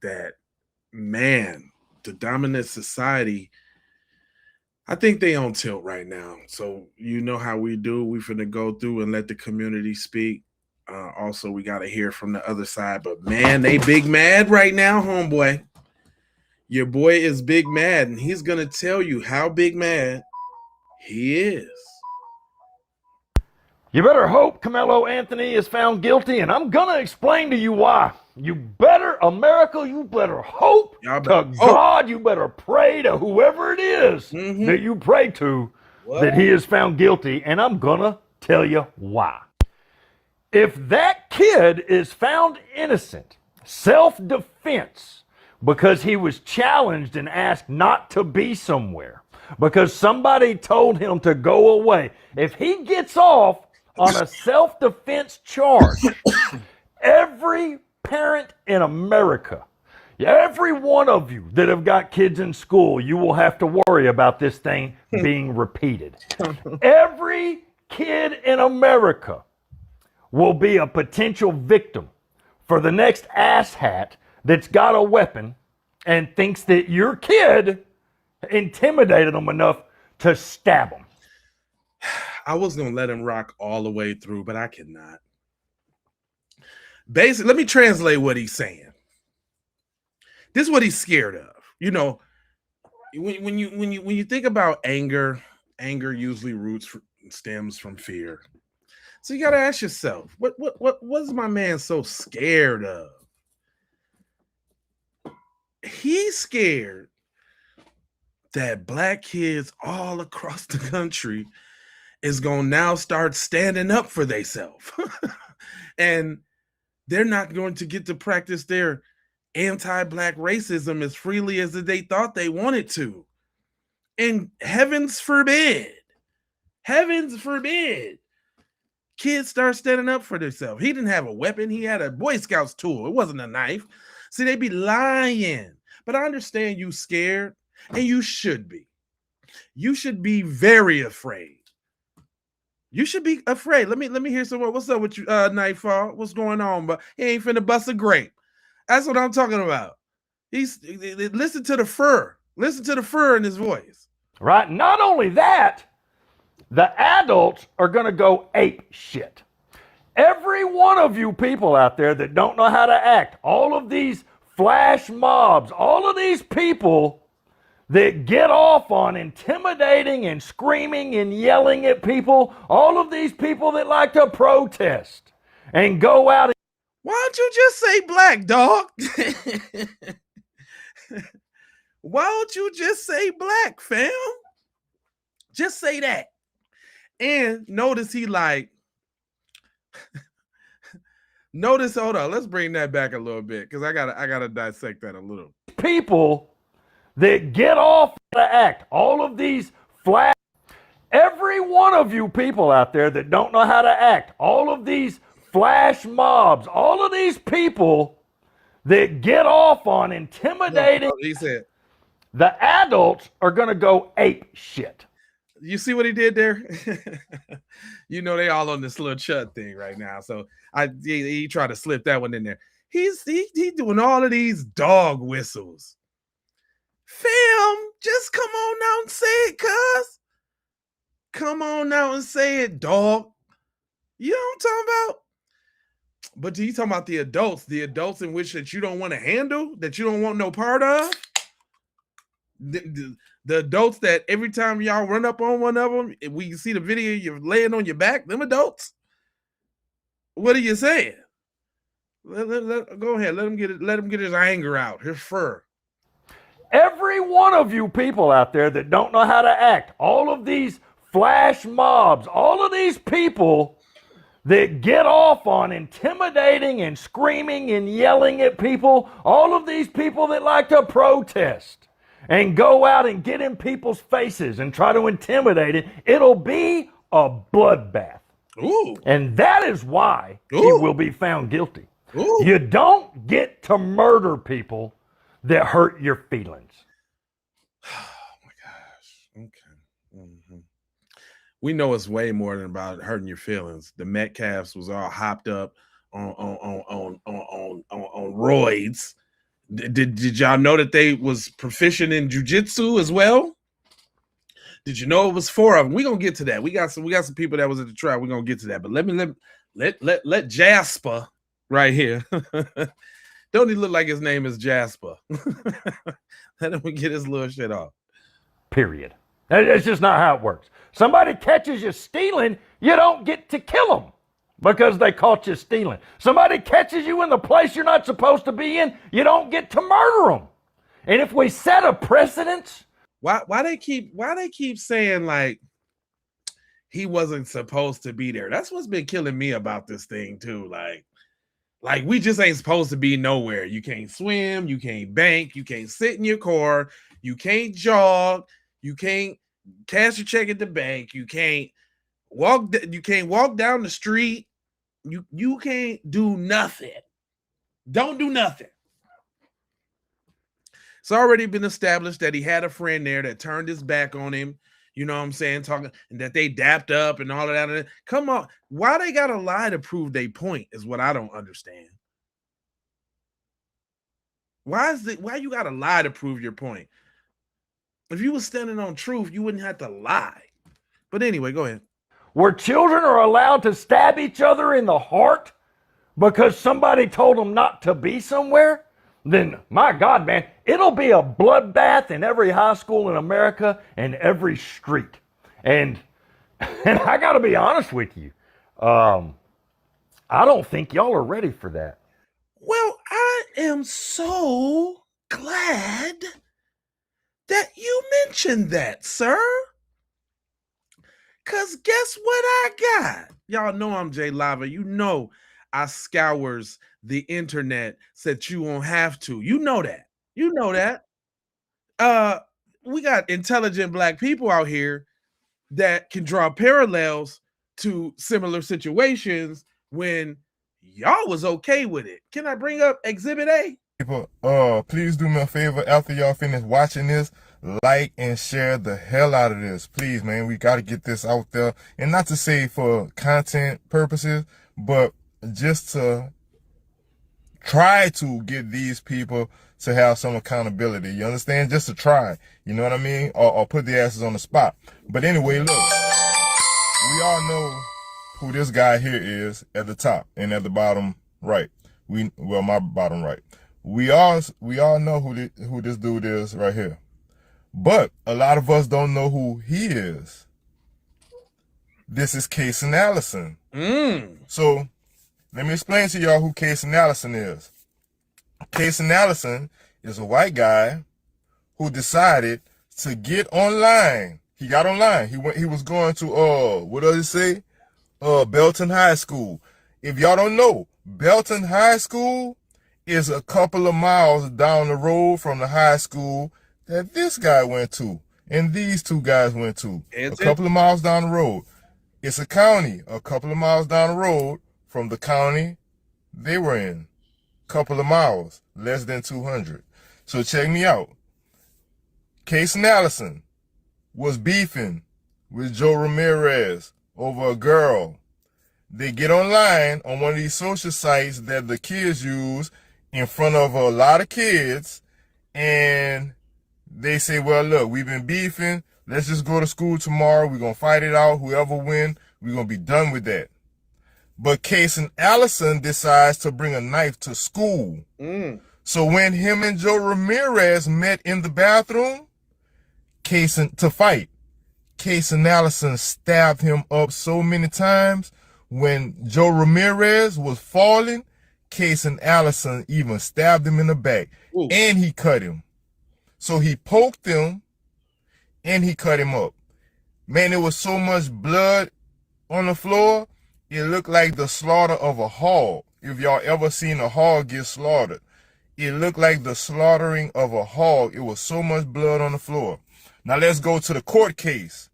that, man, the dominant society, I think they on tilt right now. So you know how we do. We finna go through and let the community speak. Also, we gotta hear from the other side. But man, they big mad right now, homeboy. Your boy is big mad, and he's gonna tell you how big mad he is. You better hope Karmelo Anthony is found guilty, and I'm going to explain to you why. You better, America, you better hope Y'all better to hope. God, you better pray to whoever it is that you pray to that he is found guilty, and I'm going to tell you why. If that kid is found innocent, self-defense, because he was challenged and asked not to be somewhere, because somebody told him to go away, if he gets off on a self-defense charge, every parent in America, every one of you that have got kids in school, you will have to worry about this thing being repeated. Every kid in America will be a potential victim for the next asshat that's got a weapon and thinks that your kid intimidated them enough to stab them. I was gonna let him rock all the way through, but I cannot. Basically, let me translate what he's saying. This is what he's scared of. You know, when you think about anger, anger usually stems from fear. So you got to ask yourself, what's my man so scared of? He's scared that black kids all across the country is going to now start standing up for themselves. And they're not going to get to practice their anti-black racism as freely as they thought they wanted to. And heavens forbid, kids start standing up for themselves. He didn't have a weapon. He had a Boy Scouts tool. It wasn't a knife. See, they be lying. But I understand you scared, and you should be. You should be very afraid. You should be afraid. Let me hear some more. What's up with you, Nightfall? What's going on? But he ain't finna bust a grape. That's what I'm talking about. Listen to the fur. Listen to the fur in his voice. Right? Not only that, the adults are going to go ape shit. Every one of you people out there that don't know how to act, all of these flash mobs, all of these people that get off on intimidating and screaming and yelling at people, all of these people that like to protest and go out. Why don't you just say black, dog? Why don't you just say black, fam? Just say that. And notice he like, notice, hold on, let's bring that back a little bit because I gotta dissect that a little. People that get off to act, all of these flash, every one of you people out there that don't know how to act, all of these flash mobs, all of these people that get off on intimidating, he said, the adults are going to go ape shit. You see what he did there? You know they all on this little chud thing right now. So he tried to slip that one in there. He's doing all of these dog whistles. Fam, just come on out and say it, cuz. Come on out and say it, dog. You know what I'm talking about? But he's talking about the adults in which that you don't want to handle, that you don't want no part of. The adults that every time y'all run up on one of them, we see the video you're laying on your back, them adults. What are you saying? Go ahead, let him get his anger out, his fur. Every one of you people out there that don't know how to act, all of these flash mobs, all of these people that get off on intimidating and screaming and yelling at people, all of these people that like to protest and go out and get in people's faces and try to intimidate it, it'll be a bloodbath. Ooh. And that is why he will be found guilty. Ooh. You don't get to murder people that hurt your feelings. Oh my gosh. Okay. Mm-hmm. We know it's way more than about hurting your feelings. The Metcalfs was all hopped up on roids. Did y'all know that they was proficient in jujitsu as well? Did you know it was 4 of them? We're gonna get to that. We got some people that was at the trial. We're gonna get to that. But let Jasper right here. Don't he look like his name is Jasper? Let him get his little shit off. Period. That's just not how it works. Somebody catches you stealing, you don't get to kill them because they caught you stealing. Somebody catches you in the place you're not supposed to be in, you don't get to murder them. And if we set a precedence, why they keep saying like he wasn't supposed to be there? That's what's been killing me about this thing too. Like we just ain't supposed to be nowhere. You can't swim, you can't bank, you can't sit in your car, you can't jog, you can't cash your check at the bank, you can't walk down the street, you can't do nothing. Don't do nothing. It's already been established that he had a friend there that turned his back on him. You know what I'm saying? Talking and that they dapped up and all of that. Come on. Why they gotta lie to prove their point is what I don't understand. Why you gotta lie to prove your point? If you were standing on truth, you wouldn't have to lie. But anyway, go ahead. Where children are allowed to stab each other in the heart because somebody told them not to be somewhere, then my God, man, it'll be a bloodbath in every high school in America and every street. And I got to be honest with you, I don't think y'all are ready for that. Well, I am so glad that you mentioned that, sir. Because guess what I got? Y'all know I'm Jay Lava. You know I scours the internet so that you won't have to. You know that. You know that. We got intelligent black people out here that can draw parallels to similar situations when y'all was okay with it. Can I bring up Exhibit A? People, please do me a favor after y'all finish watching this, like and share the hell out of this. Please, man, we got to get this out there. And not to say for content purposes, but just to try to get these people to have some accountability. You understand? Just to try. You know what I mean? Or put the asses on the spot. But anyway, look, we all know who this guy here is at the top and at the bottom right. My bottom right. We all know who this dude is right here. But a lot of us don't know who he is. This is Casey Allison. So let me explain to y'all who Casey Allison is. Casey Allison is a white guy who decided to get online. He got online. He was going to what does it say? Belton High School. If y'all don't know, Belton High School is a couple of miles down the road from the high school that this guy went to and these two guys went to. A couple of miles down the road. It's a county a couple of miles down the road from the county they were in. Couple of miles, less than 200. So check me out. Casey Allison was beefing with Joe Ramirez over a girl. They get online on one of these social sites that the kids use in front of a lot of kids, and they say, well, look, we've been beefing. Let's just go to school tomorrow. We're going to fight it out. Whoever wins, we're going to be done with that. But Casey Allison decides to bring a knife to school. So when him and Joe Ramirez met in the bathroom to fight, Casey Allison stabbed him up so many times. When Joe Ramirez was falling, Casey Allison even stabbed him in the back. And he cut him. So he poked him and he cut him up. Man, there was so much blood on the floor, it looked like the slaughter of a hog. If y'all ever seen a hog get slaughtered, it looked like the slaughtering of a hog. It was so much blood on the floor. Now let's go to the court case.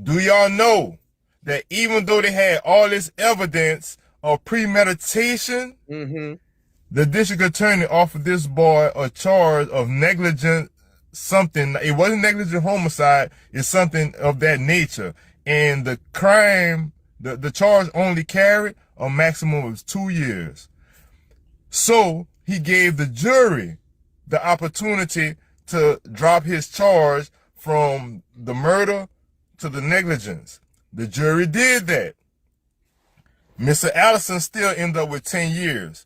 Do y'all know that even though they had all this evidence of premeditation, the district attorney offered this boy a charge of negligent something. It wasn't negligent homicide. It's something of that nature. And the crime, the charge only carried a maximum of 2 years. So he gave the jury the opportunity to drop his charge from the murder to the negligence. The jury did that. Mr. Allison still ended up with 10 years.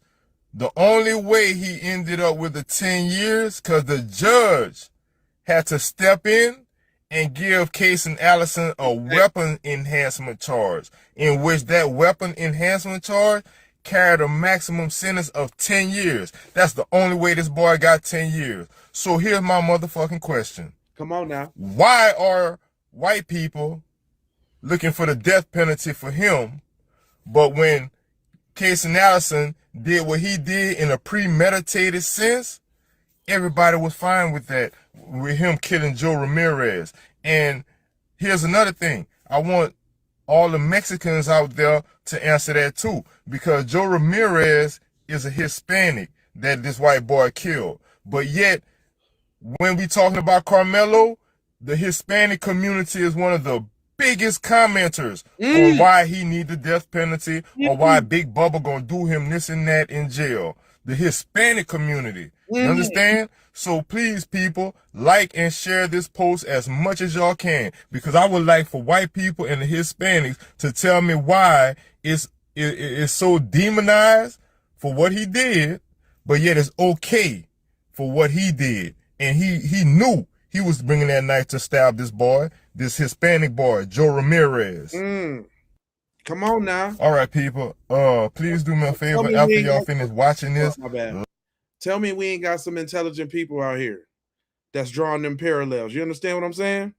The only way he ended up with the 10 years, because the judge had to step in and give Case and Allison a weapon enhancement charge, in which that weapon enhancement charge carried a maximum sentence of 10 years. That's the only way this boy got 10 years. So here's my motherfucking question. Come on now. Why are white people looking for the death penalty for him, but when Case and Allison did what he did in a premeditated sense, everybody was fine with that, with him killing Joe Ramirez? And here's another thing. I want all the Mexicans out there to answer that too, because Joe Ramirez is a Hispanic that this white boy killed. But yet, when we talking about Karmelo, the Hispanic community is one of the biggest commenters on why he need the death penalty or why Big Bubba gonna do him this and that in jail. The Hispanic community. You understand? So please, people, like and share this post as much as y'all can, because I would like for white people and the Hispanics to tell me why it's so demonized for what he did, but yet it's okay for what he did. And he knew he was bringing that knife to stab this boy, this Hispanic boy, Joe Ramirez. Come on now. All right, people. Please do me a favor after y'all finish watching this. My bad. Tell me we ain't got some intelligent people out here that's drawing them parallels. You understand what I'm saying?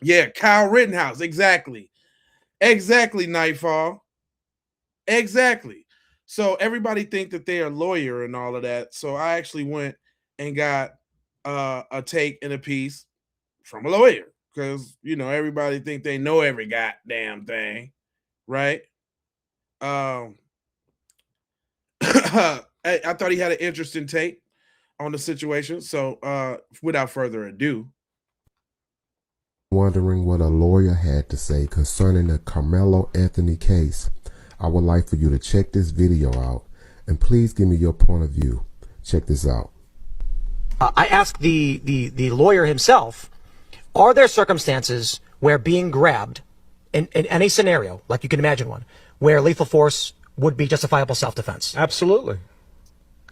Yeah, Kyle Rittenhouse. Exactly. Exactly, Nightfall. Exactly. So everybody think that they are a lawyer and all of that. So I actually went and got a take and a piece from a lawyer, because you know everybody think they know every goddamn thing, right? I thought he had an interesting take on the situation. So without further ado, wondering what a lawyer had to say concerning the Karmelo Anthony case, I would like for you to check this video out and please give me your point of view. Check this out. I asked the lawyer himself, are there circumstances where being grabbed in any scenario, like you can imagine one, where lethal force would be justifiable self-defense? Absolutely.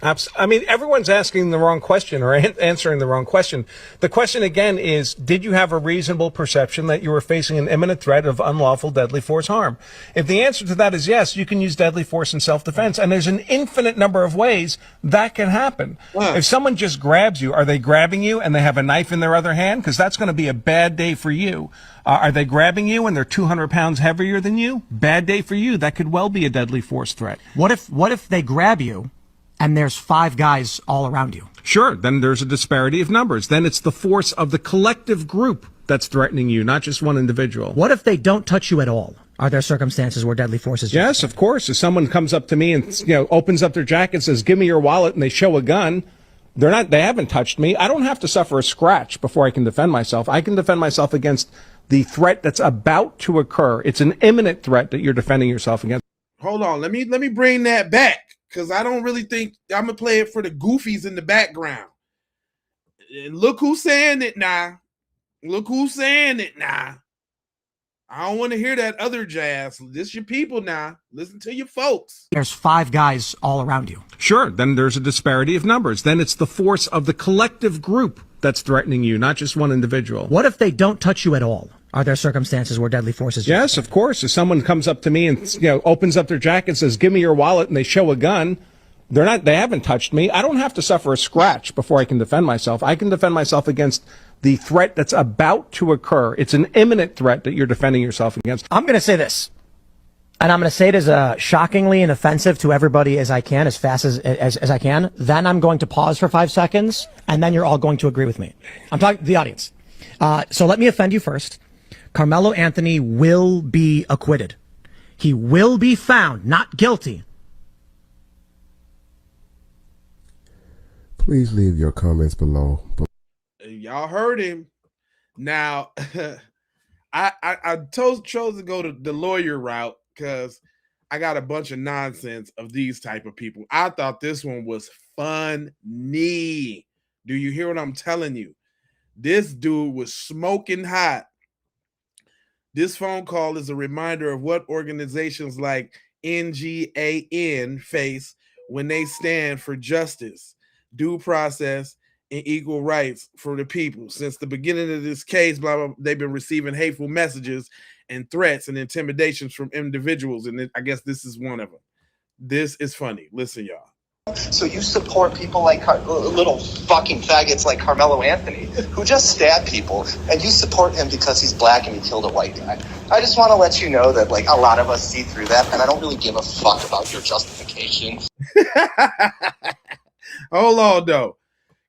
I mean, everyone's asking the wrong question or answering the wrong question. The question again is, did you have a reasonable perception that you were facing an imminent threat of unlawful deadly force harm? If the answer to that is yes, you can use deadly force in self-defense. And there's an infinite number of ways that can happen. If someone just grabs you, are they grabbing you and they have a knife in their other hand? Because that's going to be a bad day for you. Are they grabbing you and they're 200 pounds heavier than you? Bad day for you. That could well be a deadly force threat. What if they grab you and there's 5 guys all around you? Sure, then there's a disparity of numbers. Then it's the force of the collective group that's threatening you, not just one individual. What if they don't touch you at all? Are there circumstances where deadly force is Yes, of course. If someone comes up to me and opens up their jacket and says, "Give me your wallet," and they show a gun, they haven't touched me. I don't have to suffer a scratch before I can defend myself. I can defend myself against the threat that's about to occur. It's an imminent threat that you're defending yourself against. Hold on, let me bring that back, because I don't really think I'm gonna play it for the goofies in the background. And look who's saying it now. Look who's saying it now. I don't want to hear that other jazz. This your people now. Listen to your folks. There's 5 guys all around you. Sure, then there's a disparity of numbers. Then it's the force of the collective group that's threatening you, not just one individual. What if they don't touch you at all? Are there circumstances where deadly force is Yes, of course. If someone comes up to me and opens up their jacket and says, "Give me your wallet," and they show a gun, they haven't touched me. I don't have to suffer a scratch before I can defend myself. I can defend myself against the threat that's about to occur. It's an imminent threat that you're defending yourself against. I'm going to say this, and I'm going to say it as shockingly and offensive to everybody as I can, as fast as I can. Then I'm going to pause for 5 seconds, and then you're all going to agree with me. I'm talking to the audience. So let me offend you first. Karmelo Anthony will be acquitted. He will be found not guilty. Please leave your comments below. Y'all heard him. Now, I chose to go to the lawyer route because I got a bunch of nonsense of these type of people. I thought this one was funny. Do you hear what I'm telling you? This dude was smoking hot. This phone call is a reminder of what organizations like NGAN face when they stand for justice, due process, and equal rights for the people. Since the beginning of this case, blah, blah, they've been receiving hateful messages and threats and intimidations from individuals. And I guess this is one of them. This is funny. Listen, y'all. So you support people like little fucking faggots like Karmelo Anthony, who just stabbed people, and you support him because he's black and he killed a white guy. I just want to let you know that, like, a lot of us see through that, and I don't really give a fuck about your justification. Hold on, though.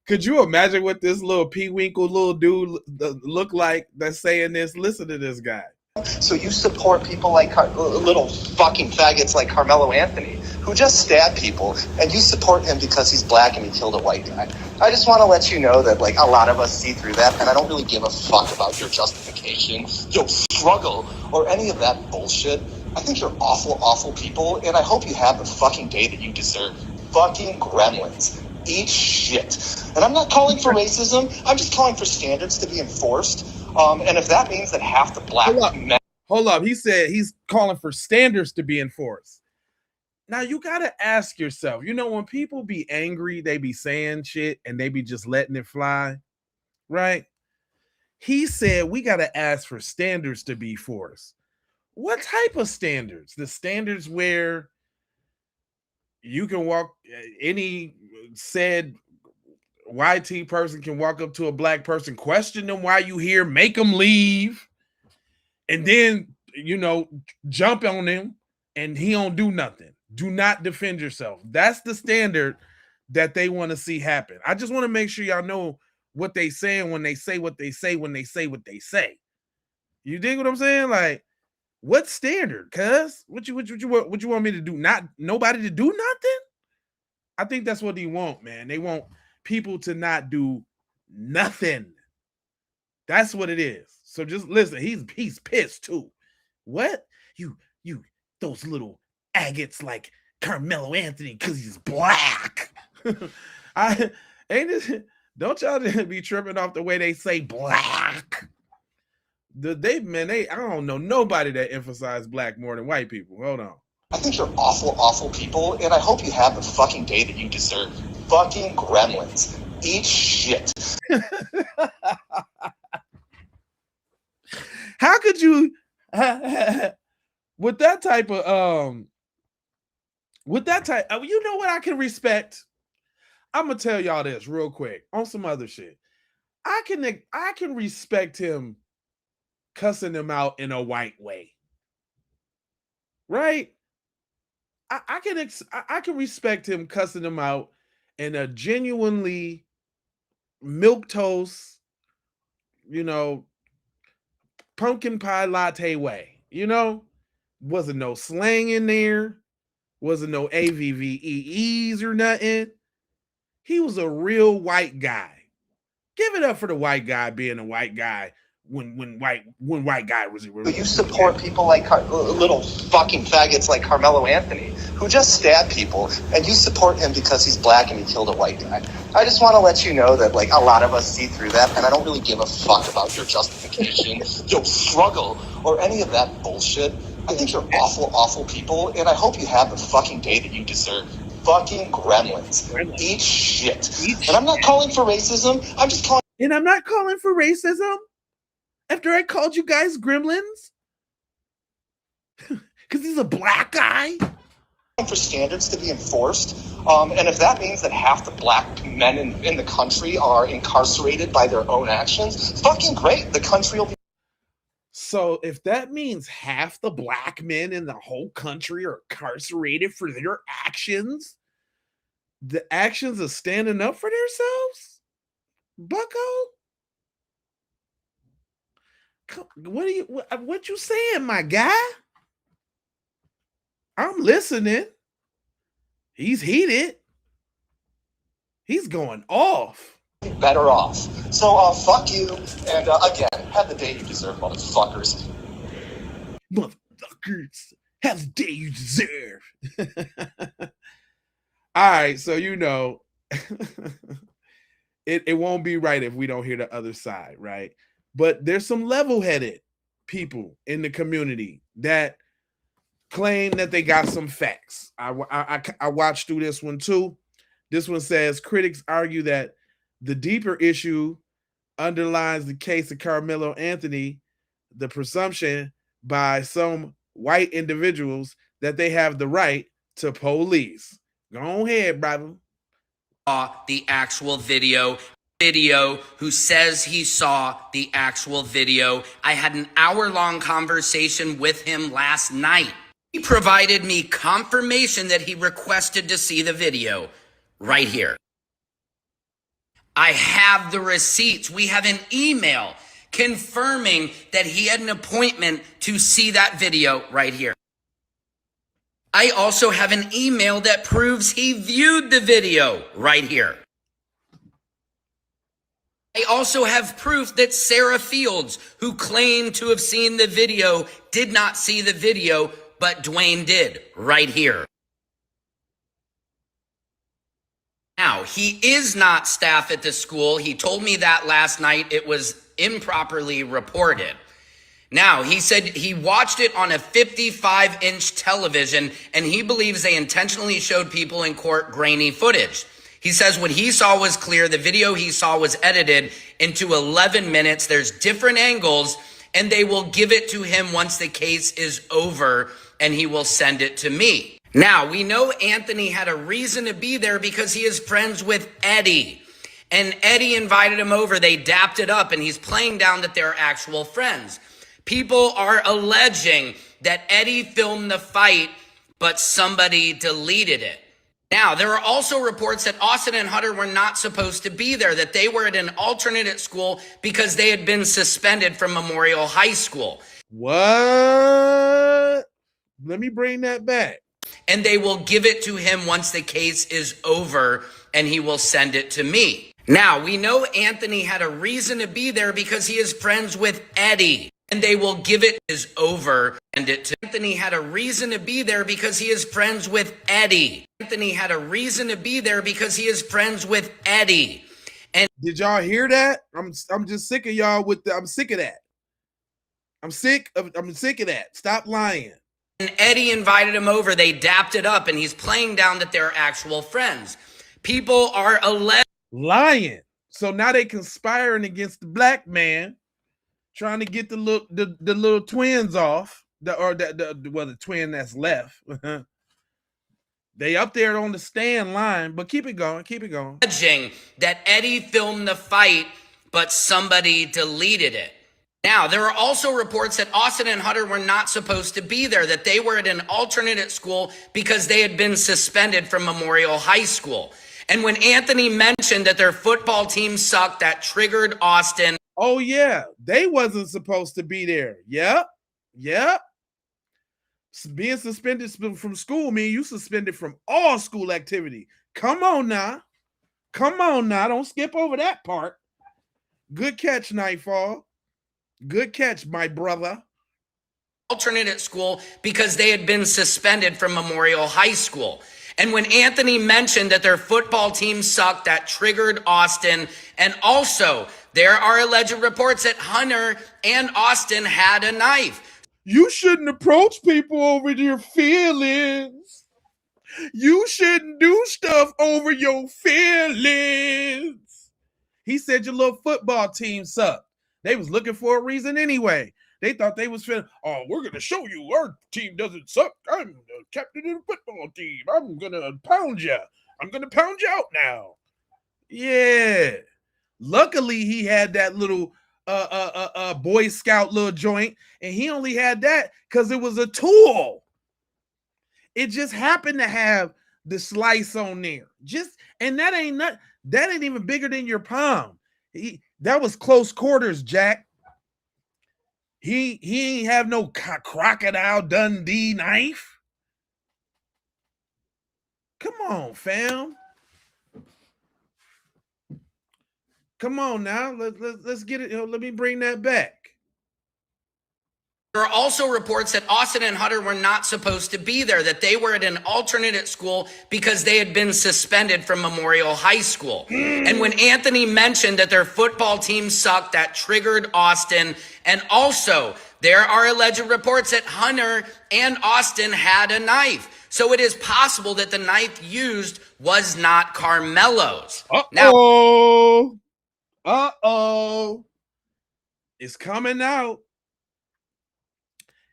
Could you imagine what this little peewinkle little dude look like that's saying this? Listen to this guy. So you support people like little fucking faggots like Karmelo Anthony, who just stabbed people, and you support him because he's black and he killed a white guy. I just want to let you know that, like, a lot of us see through that, and I don't really give a fuck about your justification, your struggle, or any of that bullshit. I think you're awful, awful people, and I hope you have the fucking day that you deserve. Fucking gremlins. Eat shit. And I'm not calling for racism. I'm just calling for standards to be enforced. And if that means that half the black men... Hold up. He said he's calling for standards to be enforced. Now, you got to ask yourself, you know, when people be angry, they be saying shit and they be just letting it fly, right? He said we got to ask for standards to be forced. What type of standards? The standards where you can walk, any said YT person can walk up to a black person, question them why you here, make them leave, and then, you know, jump on him and he don't do nothing. Do not defend yourself. That's the standard that they want to see happen. I just want to make sure y'all know what they saying when they say what they say, when they say what they say. You dig what I'm saying? Like, what standard? Cuz what you want me to do? Not nobody to do nothing? I think that's what they want, man. They want people to not do nothing. That's what it is. So just listen, he's pissed too. What? You those little agates like Karmelo Anthony because he's black. Don't y'all be tripping off the way they say black. I don't know nobody that emphasize black more than white people. Hold on. I think you're awful, awful people, and I hope you have the fucking day that you deserve. Fucking gremlins. Eat shit. How could you with that type of you know what I can respect? I'm gonna tell y'all this real quick on some other shit. I can respect him cussing them out in a white way, right? I can respect him cussing them out in a genuinely milquetoast, you know, pumpkin pie latte way. You know, wasn't no slang in there, wasn't no AVVEEs or nothing. He was a real white guy. Give it up for the white guy being a white guy when white guy was. So you support people like little fucking faggots like Karmelo Anthony, who just stabbed people, and you support him because he's black and he killed a white guy. I just want to let you know that, like, a lot of us see through that, and I don't really give a fuck about your justification, your struggle, or any of that bullshit. I think you're awful, awful people, and I hope you have the fucking day that you deserve. Fucking gremlins. Eat shit. And I'm not calling for racism. I'm just calling. And I'm not calling for racism after I called you guys gremlins because he's a black guy. For standards to be enforced, and if that means that half the black men in the country are incarcerated by their own actions, fucking great. The country will be. So if that means half the black men in the whole country are incarcerated for their actions, the actions of standing up for themselves, bucko? What you saying, my guy? I'm listening. He's heated. He's going off. Better off. So fuck you, and again, have the day you deserve, motherfuckers. Motherfuckers, have the day you deserve. All right, so you know, it won't be right if we don't hear the other side, right? But there's some level-headed people in the community that claim that they got some facts. I watched through this one too. This one says critics argue that the deeper issue underlines the case of Karmelo Anthony, the presumption by some white individuals that they have the right to police. Go ahead, brother. The actual video, who says he saw the actual video. I had an hour-long conversation with him last night. He provided me confirmation that he requested to see the video right here. I have the receipts. We have an email confirming that he had an appointment to see that video right here. I also have an email that proves he viewed the video right here. I also have proof that Sarah Fields, who claimed to have seen the video, did not see the video, but Dwayne did right here. Now, he is not staff at the school. He told me that last night. It was improperly reported. Now, he said he watched it on a 55-inch television, and he believes they intentionally showed people in court grainy footage. He says what he saw was clear. The video he saw was edited into 11 minutes. There's different angles, and they will give it to him once the case is over, and he will send it to me. Now, we know Anthony had a reason to be there because he is friends with Eddie. And Eddie invited him over. They dapped it up, and he's playing down that they're actual friends. People are alleging that Eddie filmed the fight, but somebody deleted it. Now, there are also reports that Austin and Hunter were not supposed to be there, that they were at an alternate at school because they had been suspended from Memorial High School. What? Let me bring that back. And they will give it to him once the case is over, and he will send it to me. Now, we know Anthony had a reason to be there because he is friends with Eddie. And they will give it is over and it to Anthony had a reason to be there because he is friends with Eddie. Anthony had a reason to be there because he is friends with Eddie. And did y'all hear that? I'm just sick of y'all with I'm sick of that. I'm sick of that. Stop lying. And Eddie invited him over. They dapped it up, and he's playing down that they're actual friends. People are lying. So now they conspiring against the black man, trying to get the little twins off, the twin that's left. They up there on the stand line, but keep it going. Alleging that Eddie filmed the fight, but somebody deleted it. Now, there are also reports that Austin and Hunter were not supposed to be there, that they were at an alternate at school because they had been suspended from Memorial High School. And when Anthony mentioned that their football team sucked, that triggered Austin. Oh, yeah. They wasn't supposed to be there. Yep. Being suspended from school means you suspended from all school activity. Come on now. Don't skip over that part. Good catch, Nightfall. Good catch, my brother. Alternate at school because they had been suspended from Memorial High School. And when Anthony mentioned that their football team sucked, that triggered Austin. And also, there are alleged reports that Hunter and Austin had a knife. You shouldn't approach people over your feelings. You shouldn't do stuff over your feelings. He said your little football team sucked. They was looking for a reason anyway. They thought they was finna, oh, we're going to show you our team doesn't suck. I'm the captain of the football team. I'm going to pound you. I'm going to pound you out now. Yeah. Luckily, he had that little Boy Scout little joint, and he only had that because it was a tool. It just happened to have the slice on there. And that ain't even bigger than your palm. That was close quarters, Jack. He ain't have no Crocodile Dundee knife. Come on, fam. Come on now. Let's get it. Let me bring that back. There are also reports that Austin and Hunter were not supposed to be there, that they were at an alternate at school because they had been suspended from Memorial High School. And when Anthony mentioned that their football team sucked, that triggered Austin. And also, there are alleged reports that Hunter and Austin had a knife. So it is possible that the knife used was not Karmelo's. Uh-oh. It's coming out.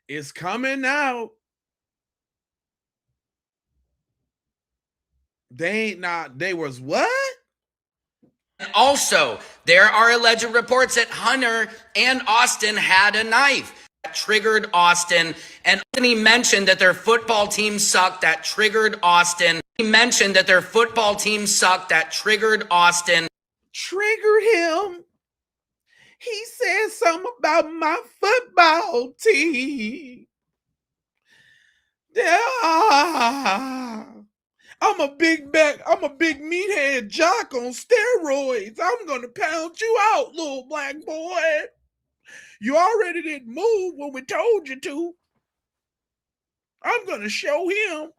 It's coming out. They was what? Also, there are alleged reports that Hunter and Austin had a knife that triggered Austin. And Anthony mentioned that their football team sucked. That triggered Austin. He mentioned that their football team sucked. That triggered Austin. Triggered him. He said something about my football team. I'm a big meathead jock on steroids. I'm gonna pound you out, little black boy. You already didn't move when we told you to. I'm gonna show him.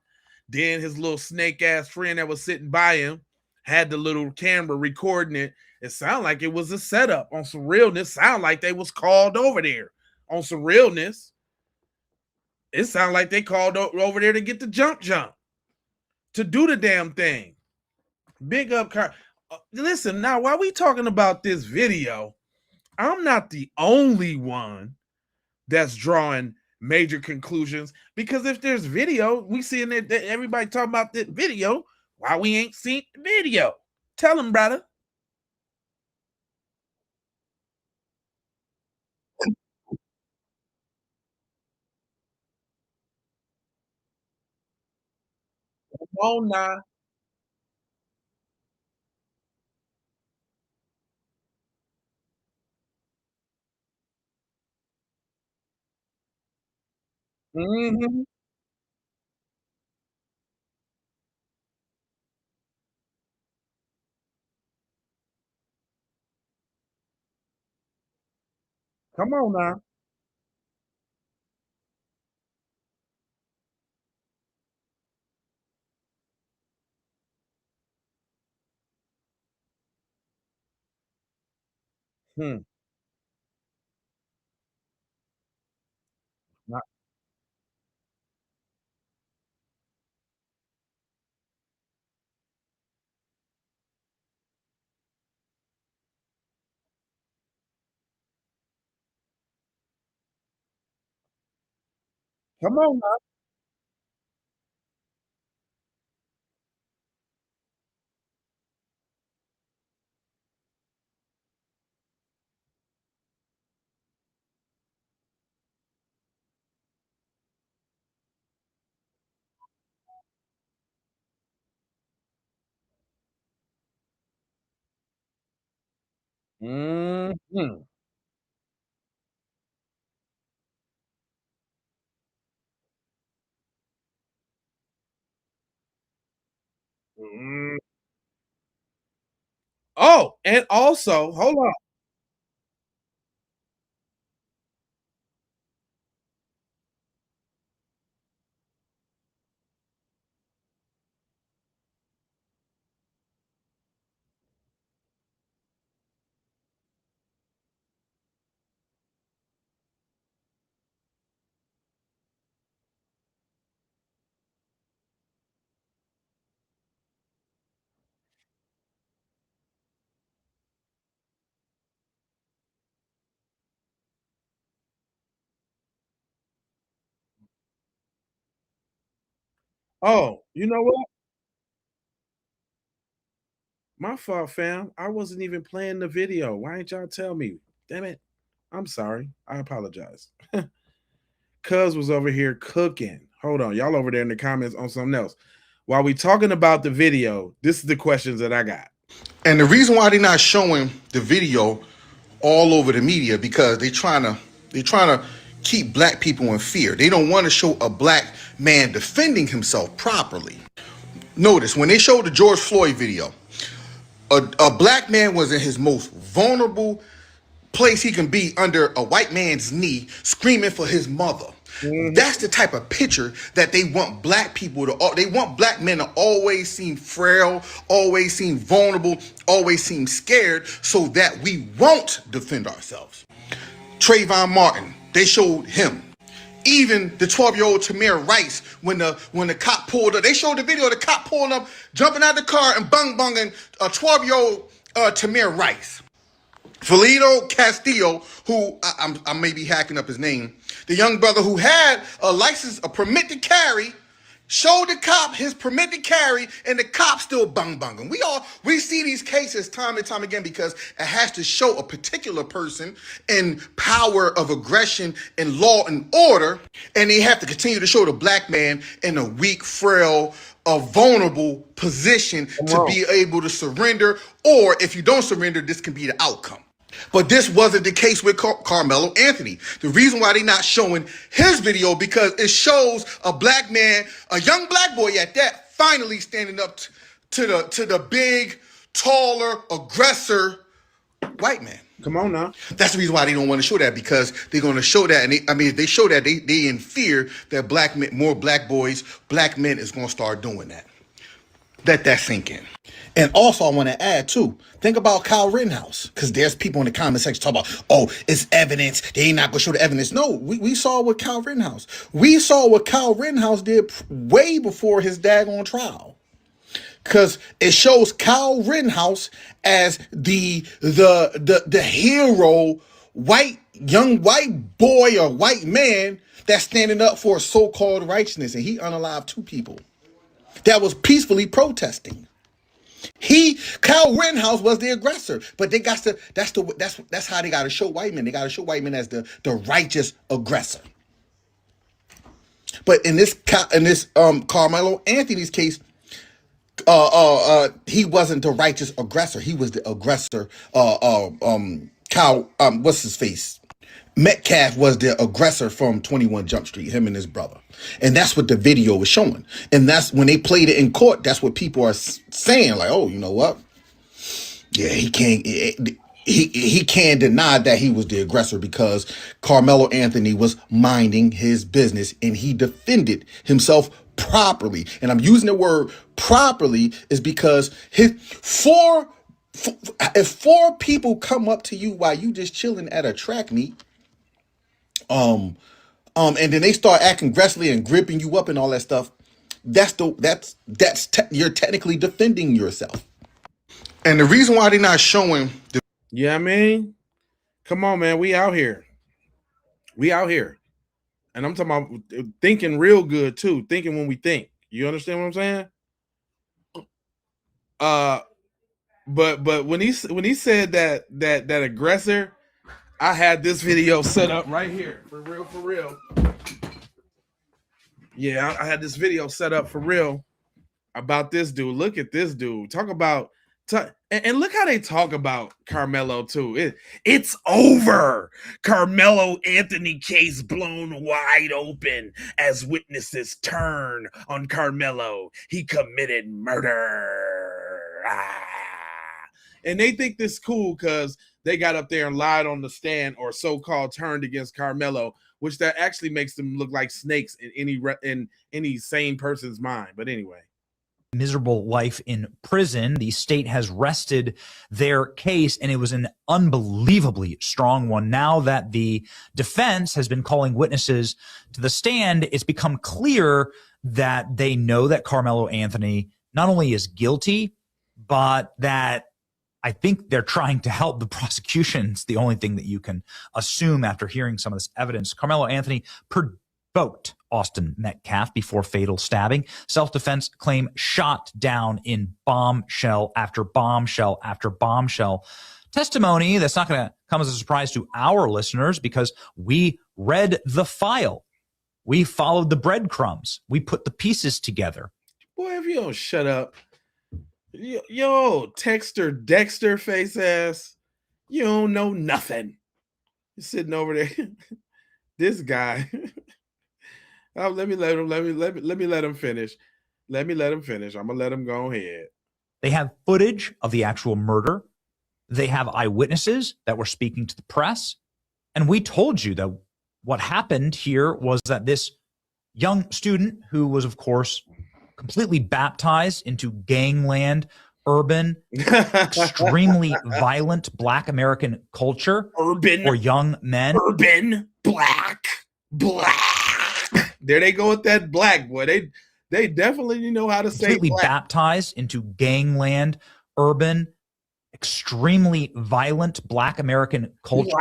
Then his little snake ass friend that was sitting by him had the little camera recording it. It sounded like it was a setup on some realness. Sound like they was called over there on some realness. It sounded like they called over there to get the jump, to do the damn thing. Big up, listen, now, while we talking about this video, I'm not the only one that's drawing major conclusions, because if there's video, we seeing that everybody talking about that video, why we ain't seen the video? Tell them, brother. Come on now. Mm-hmm. Come on now. Hmm. Not, come on now. Mm-hmm. Mm-hmm. Oh, and also, hold on. Oh, you know what? My fault, fam. I wasn't even playing the video. Why didn't y'all tell me? Damn it. I'm sorry. I apologize. Cuz was over here cooking. Hold on. Y'all over there in the comments on something else. While we talking about the video, this is the questions that I got. And the reason why they're not showing the video all over the media, because they're trying to keep black people in fear. They don't want to show a black man defending himself properly. Notice when they showed the George Floyd video, a black man was in his most vulnerable place he can be under a white man's knee screaming for his mother. That's the type of picture that they want black people to, they want black men to always seem frail, always seem vulnerable, always seem scared, so that we won't defend ourselves. Trayvon Martin, they showed him. Even the 12-year-old Tamir Rice, when the cop pulled up, they showed the video of the cop pulling up, jumping out the car and bunging a 12-year-old Tamir Rice. Felito Castillo, who I may be hacking up his name, the young brother who had a license, a permit to carry, showed the cop his permit to carry, and the cop still bunging. We see these cases time and time again because it has to show a particular person in power of aggression and law and order, and they have to continue to show the black man in a weak, frail, a vulnerable position to be able to surrender, or if you don't surrender, this can be the outcome. But this wasn't the case with Karmelo Anthony. The reason why they're not showing his video, because it shows a black man, a young black boy at that, finally standing up to the big, taller, aggressor white man. Come on now. That's the reason why they don't want to show that, because they're going to show that, and if they show that, they in fear that black men, more black boys, black men is going to start doing that. Let that sink in. And also, I want to add, too, think about Kyle Rittenhouse, because there's people in the comment section talk about, oh, it's evidence. They ain't not going to show the evidence. No, we saw what Kyle Rittenhouse. We saw what Kyle Rittenhouse did way before his daggone trial. Because it shows Kyle Rittenhouse as the hero, young white boy or white man that's standing up for so-called righteousness. And he unalived 2 people that was peacefully protesting. Kyle Rittenhouse was the aggressor, but they got to. That's how they got to show white men. They got to show white men as the righteous aggressor. But in this Karmelo Anthony's case, he wasn't the righteous aggressor. He was the aggressor. Kyle, what's his face? Metcalf was the aggressor from 21 Jump Street, him and his brother. And that's what the video was showing. And that's when they played it in court, that's what people are saying, like, oh, you know what? Yeah, he can't deny that he was the aggressor, because Karmelo Anthony was minding his business and he defended himself properly. And I'm using the word properly is because if 4 people come up to you while you just chilling at a track meet, and then they start acting aggressively and gripping you up and all that stuff, you're technically defending yourself. And the reason why they're not showing the, yeah, I mean, come on, man, we out here, and I'm talking about thinking real good too, thinking when we think. You understand what I'm saying? But when he said that aggressor, I had this video set up right here for real. Yeah, I had this video set up for real about this dude. Look at this dude. Talk about and look how they talk about Karmelo too. It's over. Karmelo Anthony case blown wide open as witnesses turn on Karmelo. He committed murder. And they think this cool because they got up there and lied on the stand, or so-called turned against Karmelo, which that actually makes them look like snakes in any sane person's mind. But anyway. Miserable life in prison. The state has rested their case, and it was an unbelievably strong one. Now that the defense has been calling witnesses to the stand, it's become clear that they know that Karmelo Anthony not only is guilty, but that I think they're trying to help the prosecution. It's the only thing that you can assume after hearing some of this evidence. Karmelo Anthony provoked Austin Metcalf before fatal stabbing. Self-defense claim shot down in bombshell after bombshell after bombshell. Testimony that's not going to come as a surprise to our listeners, because we read the file. We followed the breadcrumbs. We put the pieces together. Boy, if you don't shut up. Yo, Texter Dexter face ass, you don't know nothing. You're sitting over there. This guy. Let me let him finish. I'm gonna let him go ahead. They have footage of the actual murder. They have eyewitnesses that were speaking to the press. And we told you that what happened here was that this young student, who was, of course, completely baptized into gangland, urban, extremely violent Black American culture, Urban for young men. Urban black. There they go with that black, boy. They definitely know how to say Completely black. baptized into gangland, urban, extremely violent Black American culture.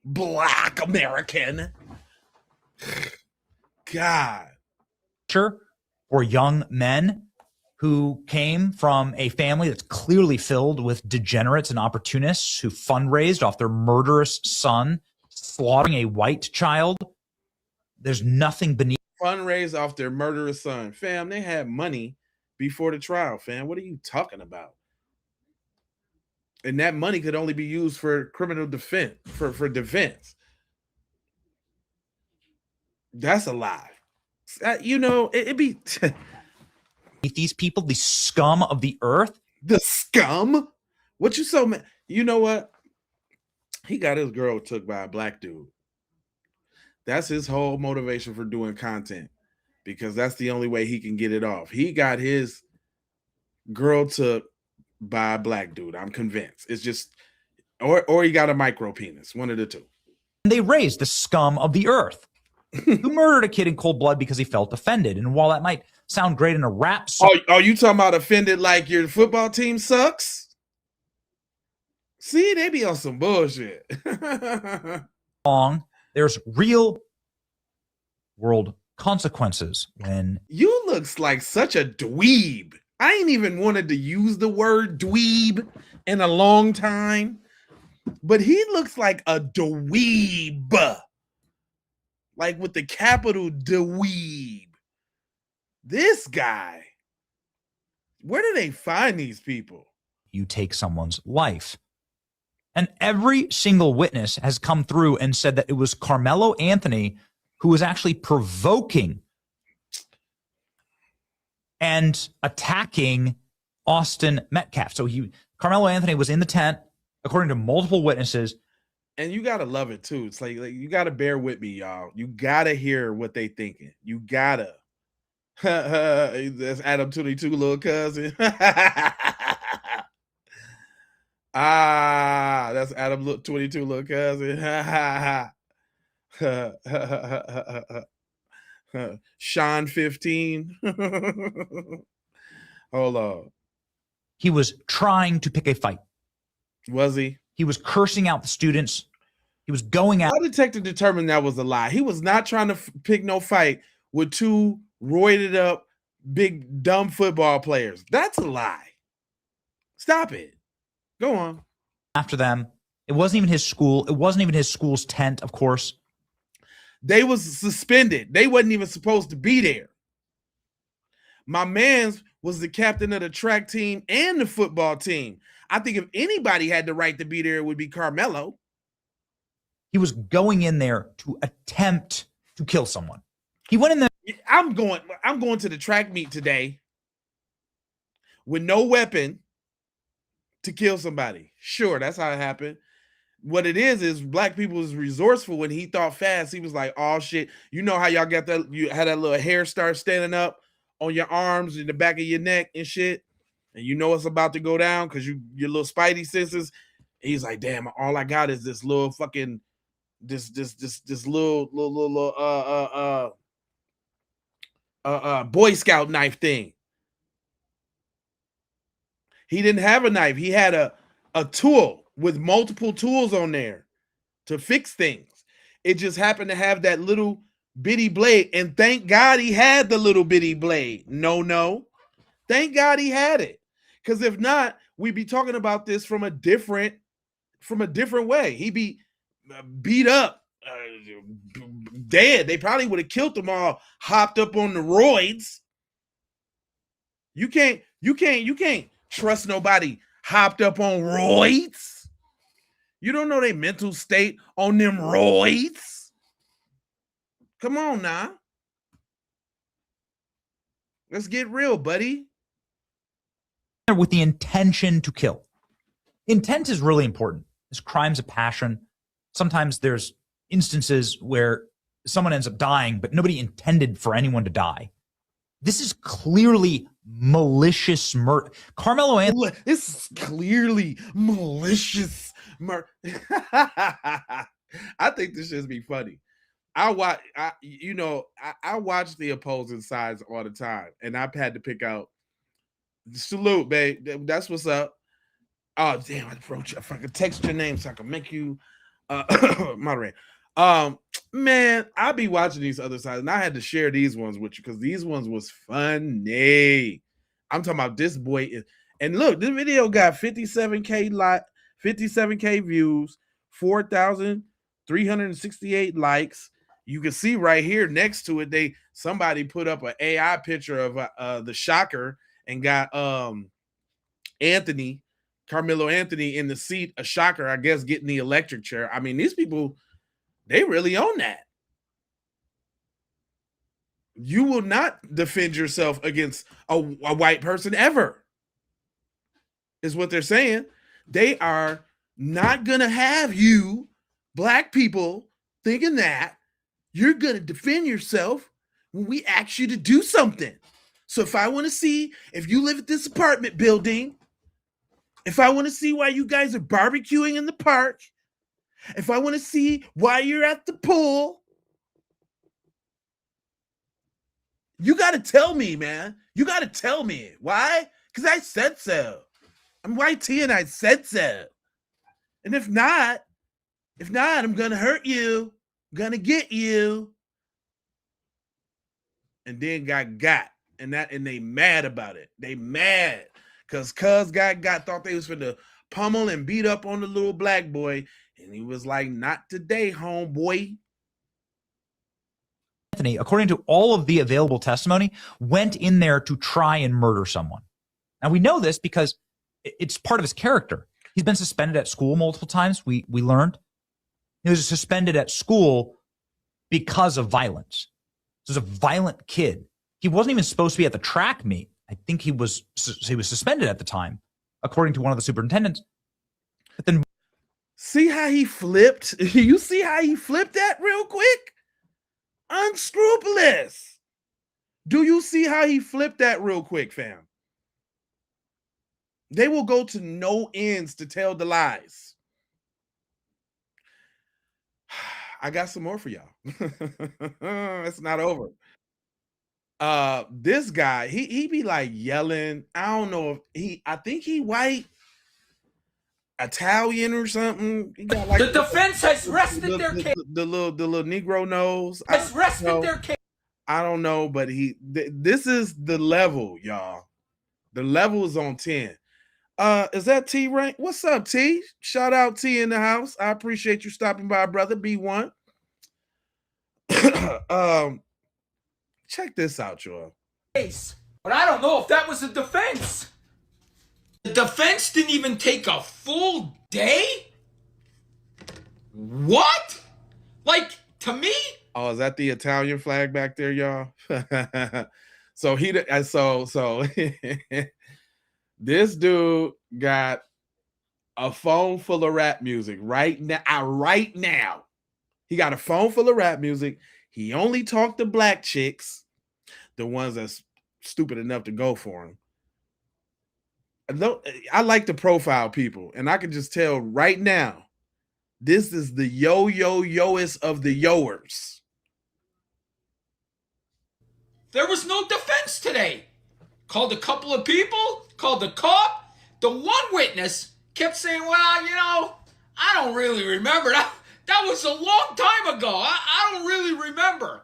Black American. God. For young men who came from a family that's clearly filled with degenerates and opportunists who fundraised off their murderous son, slaughtering a white child. There's nothing beneath. Fundraise off their murderous son. Fam, they had money before the trial, fam. What are you talking about? And that money could only be used for criminal defense, for defense. That's a lie. You know, it'd be these people, the scum of the earth. The scum? What you so mad? You know what? He got his girl took by a black dude. That's his whole motivation for doing content, because that's the only way he can get it off. He got his girl took by a black dude. I'm convinced. It's just, or he got a micro penis. One of the two. They raised the scum of the earth who murdered a kid in cold blood because he felt offended. And while that might sound great in a rap song, are you talking about offended like your football team sucks? See, they be on some bullshit. There's real world consequences when you looks like such a dweeb. I ain't even wanted to use the word dweeb in a long time, but he looks like a dweeb, like with the capital dweeb. This guy, where do they find these people? You take someone's life. And every single witness has come through and said that it was Karmelo Anthony who was actually provoking and attacking Austin Metcalf. So Karmelo Anthony was in the tent, according to multiple witnesses. And you gotta love it too. It's like you gotta bear with me, y'all. You gotta hear what they thinking. You gotta. That's Adam 22 little cousin. That's Adam 22 little cousin. Sean 15. Hold on. He was trying to pick a fight. Was he? He was cursing out the students. He was going out. How detective determined that was a lie? He was not trying to pick no fight with two roided up, big, dumb football players. That's a lie. Stop it. Go on. After them. It wasn't even his school. It wasn't even his school's tent, of course. They was suspended. They wasn't even supposed to be there. My man's was the captain of the track team and the football team. I think if anybody had the right to be there, it would be Karmelo. He was going in there to attempt to kill someone. He went in there. I'm going to the track meet today with no weapon to kill somebody. Sure, that's how it happened. What it is black people is resourceful. When he thought fast, he was like, oh shit. You know how y'all got that, you had that little hair start standing up on your arms in the back of your neck and shit, and you know it's about to go down because your little spidey senses. He's like, damn, all I got is this little fucking this little Boy Scout knife thing. He didn't have a knife. He had a tool with multiple tools on there to fix things. It just happened to have that little bitty blade, and thank God he had the little bitty blade. No. Thank God he had it. Because if not, we'd be talking about this from a different way. He'd be beat up, dead. They probably would have killed them all, hopped up on the roids. You can't trust nobody hopped up on roids. You don't know their mental state on them roids. Come on now. Let's get real, buddy. With the intention to kill. Intent is really important. There's crimes of passion. Sometimes there's instances where someone ends up dying, but nobody intended for anyone to die. This is clearly malicious murder. Karmelo Anthony. This is clearly malicious murder. I think this should be funny. I watch the opposing sides all the time, and I've had to pick out. Salute, babe. That's what's up. Oh damn! I wrote you. If I could text your name so I can make you moderate. Man, I be watching these other sides, and I had to share these ones with you because these ones was funny. I'm talking about this boy is, and look, this video got 57K views, 4,368 likes. You can see right here next to it, somebody put up an AI picture of the shocker and got Karmelo Anthony in the seat, a shocker, I guess, getting the electric chair. I mean, these people, they really own that. You will not defend yourself against a white person ever, is what they're saying. They are not going to have you, black people, thinking that you're going to defend yourself when we ask you to do something. So if I want to see if you live at this apartment building, if I want to see why you guys are barbecuing in the park, if I want to see why you're at the pool, you got to tell me, man. You got to tell me. Why? Because I said so. I'm YT and I said so. And if not, I'm going to hurt you. I'm going to get you. And then got. And they mad about it. They mad. Because cuz thought they was finna pummel and beat up on the little black boy. And he was like, not today, homeboy. Anthony, according to all of the available testimony, went in there to try and murder someone. And we know this because it's part of his character. He's been suspended at school multiple times. We learned he was suspended at school because of violence. This was a violent kid. He wasn't even supposed to be at the track meet. I think he was suspended at the time, according to one of the superintendents. But then, see how he flipped? You see how he flipped that real quick? Unscrupulous. Do you see how he flipped that real quick, fam? They will go to no ends to tell the lies. I got some more for y'all. It's not over. This guy, he be like yelling. I don't know if I think he white, Italian or something. He got like the defense has rested their case. The little Negro nose has rested their case. I don't know, but this is the level, y'all. The level is on 10. Is that T Rank? What's up, T? Shout out T in the house. I appreciate you stopping by, brother. B1. Check this out, y'all. But I don't know if that was a defense. The defense didn't even take a full day? What? Like, to me? Oh, is that the Italian flag back there, y'all? So this dude got a phone full of rap music right now. He got a phone full of rap music. He only talked to black chicks, the ones that's stupid enough to go for him. I like to profile people, and I can just tell right now, this is the yoest of the yoers. There was no defense today. Called a couple of people, called the cop. The one witness kept saying, well, I don't really remember. That was a long time ago. I don't really remember.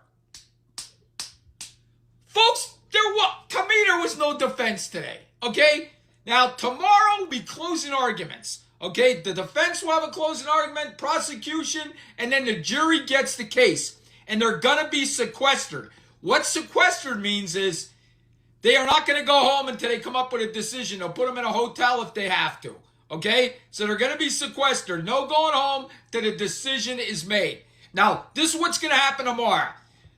Folks, to me, there was no defense today, okay? Now, tomorrow will be closing arguments, okay? The defense will have a closing argument, prosecution, and then the jury gets the case. And they're going to be sequestered. What sequestered means is they are not going to go home until they come up with a decision. They'll put them in a hotel if they have to. Okay? So they're going to be sequestered. No going home till the decision is made. Now, this is what's going to happen tomorrow.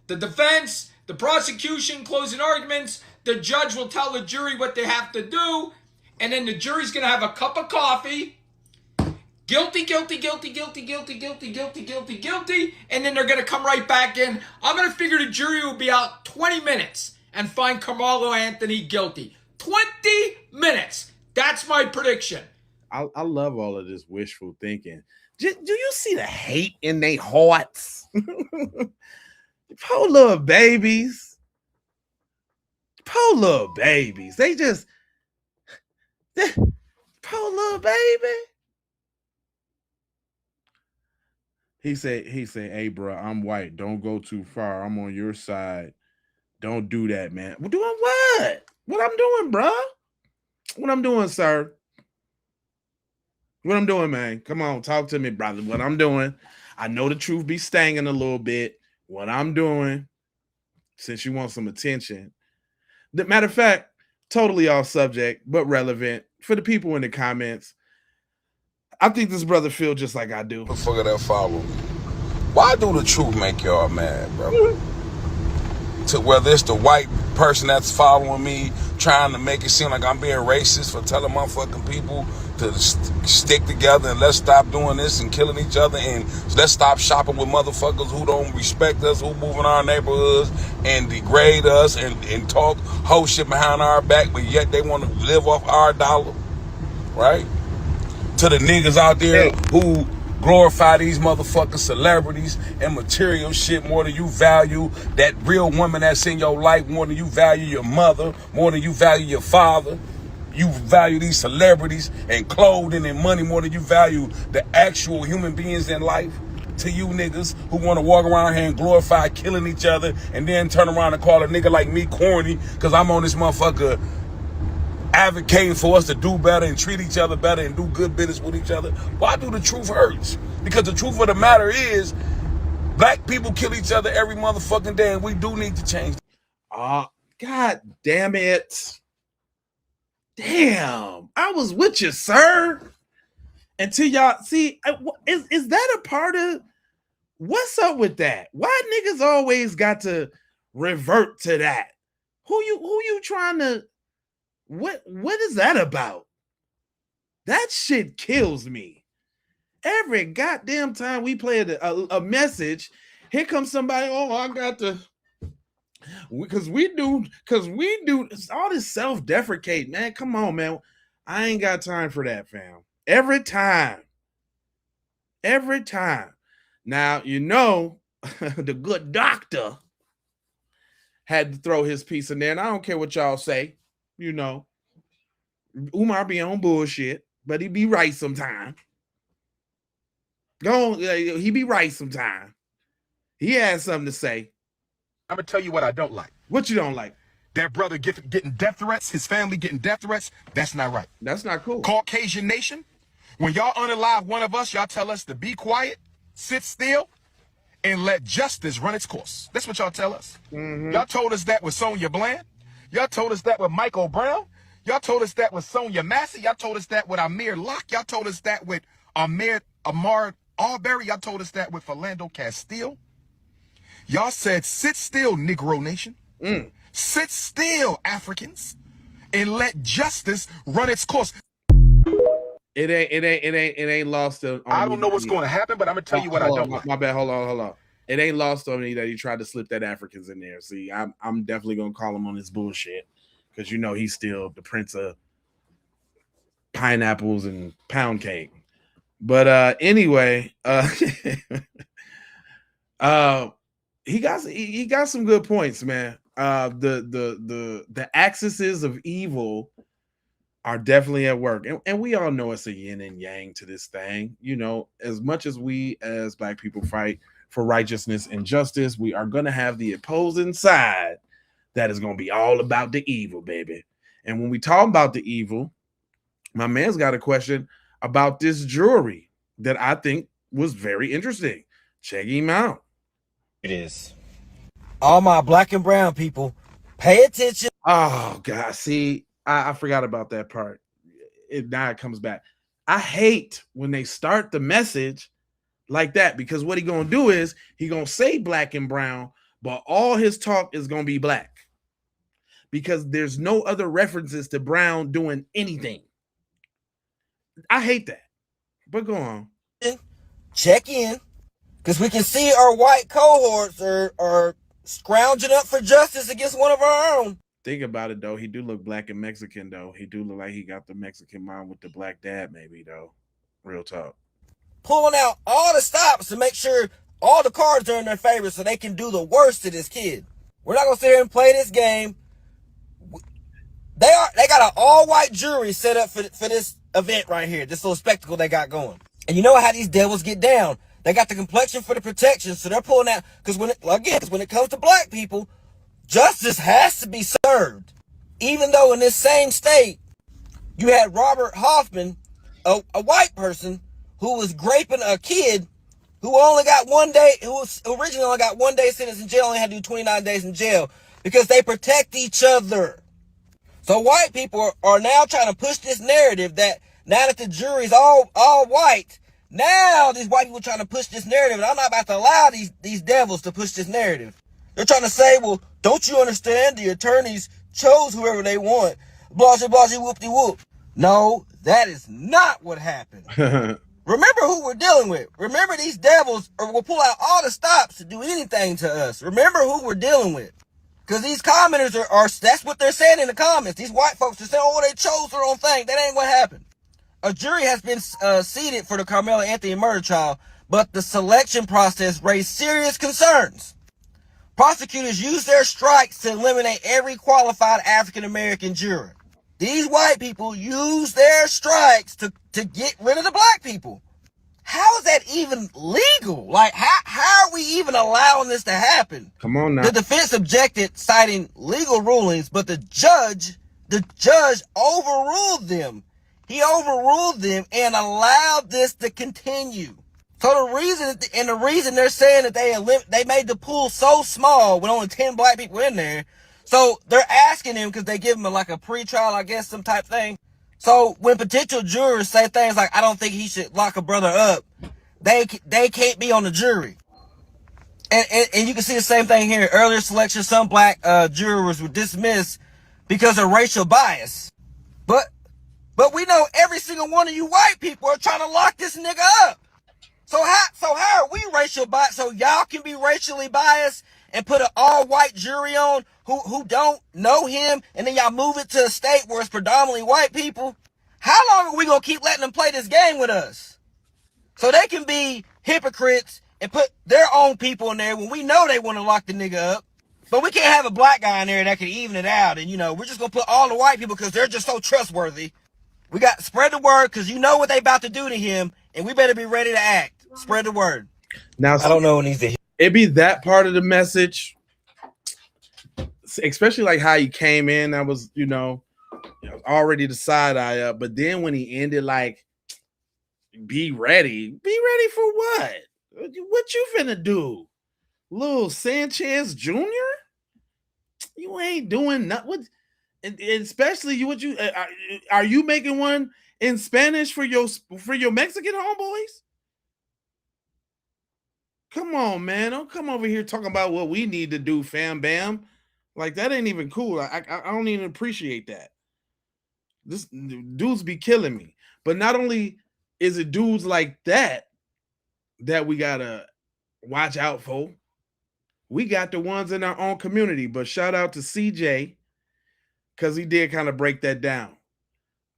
The defense, the prosecution, closing arguments, the judge will tell the jury what they have to do, and then the jury's going to have a cup of coffee, guilty, guilty, guilty, guilty, guilty, guilty, guilty, guilty, guilty, and then they're going to come right back in. I'm going to figure the jury will be out 20 minutes and find Karmelo Anthony guilty. 20 minutes. That's my prediction. I love all of this wishful thinking. Do you see the hate in their hearts? Poor little babies. Poor little babies. Poor little baby. He said, hey, bro, I'm white. Don't go too far. I'm on your side. Don't do that, man. We're doing what? What I'm doing, bro? What I'm doing, sir? What I'm doing, man? Come on, talk to me, brother. What I'm doing. I know the truth be stinging a little bit. What I'm doing, since you want some attention. The matter of fact, totally off subject, but relevant for the people in the comments. I think this brother feel just like I do. Motherfucker that follow me. Why do the truth make y'all mad, bro? To whether it's the white person that's following me, trying to make it seem like I'm being racist for telling motherfucking people to stick together and let's stop doing this and killing each other and let's stop shopping with motherfuckers who don't respect us, who move in our neighborhoods and degrade us and talk whole shit behind our back, but yet they want to live off our dollar, right? To the niggas out there who glorify these motherfucking celebrities and material shit more than you value that real woman that's in your life, more than you value your mother, more than you value your father. You value these celebrities and clothing and money more than you value the actual human beings in life. To you niggas who want to walk around here and glorify killing each other and then turn around and call a nigga like me corny because I'm on this motherfucker advocating for us to do better and treat each other better and do good business with each other. Why do the truth hurts? Because the truth of the matter is black people kill each other every motherfucking day and we do need to change. God damn it. Damn. I was with you, sir. Until y'all see, is that a part of what's up with that? Why niggas always got to revert to that? Who you trying to what is that about? That shit kills me. Every goddamn time we play a message, here comes somebody, oh, I got to, because we do all this self-deprecate, man. Come on, man. I ain't got time for that, fam. Every time. Now, you know, the good doctor had to throw his piece in there, and I don't care what y'all say. You know, Umar be on bullshit, but he be right sometime. Go on, he be right sometime. He has something to say. I'm gonna tell you what I don't like. What you don't like? That brother getting death threats, his family getting death threats. That's not right. That's not cool. Caucasian nation, when y'all unalive one of us, y'all tell us to be quiet, sit still, and let justice run its course. That's what y'all tell us. Y'all told us that with Sonia Bland. Y'all told us that with Michael Brown. Y'all told us that with Sonia Massey. Y'all told us that with Amir Locke. Y'all told us that with Amar Arbery. Y'all told us that with Philando Castile. Y'all said, sit still, Negro Nation. Sit still, Africans, and let justice run its course. It ain't lost on I don't know what's going to happen, but I'm gonna tell you what I don't like. My bad. Hold on. It ain't lost on me that he tried to slip that Africans in there. See, I'm definitely gonna call him on his bullshit because you know he's still the prince of pineapples and pound cake. But anyway, he got some good points, man. The axes of evil are definitely at work, and we all know it's a yin and yang to this thing. You know, as much as we as black people fight for righteousness and justice, we are gonna have the opposing side that is gonna be all about the evil, baby. And when we talk about the evil, my man's got a question about this jury that I think was very interesting. Check him out. It is. All my black and brown people, pay attention. Oh God, see, I forgot about that part. Now it comes back. I hate when they start the message like that, because what he gonna do is he gonna say black and brown, but all his talk is gonna be black because there's no other references to brown doing anything. I hate that. But go on. Check in, because we can see our white cohorts are scrounging up for justice against one of our own. Think about it though. He do look black and Mexican though. He do look like he got the Mexican mom with the black dad, maybe though. Real talk. Pulling out all the stops to make sure all the cards are in their favor so they can do the worst to this kid. We're not gonna sit here and play this game. They got an all-white jury set up for this event right here, this little spectacle they got going. And you know how these devils get down. They got the complexion for the protection, so they're pulling out, because when it comes to black people, justice has to be served. Even though in this same state, you had Robert Hoffman, a white person, who was graping a kid who only got 1 day, who was originally only got 1 day sentence in jail, only had to do 29 days in jail, because they protect each other. So white people are now trying to push this narrative that now that the jury's all white, now these white people are trying to push this narrative, and I'm not about to allow these devils to push this narrative. They're trying to say, well, don't you understand? The attorneys chose whoever they want. Blasey, blasey, whoop-de-whoop. No, that is not what happened. Remember who we're dealing with. Remember these devils will pull out all the stops to do anything to us. Remember who we're dealing with. Because these commenters are that's what they're saying in the comments. These white folks are saying, oh, they chose their own thing. That ain't what happened. A jury has been seated for the Karmelo Anthony murder trial, but the selection process raised serious concerns. Prosecutors used their strikes to eliminate every qualified African-American juror. These white people use their strikes to get rid of the black people. How is that even legal? Like, how are we even allowing this to happen? Come on now. The defense objected, citing legal rulings, but the judge overruled them. He overruled them and allowed this to continue. So the reason they're saying that they made the pool so small with only 10 black people in there. So they're asking him, because they give him like a pre-trial, I guess, some type thing. So when potential jurors say things like, I don't think he should lock a brother up, they can't be on the jury. And you can see the same thing here. Earlier selection, some black jurors were dismissed because of racial bias. But we know every single one of you white people are trying to lock this nigga up. So how are we racial biased? So y'all can be racially biased and put an all-white jury on who don't know him, and then y'all move it to a state where it's predominantly white people? How long are we gonna keep letting them play this game with us? So they can be hypocrites and put their own people in there when we know they want to lock the nigga up. But we can't have a black guy in there that can even it out, and we're just gonna put all the white people because they're just so trustworthy. We got to spread the word, because you know what they about to do to him, and we better be ready to act. Spread the word. Now, I don't know what needs to. It be that part of the message, especially like how he came in. That was, already the side eye up. But then when he ended, like, be ready for what? What you finna do, Lil Sanchez Jr.? You ain't doing nothing. What? And especially are you making one in Spanish for your Mexican homeboys? Come on, man. Don't come over here talking about what we need to do, fam bam. Like, that ain't even cool. I don't even appreciate that. This dudes be killing me. But not only is it dudes like that we gotta watch out for, we got the ones in our own community. But shout out to CJ, because he did kind of break that down.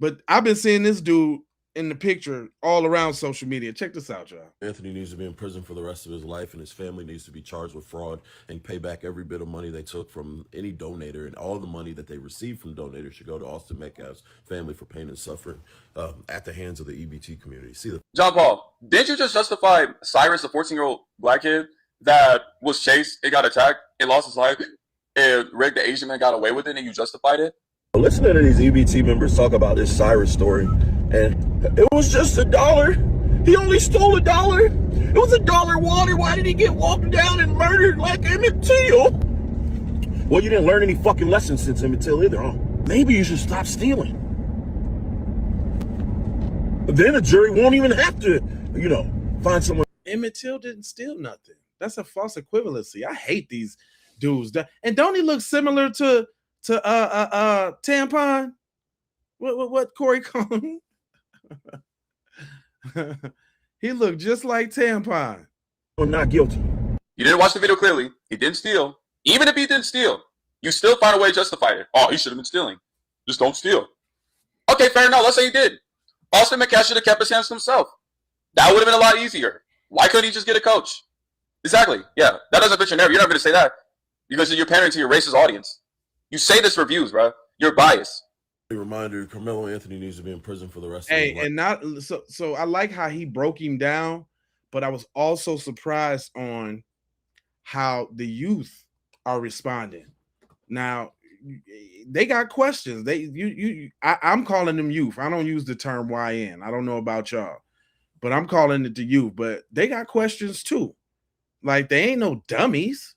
But I've been seeing this dude in the picture all around social media. Check this out, y'all. Anthony needs to be in prison for the rest of his life, and his family needs to be charged with fraud and pay back every bit of money they took from any donator, and all the money that they received from donators should go to Austin Metcalf's family for pain and suffering at the hands of the EBT community. John Paul, didn't you just justify Cyrus, a 14-year-old black kid that was chased, it got attacked, it lost his life, and Rick, the Asian man, got away with it, and you justified it? Listening to these EBT members talk about this Cyrus story, and it was just $1. He only stole $1. It was $1 water. Why did he get walked down and murdered like Emmett Till? Well, you didn't learn any fucking lessons since Emmett Till either, huh? Maybe you should stop stealing. Then a jury won't even have to, find someone. Emmett Till didn't steal nothing. That's a false equivalency. I hate these dudes. And don't he look similar to Tampon? What Corey called him? He looked just like Tampon. I'm not guilty. You didn't watch the video clearly. He didn't steal. Even if he didn't steal, you still find a way to justify it. Oh, he should have been stealing. Just don't steal. Okay, fair enough. Let's say he did. Austin McCash should have kept his hands to himself. That would have been a lot easier. Why couldn't he just get a coach? Exactly. Yeah, that doesn't fit your narrative. You're not going to say that because you're pandering to your racist audience. You say this for views, bro. You're biased. A reminder: Karmelo Anthony needs to be in prison for the rest of his life. And not so I like how he broke him down, but I was also surprised on how the youth are responding. Now they got questions. I'm calling them youth. I don't use the term YN. I don't know about y'all, but I'm calling it the youth. But they got questions too. Like they ain't no dummies.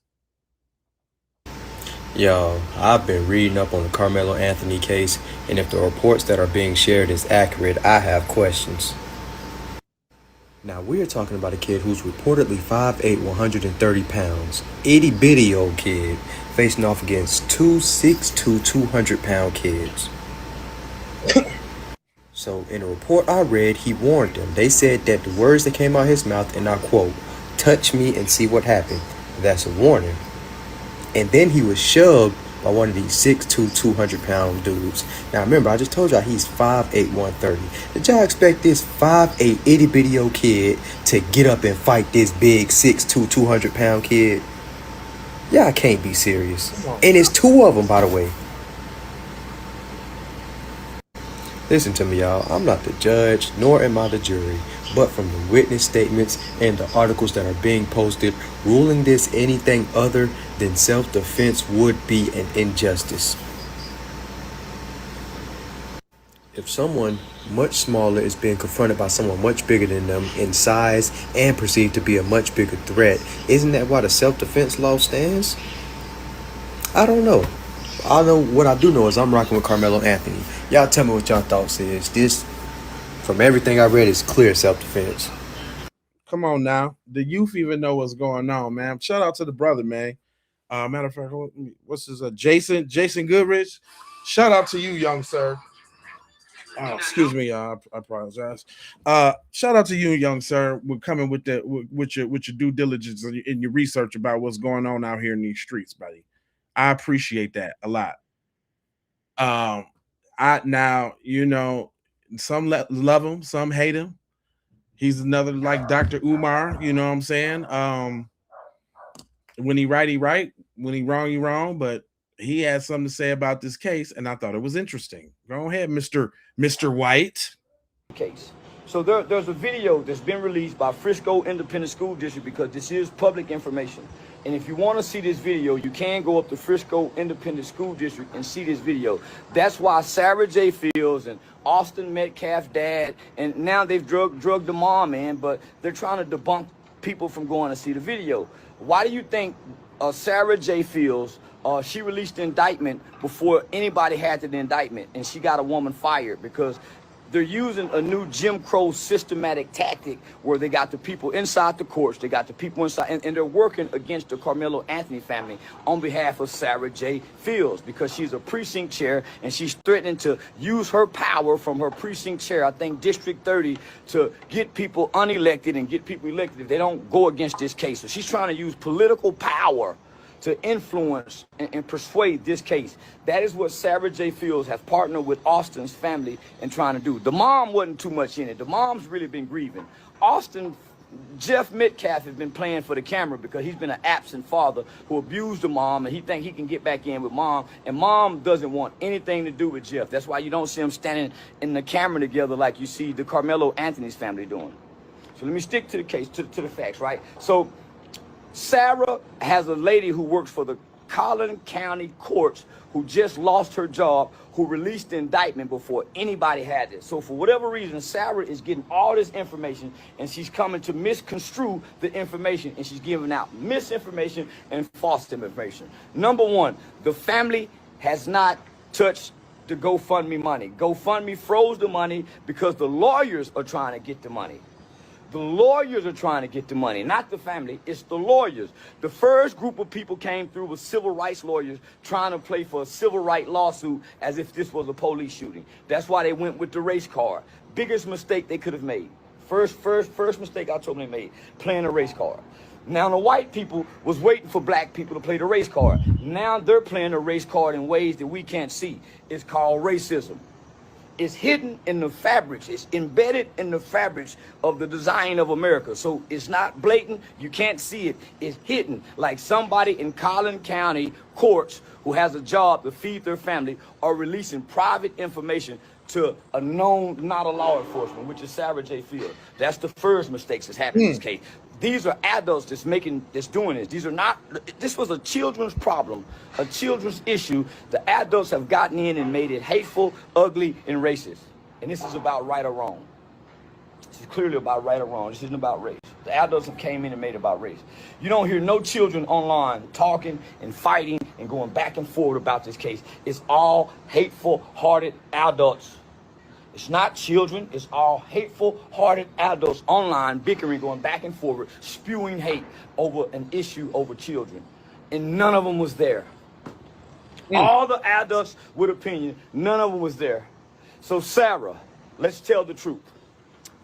Yo, I've been reading up on the Karmelo Anthony case, and if the reports that are being shared is accurate, I have questions. Now, we're talking about a kid who's reportedly 5'8", 130 pounds, itty bitty old kid, facing off against two 6'2", 200-pound kids. So, in a report I read, he warned them. They said that the words that came out his mouth, and I quote, "touch me and see what happened." That's a warning. And then he was shoved by one of these 6'2", 200-pound dudes. Now remember, I just told y'all he's 5'8", 130. Did y'all expect this 5'8", itty-bitty old kid to get up and fight this big 6'2", 200-pound kid? Y'all can't be serious. And it's two of them, by the way. Listen to me, y'all. I'm not the judge, nor am I the jury. But from the witness statements and the articles that are being posted, ruling this anything other than self-defense would be an injustice. If someone much smaller is being confronted by someone much bigger than them in size and perceived to be a much bigger threat, isn't that why the self-defense law stands? I don't know. I know what I do know is I'm rocking with Karmelo Anthony. Y'all tell me what y'all thoughts is. This, from everything I read, is clear self-defense. Come on now. The youth even know what's going on, man. Shout out to the brother, man. Matter of fact, what's his Jason Goodrich? Shout out to you, young sir. Oh, excuse me, I apologize. Shout out to you, young sir. We're coming with your due diligence and your research about what's going on out here in these streets, buddy. I appreciate that a lot. Now, you know, some love him, some hate him. He's another like Dr. Umar, you know what I'm saying? When he right, he right. When he wrong, he wrong. But he had something to say about this case, and I thought it was interesting. Go ahead, Mr. White. Case. So there's a video that's been released by Frisco Independent School District because this is public information. And if you want to see this video, you can go up to Frisco Independent School District and see this video. That's why Sarah J. Fields and Austin Metcalf dad, and now they've drugged the mom in, but they're trying to debunk people from going to see the video. Why do you think Sarah J. Fields, she released the indictment before anybody had the indictment, and she got a woman fired? Because they're using a new Jim Crow systematic tactic where they got the people inside the courts, they got the people inside, and they're working against the Karmelo Anthony family on behalf of Sarah J. Fields because she's a precinct chair and she's threatening to use her power from her precinct chair, I think District 30, to get people unelected and get people elected if they don't go against this case. So she's trying to use political power to influence and persuade this case. That is what Sarah J. Fields has partnered with Austin's family in trying to do. The mom wasn't too much in it. The mom's really been grieving. Jeff Metcalf has been playing for the camera because he's been an absent father who abused the mom, and he think he can get back in with mom, and mom doesn't want anything to do with Jeff. That's why you don't see them standing in the camera together like you see the Karmelo Anthony's family doing. So let me stick to the case, to the facts, right? So Sarah has a lady who works for the Collin County courts who just lost her job, who released the indictment before anybody had it. So for whatever reason, Sarah is getting all this information and she's coming to misconstrue the information, and she's giving out misinformation and false information. Number one, the family has not touched the GoFundMe money. GoFundMe froze the money because the lawyers are trying to get the money. The lawyers are trying to get the money, not the family. It's the lawyers. The first group of people came through with civil rights lawyers trying to play for a civil rights lawsuit as if this was a police shooting. That's why they went with the race card. Biggest mistake they could have made. First mistake I told them they made, playing a race card. Now the white people was waiting for black people to play the race card. Now they're playing the race card in ways that we can't see. It's called racism. It's hidden in the fabrics. It's embedded in the fabrics of the design of America. So it's not blatant. You can't see it. It's hidden. Like somebody in Collin County courts who has a job to feed their family are releasing private information to a known, not a law enforcement, which is Sarah J. Field. That's the first mistakes that's happened in this case. These are adults that's doing this. These are not, this was a children's problem, a children's issue. The adults have gotten in and made it hateful, ugly, and racist. And this is about right or wrong. This is clearly about right or wrong. This isn't about race. The adults have came in and made it about race. You don't hear no children online talking and fighting and going back and forward about this case. It's all hateful-hearted adults. It's not children, it's all hateful-hearted adults online bickering, going back and forward, spewing hate over an issue over children. And none of them was there. All the adults with opinion, none of them was there. So Sarah, let's tell the truth.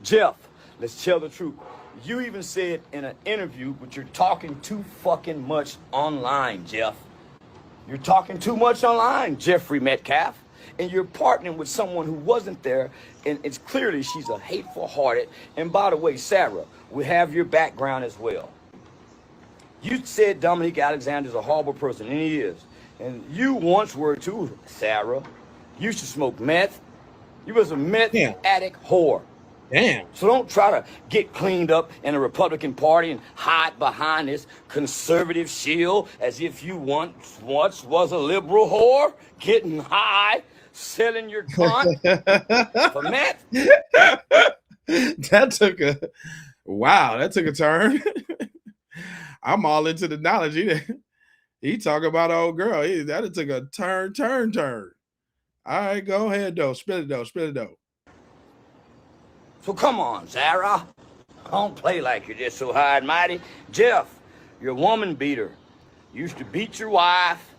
Jeff, let's tell the truth. You even said in an interview, but you're talking too fucking much online, Jeff. You're talking too much online, Jeffrey Metcalf. And you're partnering with someone who wasn't there, and it's clearly she's a hateful-hearted. And by the way, Sarah, we have your background as well. You said Dominique Alexander's a horrible person, and he is. And you once were too, Sarah. You used to smoke meth. You was a meth addict whore. Damn. So don't try to get cleaned up in the Republican Party and hide behind this conservative shield as if you once was a liberal whore, getting high, selling your cunt for meth. That took a turn. I'm all into the knowledge. He talk about old girl. That took a turn. All right, go ahead though. Spill it though. So come on, Sarah. Don't play like you're just so high and mighty. Jeff, you're a woman beater. You used to beat your wife.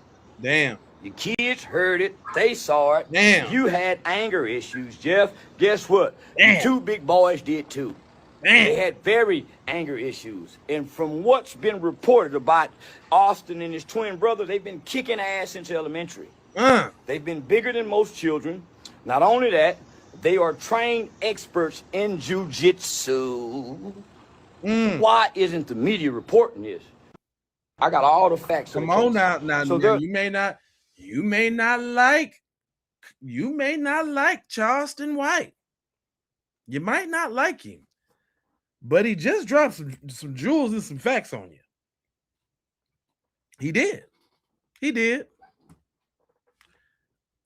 Damn. Your kids heard it. They saw it. Damn. You had anger issues, Jeff. Guess what? Damn. The two big boys did too. Damn. They had very anger issues. And from what's been reported about Austin and his twin brother, they've been kicking ass since elementary. They've been bigger than most children. Not only that, they are trained experts in jiu-jitsu. Why isn't the media reporting this? I got all the facts. Come on now. So you may not like Charleston White. You might not like him, but he just dropped some jewels and some facts on you. He did.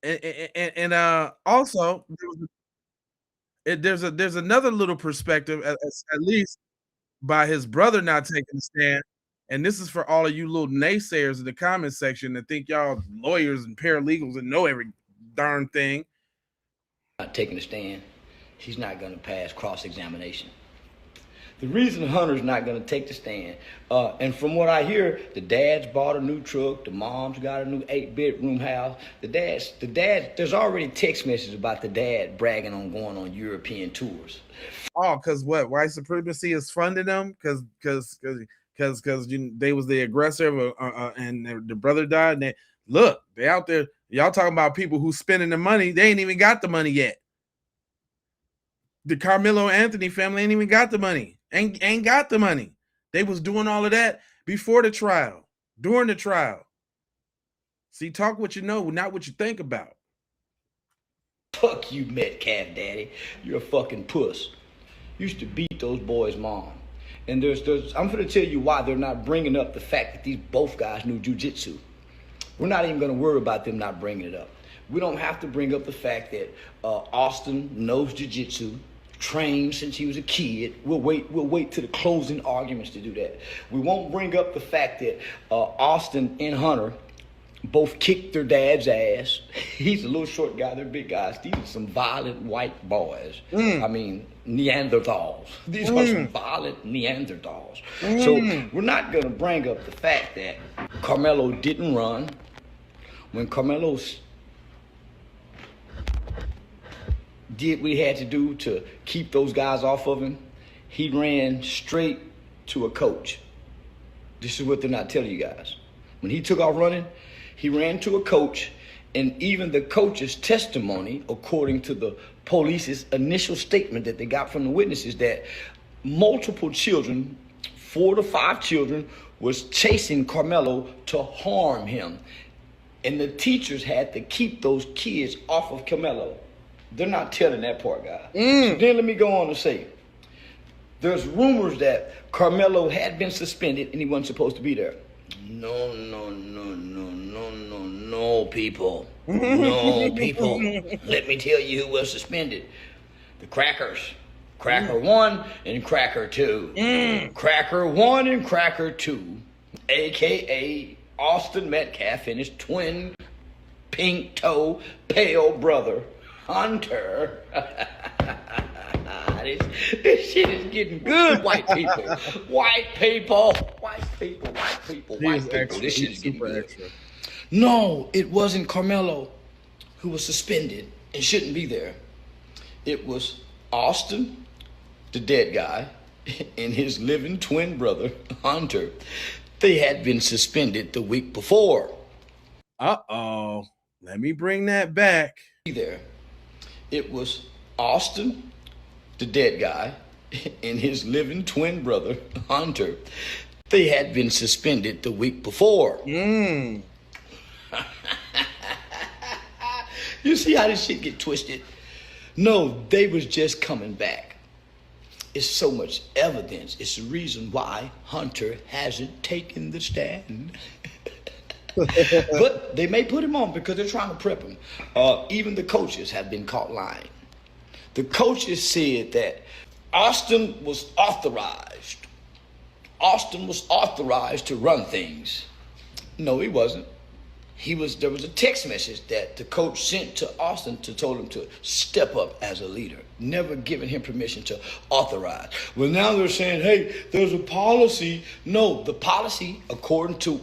And also there's another little perspective, at least by his brother not taking a stand. And this is for all of you little naysayers in the comment section that think y'all lawyers and paralegals and know every darn thing. Not taking a stand. He's not going to pass cross-examination. The reason Hunter's not going to take the stand, and from what I hear, the dad's bought a new truck, the mom's got a new 8-bedroom house. The dad, there's already text messages about the dad bragging on going on European tours. Oh, because what? White supremacy is funding them? Because they was the aggressor, and the brother died. And they out there. Y'all talking about people who spending the money. They ain't even got the money yet. The Karmelo Anthony family ain't even got the money. Ain't got the money. They was doing all of that before the trial, during the trial. See, talk what you know, not what you think about. Fuck you, Metcalf daddy. You're a fucking puss. Used to beat those boys' mom. And I'm going to tell you why they're not bringing up the fact that these both guys knew jiu-jitsu. We're not even going to worry about them not bringing it up. We don't have to bring up the fact that Austin knows jiu-jitsu, trained since he was a kid. We'll wait to the closing arguments to do that. We won't bring up the fact that Austin and Hunter both kicked their dad's ass. He's a little short guy, they're big guys. These are some violent white boys. I mean, Neanderthals. These are some violent Neanderthals. So we're not going to bring up the fact that Karmelo didn't run. When Karmelo did what he had to do to keep those guys off of him, he ran straight to a coach. This is what they're not telling you guys. When he took off running, he ran to a coach, and even the coach's testimony, according to the police's initial statement that they got from the witnesses, that multiple children, 4 to 5 children, was chasing Karmelo to harm him. And the teachers had to keep those kids off of Karmelo. They're not telling that part, guys. So then let me go on to say, there's rumors that Karmelo had been suspended and he wasn't supposed to be there. No, people. No, people. Let me tell you who was suspended. The Crackers. Cracker 1 and Cracker 2. Cracker 1 and Cracker 2, a.k.a. Austin Metcalf and his twin pink toe pale brother, Hunter. This shit is getting good, white people. White people. White people. White people. White people. This shit is getting good. No, it wasn't Karmelo who was suspended and shouldn't be there. It was Austin, the dead guy, and his living twin brother, Hunter. They had been suspended the week before. Uh-oh. Let me bring that back. There. It was Austin, the dead guy, and his living twin brother, Hunter. They had been suspended the week before. You see how this shit get twisted? No, they was just coming back. It's so much evidence. It's the reason why Hunter hasn't taken the stand. But they may put him on because they're trying to prep him. Even the coaches have been caught lying. The coaches said that Austin was authorized. Austin was authorized to run things. No, he wasn't. There was a text message that the coach sent to Austin to told him to step up as a leader, never giving him permission to authorize. Well, now they're saying, hey, there's a policy. No, the policy, according to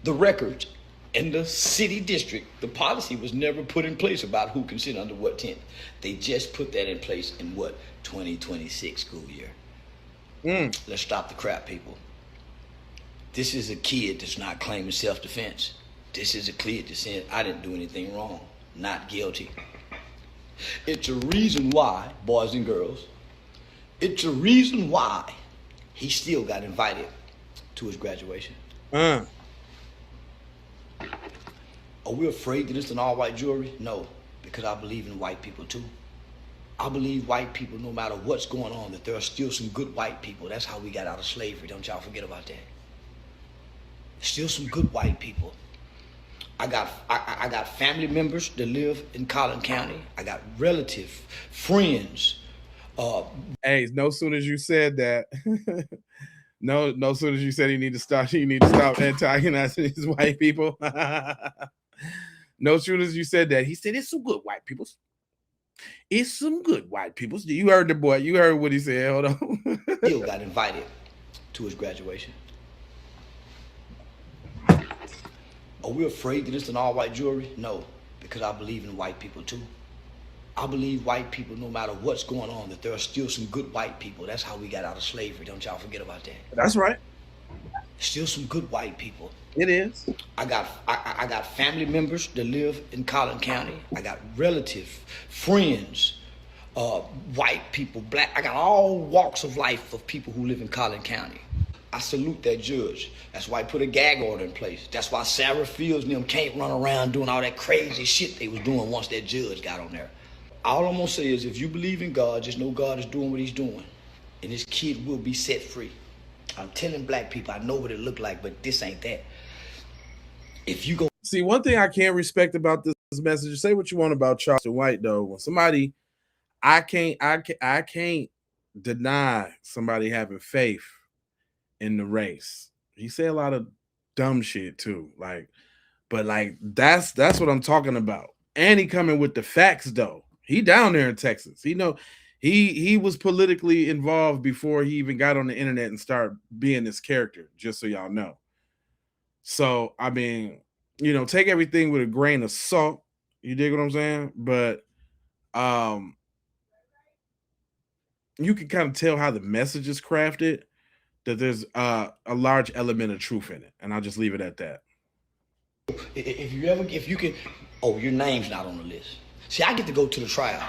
the records in the city district, the policy was never put in place about who can sit under what tent. They just put that in place in what, 2026 school year. Let's stop the crap, people. This is a kid that's not claiming self-defense. This is a kid that's saying, I didn't do anything wrong, not guilty. It's a reason why, boys and girls, it's a reason why he still got invited to his graduation. Are we afraid that it's an all-white jury? No, because I believe in white people too. I believe white people, no matter what's going on, that there are still some good white people. That's how we got out of slavery. Don't y'all forget about that. Still some good white people. I got family members that live in Collin County. I got relatives, friends. Hey, no sooner as you said that, no sooner as you said you need to stop antagonizing these white people. No sooner as you said that, he said it's some good white people. It's some good white people. You heard the boy. You heard what he said. Hold on. Still got invited to his graduation. Are we afraid that it's an all-white jury? No, because I believe in white people too. I believe white people, no matter what's going on, that there are still some good white people. That's how we got out of slavery. Don't y'all forget about that. That's right. Still some good white people. It is. I got family members that live in Collin County. I got relatives, friends, white people, black. I got all walks of life of people who live in Collin County. I salute that judge. That's why he put a gag order in place. That's why Sarah Fields and them can't run around doing all that crazy shit they was doing once that judge got on there. All I'm gonna say is if you believe in God, just know God is doing what he's doing. And this kid will be set free. I'm telling black people, I know what it looked like, but this ain't that. If you go see, one thing I can't respect about this message, say what you want about Charleston White, though. When somebody, I can't deny somebody having faith in the race. He said a lot of dumb shit too, but that's what I'm talking about. And he coming with the facts though. He down there in Texas. He was politically involved before he even got on the internet and started being this character, just so y'all know. So I mean, take everything with a grain of salt. You dig what I'm saying? But you can kind of tell how the message is crafted, that there's a large element of truth in it. And I'll just leave it at that. If you can, oh, your name's not on the list. See, I get to go to the trial.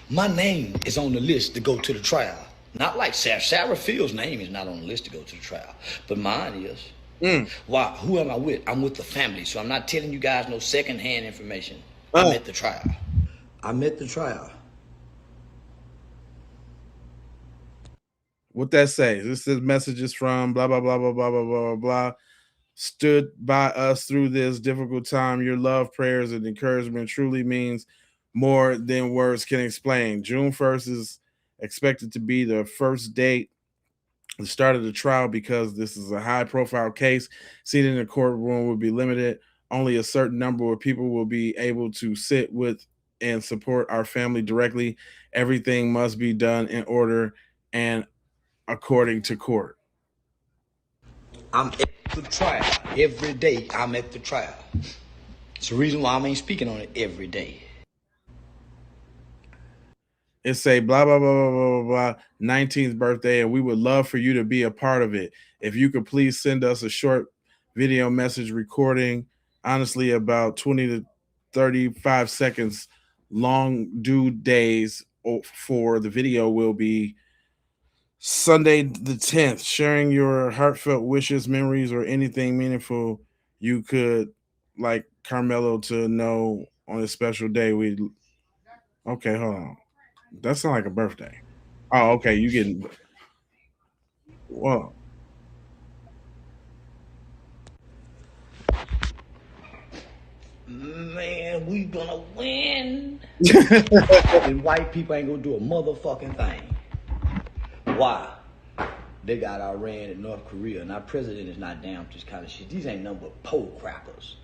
My name is on the list to go to the trial. Not like Sarah Field's name is not on the list to go to the trial, but mine is. Why? Who am I with? I'm with the family, so I'm not telling you guys no secondhand information. I'm at the trial. I'm at the trial. What that say? This is messages from blah, blah, blah, blah, blah, blah, blah, blah. Stood by us through this difficult time. Your love, prayers, and encouragement truly means more than words can explain. June 1st is expected to be the first date, the start of the trial, because this is a high-profile case. Seating in the courtroom will be limited. Only a certain number of people will be able to sit with and support our family directly. Everything must be done in order and according to court. I'm at the trial every day. I'm at the trial. It's the reason why I ain't speaking on it every day. It say blah, blah, blah, blah, blah, blah, 19th birthday, and we would love for you to be a part of it. If you could please send us a short video message recording, honestly, about 20 to 35 seconds long, due days for the video will be Sunday the 10th, sharing your heartfelt wishes, memories, or anything meaningful you could like Karmelo to know on a special day. Okay, hold on. That sounds like a birthday. Oh, okay. You getting well. Man, we gonna win. And white people ain't gonna do a motherfucking thing. Why? They got Iran and North Korea, and our president is not down with this kind of shit. These ain't nothing but pole crackers.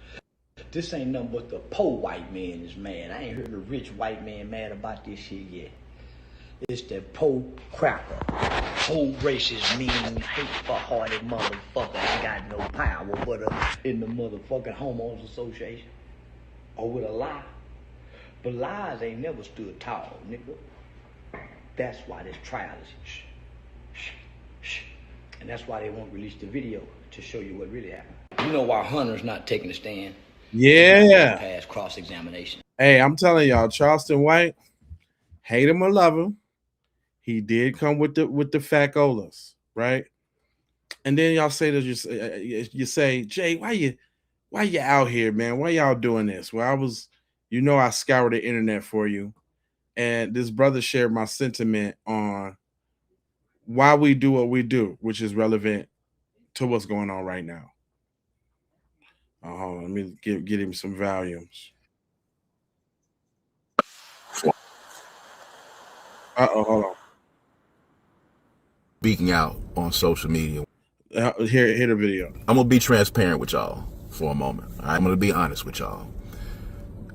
This ain't nothing but the poor white man is mad. I ain't heard a rich white man mad about this shit yet. It's that poor cracker, whole racist, mean, hateful-hearted motherfucker ain't got no power but in the motherfucking homeowners association. Or with a lie. But lies ain't never stood tall, nigga. That's why this trial is and that's why they won't release the video to show you what really happened. You know why Hunter's not taking a stand? Yeah. Past cross-examination. Hey, I'm telling y'all, Charleston White, hate him or love him, he did come with the facolas, right? And then y'all say that you say, Jay, why you out here, man? Why y'all doing this? Well, I scoured the internet for you, and this brother shared my sentiment on why we do what we do, which is relevant to what's going on right now. Hold on, let me get him some volumes. Hold on. Speaking out on social media. Hear the video. I'm gonna be transparent with y'all for a moment. I'm gonna be honest with y'all.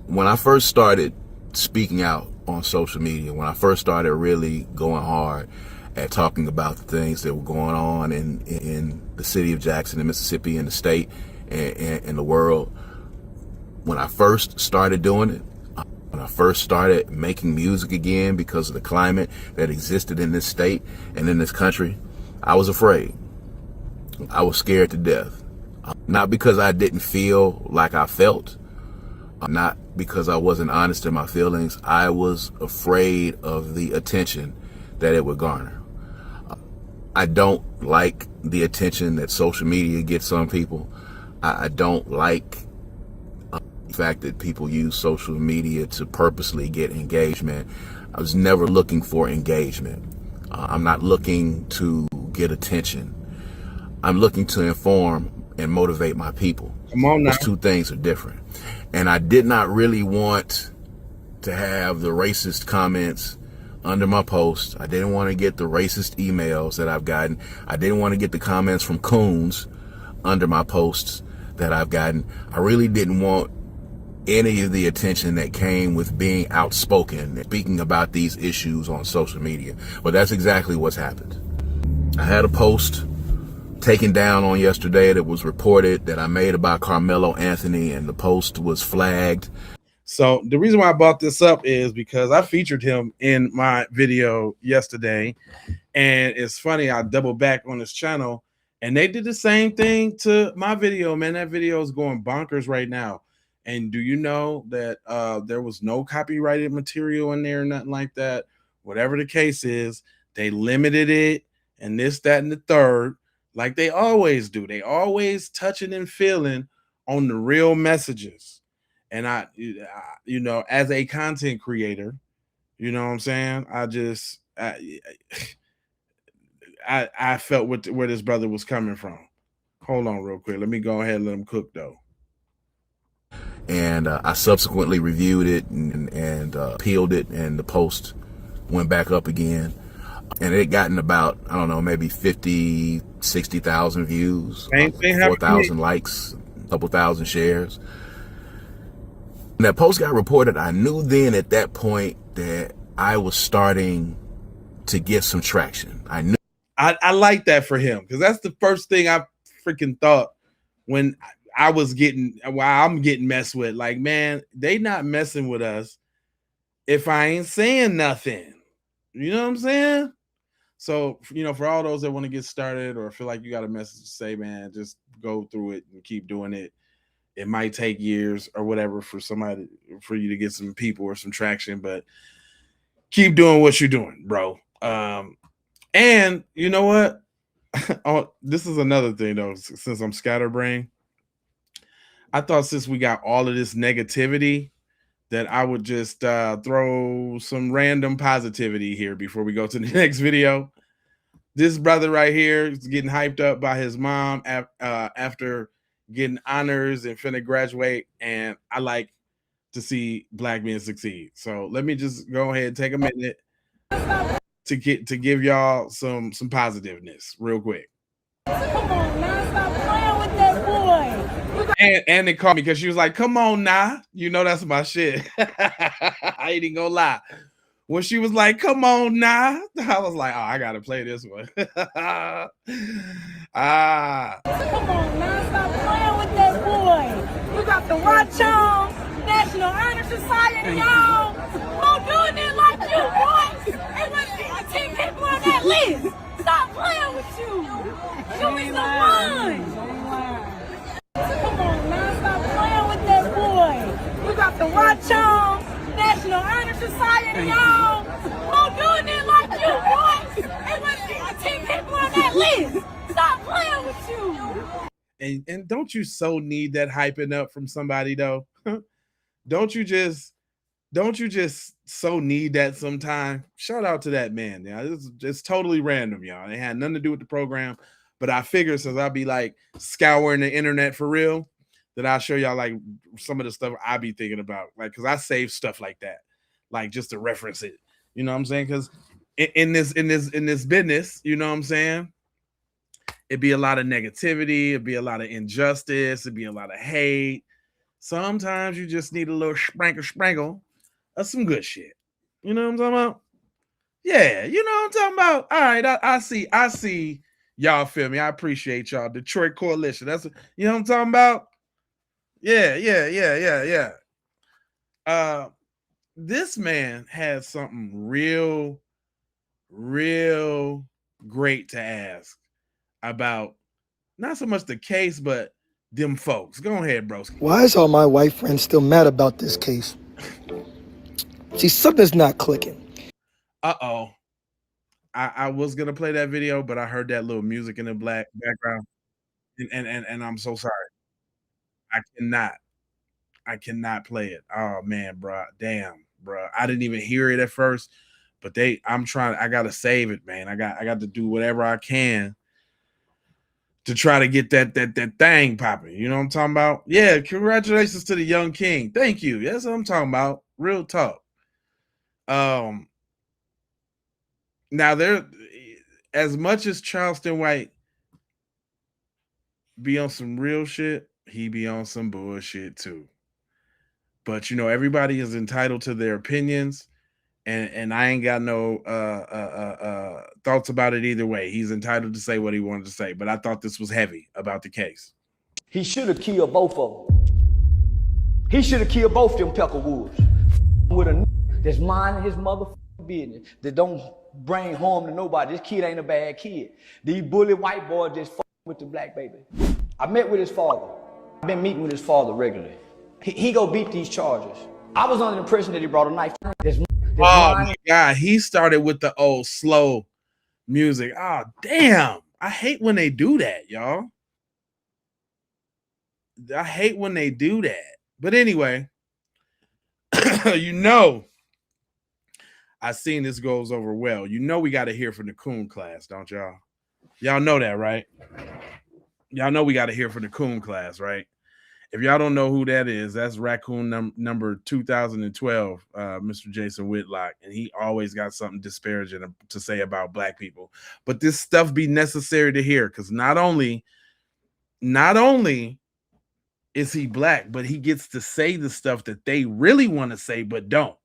When I first started speaking out on social media, when I first started really going hard at talking about the things that were going on in the city of Jackson, in Mississippi, in the state, and the world, when I first started doing it, when I first started making music again because of the climate that existed in this state and in this country, I was afraid. I was scared to death. Not because I didn't feel like I felt, not because I wasn't honest in my feelings. I was afraid of the attention that it would garner. I don't like the attention that social media gets on people. I don't like the fact that people use social media to purposely get engagement. I was never looking for engagement. I'm not looking to get attention. I'm looking to inform and motivate my people. Come on now. Those two things are different. And I did not really want to have the racist comments under my post. I didn't want to get the racist emails that I've gotten. I didn't want to get the comments from coons under my posts that I've gotten. I really didn't want any of the attention that came with being outspoken and speaking about these issues on social media. But that's exactly what's happened. I had a post taken down on yesterday that was reported that I made about Karmelo Anthony, and the post was flagged. So the reason why I brought this up is because I featured him in my video yesterday, and it's funny, I double back on his channel and they did the same thing to my video, man. That video is going bonkers right now. And do you know that there was no copyrighted material in there, nothing like that? Whatever the case is, they limited it and this, that, and the third, like they always do. They always touching and feeling on the real messages. And I, you know, as a content creator, you know what I'm saying? I felt where this brother was coming from. Hold on real quick. Let me go ahead and let him cook though. And I subsequently reviewed it and appealed it, and the post went back up again. And it gotten about, I don't know, maybe 50, 60,000 views, 4,000 likes, a couple thousand shares. When that post got reported, I knew then at that point that I was starting to get some traction. I knew. I like that for him, because that's the first thing I freaking thought when I'm getting messed with. Like, man, they not messing with us if I ain't saying nothing. You know what I'm saying? So, you know, for all those that want to get started or feel like you got a message to say, man, just go through it and keep doing it. It might take years or whatever for you to get some people or some traction, but keep doing what you're doing, bro. And you know what? Oh, this is another thing though, since I'm scatterbrained. I thought since we got all of this negativity that I would just throw some random positivity here before we go to the next video. This brother right here is getting hyped up by his mom after getting honors and finna graduate, and I like to see black men succeed. So let me just go ahead and take a minute to give y'all some positiveness real quick. Come on, man, stop playing with that boy. And they called me because she was like, "Come on now, you know that's my shit." I ain't even gonna lie. When she was like, "Come on now," I was like, "Oh, I gotta play this one." Come on, man, stop playing with that boy. You got the watch on, National Honor Society, y'all. Who doing it like you, boy? It was 10 people on that list. Stop playing with you. Show me some fun. Come on, man, stop playing with that boy. You got the watch on, National Honor Society, y'all. Who doing it like you, boy? It was 10 people on that list. Stop playing with you. And don't you so need that hyping up from somebody though? Don't you just so need that sometime? Shout out to that man. Yeah, it's totally random, y'all. It had nothing to do with the program, but I figured since I'll be like scouring the internet for real, that I'll show y'all like some of the stuff I be thinking about, like, because I save stuff like that, like just to reference it. You know what I'm saying? Because in this business, you know what I'm saying, it'd be a lot of negativity, it'd be a lot of injustice, it'd be a lot of hate. Sometimes you just need a little sprinkle of some good shit. You know what I'm talking about? Yeah, you know what I'm talking about. All right, I see y'all feel me. I appreciate y'all. Detroit Coalition. That's you know what I'm talking about? Yeah. This man has something real great to ask about, not so much the case, but them folks. Go ahead, bro. Why is all my white friends still mad about this case? See, something's not clicking. Uh-oh. I was gonna play that video, but I heard that little music in the background. And I'm so sorry. I cannot play it. Oh man, bro. Damn, bro. I didn't even hear it at first, but I gotta save it, man. I got to do whatever I can to try to get that thing popping. You know what I'm talking about? Yeah, congratulations to the young king. Thank you. That's what I'm talking about. Real talk. Now there, as much as Charleston White be on some real shit, he be on some bullshit too. But you know, everybody is entitled to their opinions, and I ain't got no thoughts about it either way. He's entitled to say what he wanted to say, but I thought this was heavy about the case. He should have killed both of them. He should have killed both them Peckerwoods. With a that's minding his motherfucking business, that don't bring harm to nobody. This kid ain't a bad kid. These bully white boys just with the black baby. I met with his father. I've been meeting with his father regularly. He go beat these charges. I was under the impression that he brought a knife. Oh my God, he started with the old slow music. Oh, damn. I hate when they do that, y'all. I hate when they do that. But anyway, you know, I seen this goes over well. You know, we got to hear from the coon class, don't y'all? Y'all know that, right? Y'all know we got to hear from the coon class, right? If y'all don't know who that is, that's Raccoon number 2012, Mr. Jason Whitlock, and he always got something disparaging to say about black people. But this stuff be necessary to hear, because not only is he black, but he gets to say the stuff that they really want to say but don't.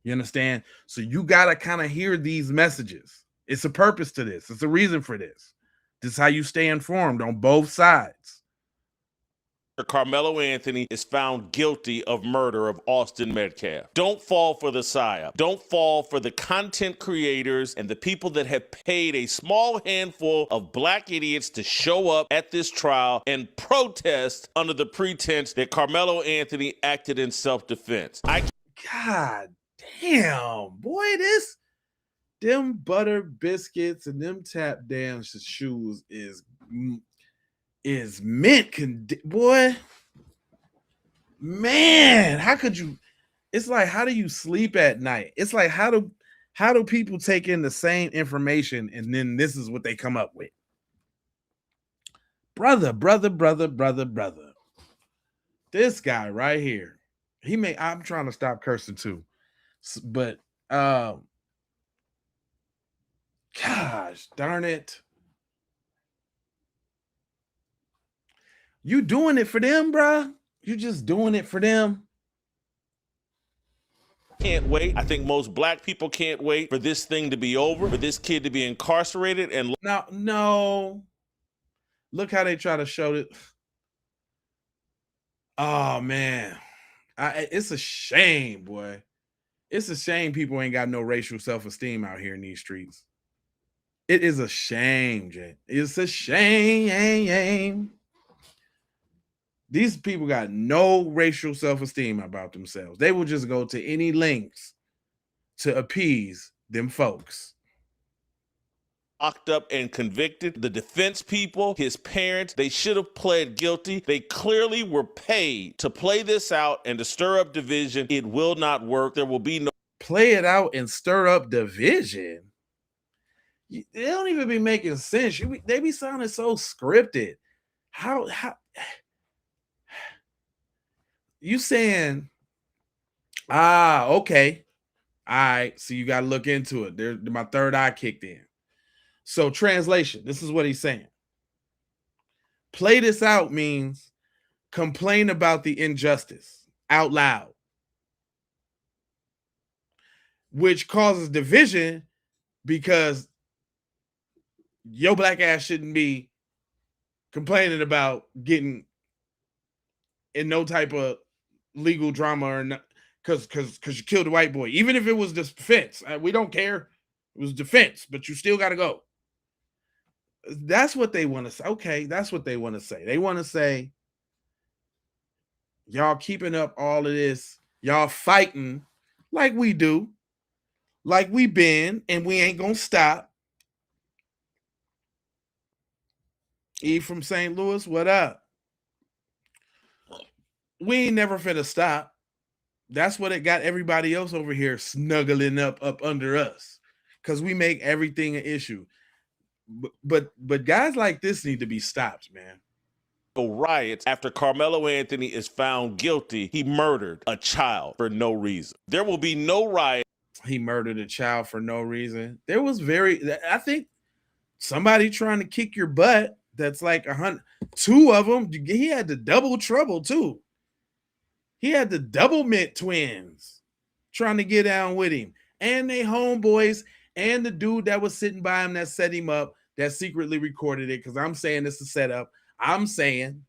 You understand? So you got to kind of hear these messages. It's a purpose to this. It's a reason for this. This is how you stay informed on both sides. Karmelo Anthony is found guilty of murder of Austin Metcalf. Don't fall for the psyop. Don't fall for the content creators and the people that have paid a small handful of black idiots to show up at this trial and protest under the pretense that Karmelo Anthony acted in self-defense. God damn, boy, them butter biscuits and them tap dance shoes is mint boy, man. How could you? It's like, how do you sleep at night? It's like, how do people take in the same information and then this is what they come up with? Brother. This guy right here, I'm trying to stop cursing too, but gosh darn it. You doing it for them, bruh? You just doing it for them? Can't wait. I think most black people can't wait for this thing to be over, for this kid to be incarcerated. And no. Look how they try to show it. Oh man, it's a shame, boy. It's a shame people ain't got no racial self-esteem out here in these streets. It is a shame, Jay. It's a shame. These people got no racial self-esteem about themselves. They will just go to any lengths to appease them folks. Locked up and convicted. The defense people, his parents, they should have pled guilty. They clearly were paid to play this out and to stir up division. It will not work. There will be no play it out and stir up division. They don't even be making sense. They be sounding so scripted. How you saying, okay. All right. So you got to look into it. My third eye kicked in. So translation, this is what he's saying. Play this out means complain about the injustice out loud, which causes division because your black ass shouldn't be complaining about getting in no type of legal drama or not, because you killed a white boy. Even if it was defense, we don't care. It was defense, but you still got to go. That's what they want to say. Okay, that's what they want to say. They want to say, y'all keeping up all of this, y'all fighting like we do, like we been, and we ain't gonna stop. E from St. Louis, what up? We ain't never finna stop. That's what it got everybody else over here snuggling up under us, because we make everything an issue. But guys like this need to be stopped, man. Riots after Karmelo Anthony is found guilty. He murdered a child for no reason. There will be no riot. He murdered a child for no reason. There was I think somebody trying to kick your butt. That's like 100. Two of them. He had the double trouble too. He had the double mint twins trying to get down with him, and they homeboys, and the dude that was sitting by him that set him up, that secretly recorded it. Because I'm saying this is a setup. I'm saying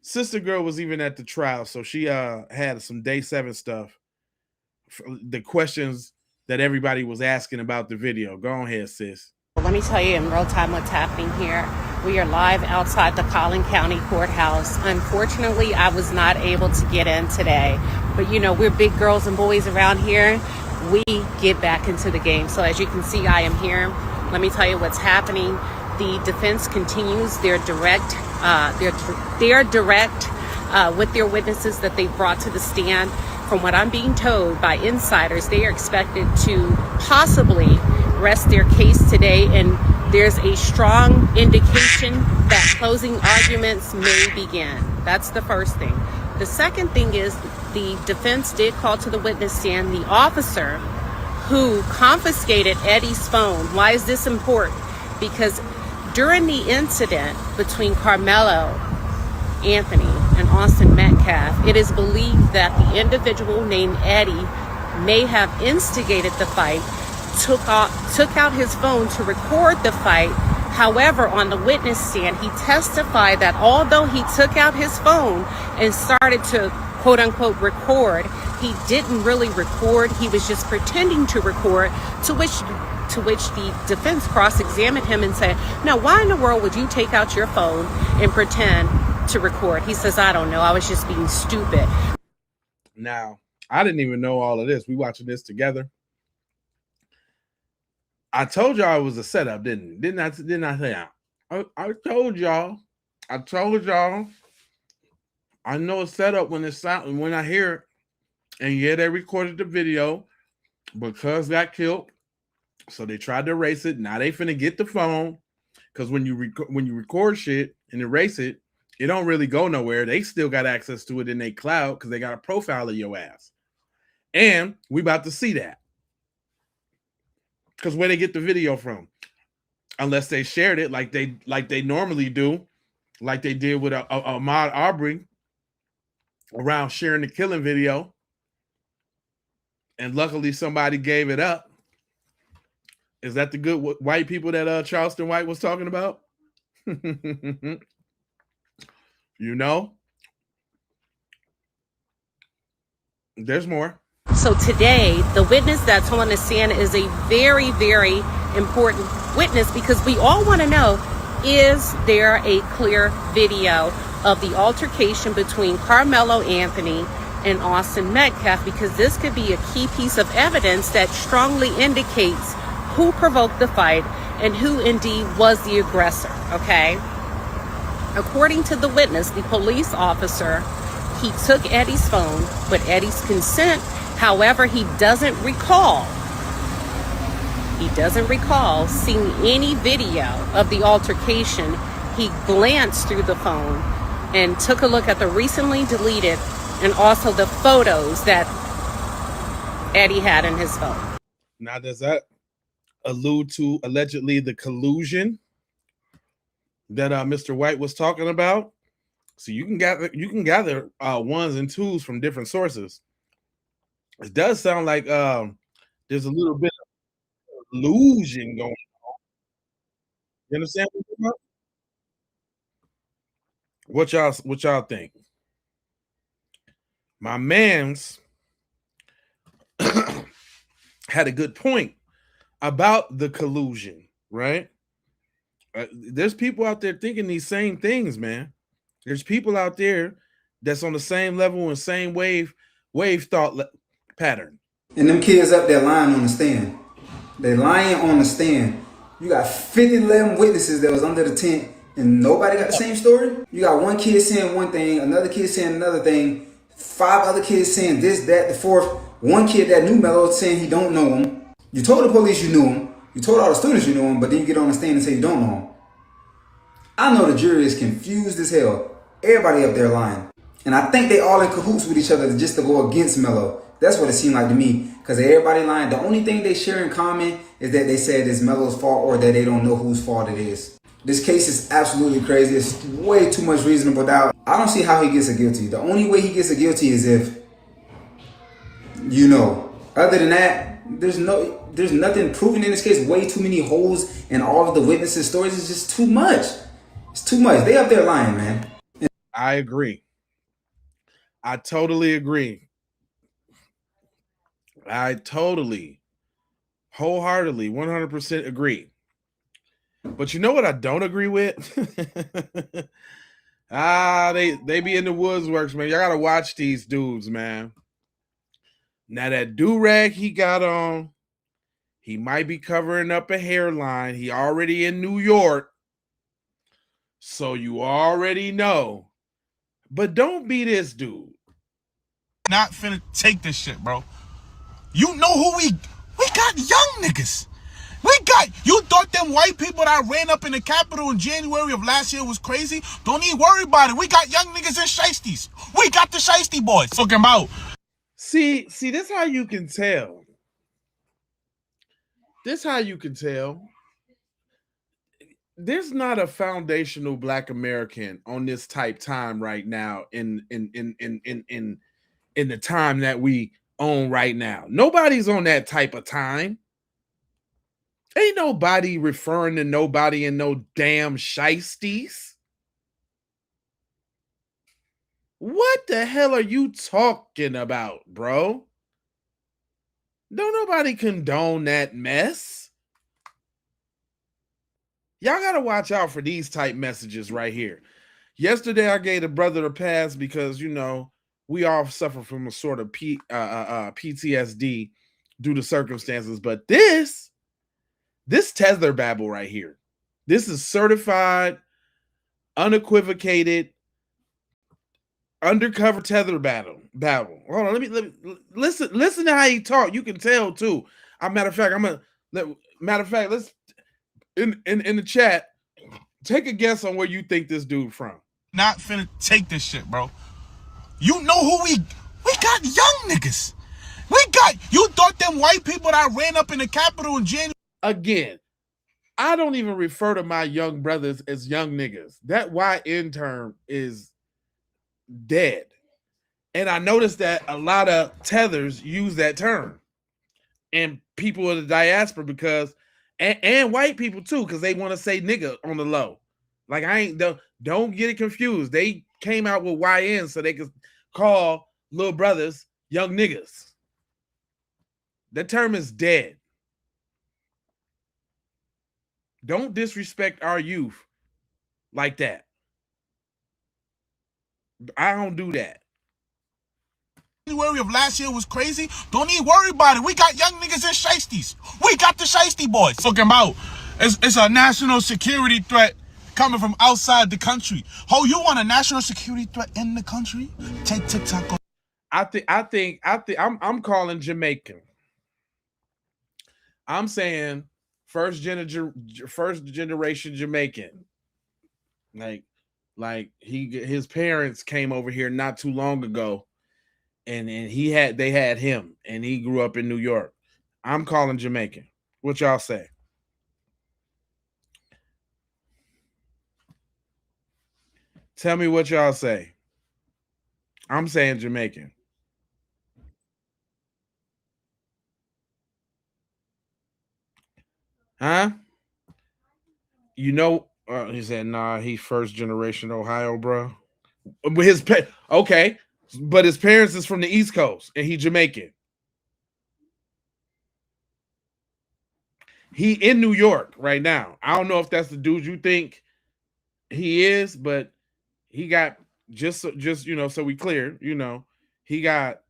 Sister girl was even at the trial, so she had some day 7 stuff. The questions that everybody was asking about the video. Go ahead, sis. Let me tell you in real time what's happening here. We are live outside the Collin County Courthouse. Unfortunately, I was not able to get in today. But you know, we're big girls and boys around here. We get back into the game. So as you can see, I am here. Let me tell you what's happening. The defense continues their direct with their witnesses that they brought to the stand. From what I'm being told by insiders, they are expected to possibly rest their case today, and there's a strong indication that closing arguments may begin. That's the first thing. The second thing is the defense did call to the witness stand the officer who confiscated Eddie's phone. Why is this important? Because during the incident between Karmelo Anthony and Austin Metcalf, it is believed that the individual named Eddie may have instigated the fight, took out his phone to record the fight. However, on the witness stand, he testified that although he took out his phone and started to quote unquote record, he didn't really record. He was just pretending to record, to which the defense cross-examined him and said, now, why in the world would you take out your phone and pretend to record? He says, I don't know. I was just being stupid. Now, I didn't even know all of this. We watching this together. I told y'all it was a setup, didn't I say that? I told y'all. I know it's set up when it's sound, when I hear it. And yeah, they recorded the video because got killed. So they tried to erase it. Now they finna get the phone, because when you record shit and erase it, it don't really go nowhere. They still got access to it in their cloud because they got a profile of your ass. And we about to see that. Because where they get the video from? Unless they shared it like they normally do, like they did with Ahmaud Arbery around sharing the killing video. And luckily somebody gave it up. Is that the good white people that Charleston White was talking about? You know? There's more. So today, the witness that's on the stand is a very, very important witness, because we all want to know, is there a clear video of the altercation between Karmelo Anthony and Austin Metcalf? Because this could be a key piece of evidence that strongly indicates who provoked the fight and who indeed was the aggressor, okay? According to the witness, the police officer, he took Eddie's phone with Eddie's consent. However, he doesn't recall seeing any video of the altercation. He glanced through the phone and took a look at the recently deleted and also the photos that Eddie had in his phone. Now, does that allude to allegedly the collusion that Mr. White was talking about? So you can gather ones and twos from different sources. It does sound like there's a little bit of illusion going on. You understand what I'm talking about? What y'all think? My man's had a good point about the collusion, right? There's people out there thinking these same things, man. There's people out there that's on the same level and same wave thought pattern. And them kids up there lying on the stand. They lying on the stand. You got 11 witnesses that was under the tent, and nobody got the same story. You got one kid saying one thing, another kid saying another thing, 5 other kids saying this, that, the fourth. One kid that knew Melo saying he don't know him. You told the police you knew him. You told all the students you knew him, but then you get on the stand and say you don't know him. I know the jury is confused as hell. Everybody up there lying. And I think they all in cahoots with each other just to go against Melo. That's what it seemed like to me. Because everybody lying. The only thing they share in common is that they said it's Melo's fault or that they don't know whose fault it is. This case is absolutely crazy. It's way too much reasonable doubt. I don't see how he gets a guilty. The only way he gets a guilty is if, you know. Other than that, there's nothing proven in this case. Way too many holes in all of the witnesses' stories. It's just too much. It's too much. They up there lying, man. I agree. I totally agree. I totally, wholeheartedly, 100% agree. But you know what I don't agree with? They be in the woods works, man. Y'all gotta watch these dudes, man. Now that do-rag he got on, he might be covering up a hairline. He already in New York. So you already know. But don't be this dude. Not finna take this shit, bro. You know who we got young niggas. You thought them white people that ran up in the Capitol in January of last year was crazy? Don't even worry about it. We got young niggas and shiesties. We got the shiesty boys. Talking about. See, this how you can tell. This how you can tell. There's not a foundational Black American on this type time right now in the time that we own right now. Nobody's on that type of time. Ain't nobody referring to nobody in no damn shiesties. What the hell are you talking about, bro? Don't nobody condone that mess. Y'all gotta watch out for these type messages right here. Yesterday, I gave a brother a pass because, you know, we all suffer from a sort of PTSD due to circumstances. But this tether babble right here, this is certified, unequivocated, undercover tether babble. Hold on, let me listen to how he talk. You can tell too. Matter of fact, let's in the chat, take a guess on where you think this dude from. Not finna take this shit, bro. You know who we got young niggas. You thought them white people that ran up in the Capitol in January. Again, I don't even refer to my young brothers as young niggas. That YN term is dead. And I noticed that a lot of tethers use that term. And people of the diaspora because and white people too, because they want to say nigga on the low. Like don't get it confused. They came out with YN so they could call little brothers young niggas. That term is dead. Don't disrespect our youth like that. I don't do that. January of last year was crazy. Don't even worry about it. We got young niggas and shiesties. We got the shiesty boys. Talking about it's a national security threat coming from outside the country. Oh, you want a national security threat in the country? Take TikTok. I'm calling Jamaican. I'm saying first generation Jamaican. Like his parents came over here not too long ago. And they had him, and he grew up in New York. I'm calling Jamaican. What y'all say? Tell me what y'all say. I'm saying Jamaican. Huh? You know, he said, nah, he first generation Ohio, bro. Okay. But his parents is from the East Coast and he Jamaican. He in New York right now. I don't know if that's the dude you think he is, but he got just you know, so we clear, you know, he got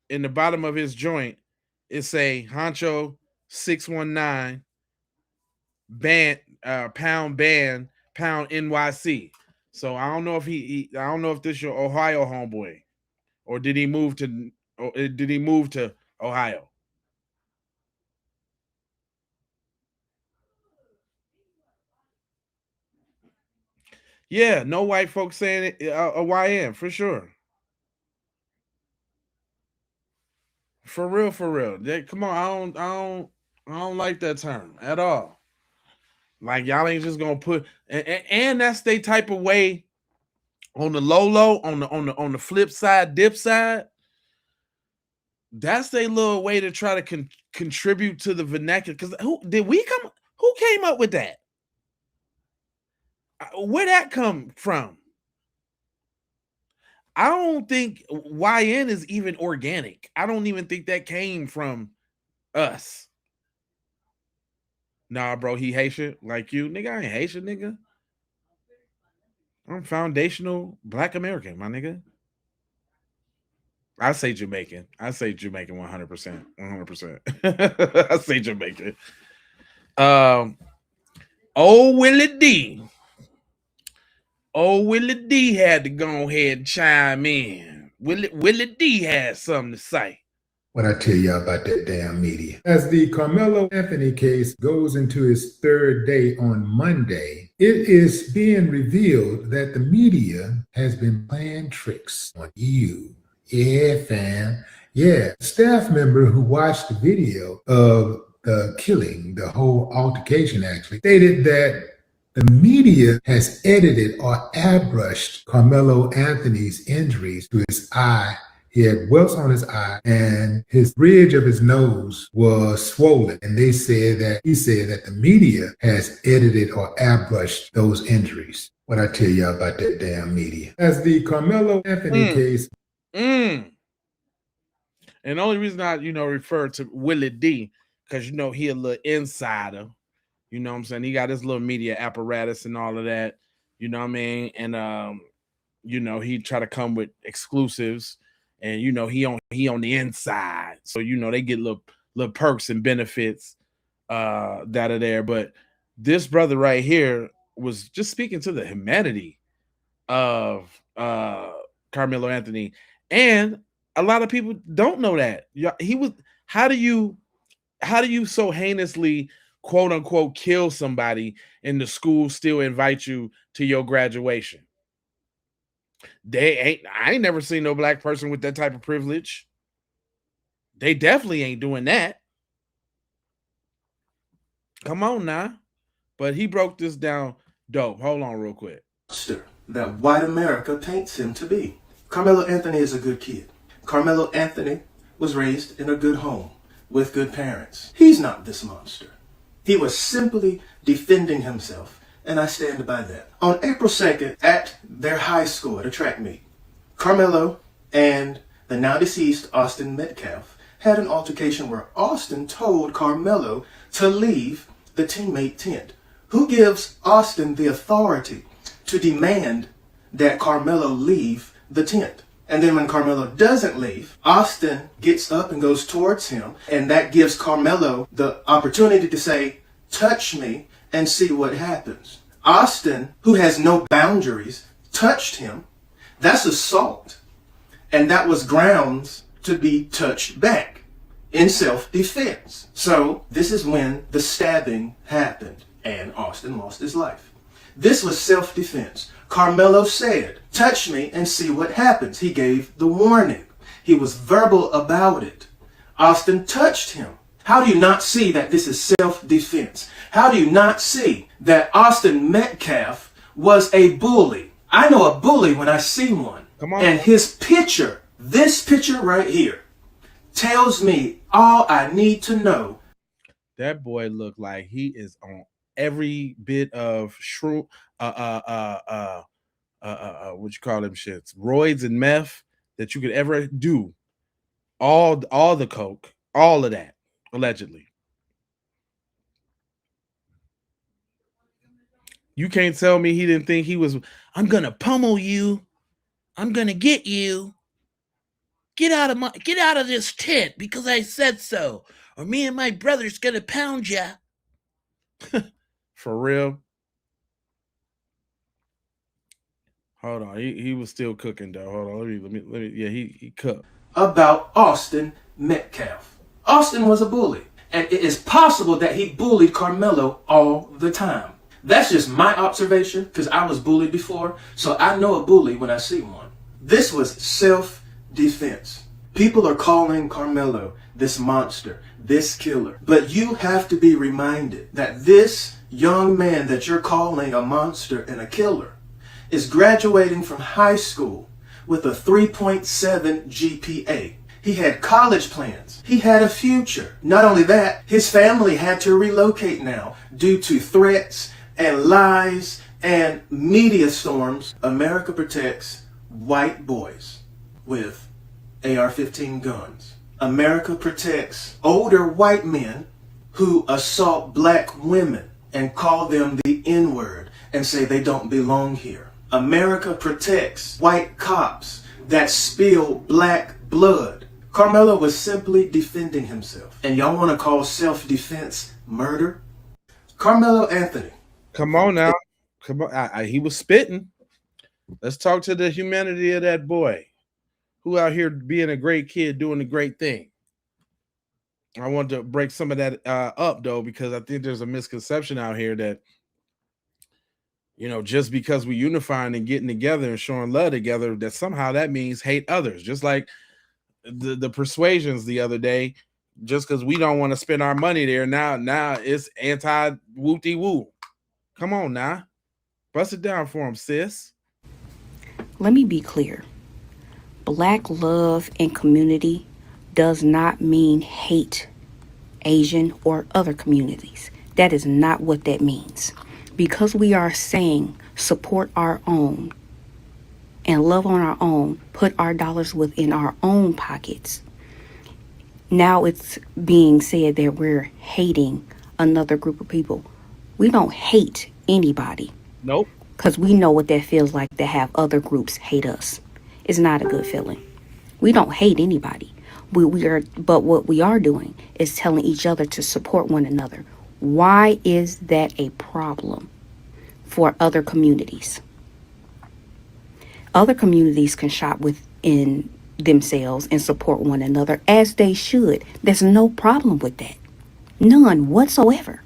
in the bottom of his joint, it say Honcho 619 band pound NYC. So I don't know if I don't know if this your Ohio homeboy. Or did he move to Ohio? Yeah, no white folks saying it, a YN for sure. For real. Come on, I don't like that term at all. Like y'all ain't just gonna put and that's they type of way on the low on the flip side, dip side. That's their little way to try to contribute to the vernacular. Because who came up with that? Where that come from? I don't think YN is even organic. I don't even think that came from us. Nah, bro, he Haitian like you. Nigga, I ain't Haitian, nigga. I'm foundational Black American, my nigga. I say Jamaican. I say Jamaican 100%. 100%. I say Jamaican. Oh, Willie D. Oh, Willie D had to go ahead and chime in. Willie D had something to say. What I tell y'all about that damn media. As the Karmelo Anthony case goes into its third day on Monday, it is being revealed that the media has been playing tricks on you. Yeah, fam. Yeah, a staff member who watched the video of the killing, the whole altercation actually, stated that the media has edited or airbrushed Karmelo Anthony's injuries to his eye. He had welts on his eye and his bridge of his nose was swollen. And he said that the media has edited or airbrushed those injuries. What I tell y'all about that damn media. As the Karmelo Anthony case. And the only reason I, refer to Willie D, because, he a little insider. You know what I'm saying? He got his little media apparatus and all of that. You know what I mean? And, he try to come with exclusives. And, he on the inside. So, they get little perks and benefits that are there. But this brother right here was just speaking to the humanity of Karmelo Anthony. And a lot of people don't know that. How do you so heinously, quote unquote, kill somebody and the school still invite you to your graduation? I ain't never seen no black person with that type of privilege. They definitely ain't doing that. Come on now. But he broke this down dope. Hold on real quick. That white America paints him to be. Karmelo Anthony is a good kid. Karmelo Anthony was raised in a good home with good parents. He's not this monster. He was simply defending himself, and I stand by that. On April 2nd, at their high school at a track meet, Karmelo and the now deceased Austin Metcalf had an altercation where Austin told Karmelo to leave the teammate tent. Who gives Austin the authority to demand that Karmelo leave the tent? And then when Karmelo doesn't leave, Austin gets up and goes towards him, and that gives Karmelo the opportunity to say, touch me and see what happens. Austin, who has no boundaries, touched him. That's assault. And that was grounds to be touched back in self-defense. So this is when the stabbing happened and Austin lost his life. This was self-defense. Karmelo said, touch me and see what happens. He gave the warning. He was verbal about it. Austin touched him. How do you not see that this is self-defense? How do you not see that Austin Metcalf was a bully? I know a bully when I see one. Come on. And his picture, this picture right here, tells me all I need to know. That boy looked like he is on every bit of what you call them shits, roids and meth that you could ever do. All the coke, all of that, allegedly. You can't tell me he didn't think he was, I'm gonna pummel you, I'm gonna get you. Get out of this tent because I said so, or me and my brother's gonna pound ya. For real. Hold on, he was still cooking though. Hold on, let me. Yeah, he cooked. About Austin Metcalf. Austin was a bully, and it is possible that he bullied Karmelo all the time. That's just my observation because I was bullied before, so I know a bully when I see one. This was self-defense. People are calling Karmelo this monster, this killer, but you have to be reminded that this young man that you're calling a monster and a killer is graduating from high school with a 3.7 GPA. He had college plans. He had a future. Not only that, his family had to relocate now due to threats and lies and media storms. America protects white boys with AR-15 guns. America protects older white men who assault black women and call them the N-word and say they don't belong here. America protects white cops that spill black blood. Karmelo was simply defending himself. And y'all want to call self-defense murder? Karmelo Anthony. Come on now. Come on. He was spitting. Let's talk to the humanity of that boy who out here being a great kid, doing a great thing. I want to break some of that up, though, because I think there's a misconception out here that, you know, just because we unifying and getting together and showing love together, that somehow that means hate others. Just like the persuasions the other day, just because we don't want to spend our money there, now it's anti-wooty-woo. Come on now. Bust it down for him, sis. Let me be clear. Black love and community does not mean hate Asian or other communities. That is not what that means. Because we are saying support our own and love on our own, put our dollars within our own pockets. Now it's being said that we're hating another group of people. We don't hate anybody. Nope. Because we know what that feels like to have other groups hate us. It's not a good feeling. We don't hate anybody. But what we are doing is telling each other to support one another. Why is that a problem for other communities? Other communities can shop within themselves and support one another as they should. There's no problem with that. None whatsoever.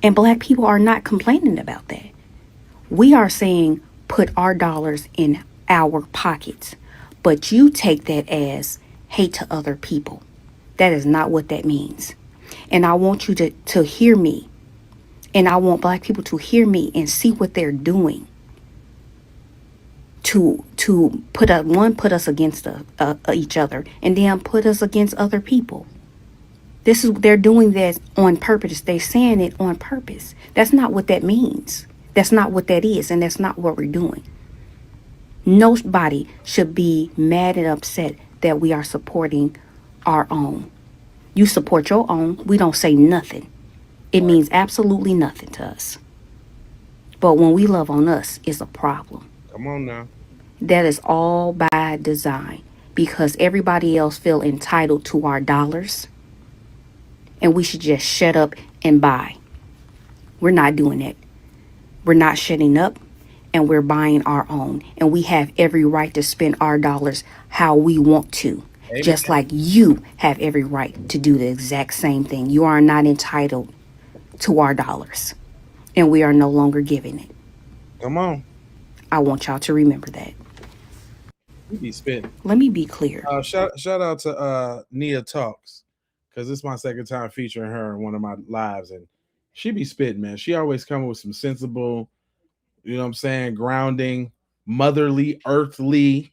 And black people are not complaining about that. We are saying put our dollars in our pockets. But you take that as hate to other people. That is not what that means. And I want you to hear me. And I want black people to hear me and see what they're doing to put us against each other, and then put us against other people. They're doing that on purpose. They're saying it on purpose. That's not what that means. That's not what that is, and that's not what we're doing. Nobody should be mad and upset that we are supporting our own. You support your own. We don't say nothing. It means absolutely nothing to us. But when we love on us, it's a problem. Come on now. That is all by design, because everybody else feel entitled to our dollars, and we should just shut up and buy. We're not doing that. We're not shutting up, and we're buying our own. And we have every right to spend our dollars how we want to. Amen. Just like you have every right to do the exact same thing. You are not entitled to our dollars, and we are no longer giving it. Come on. I want y'all to remember that. We be spitting. Let me be clear. Shout out to Nia Talks, because this is my second time featuring her in one of my lives, and she be spitting, man. She always come with some sensible, you know what I'm saying, grounding, motherly, earthly.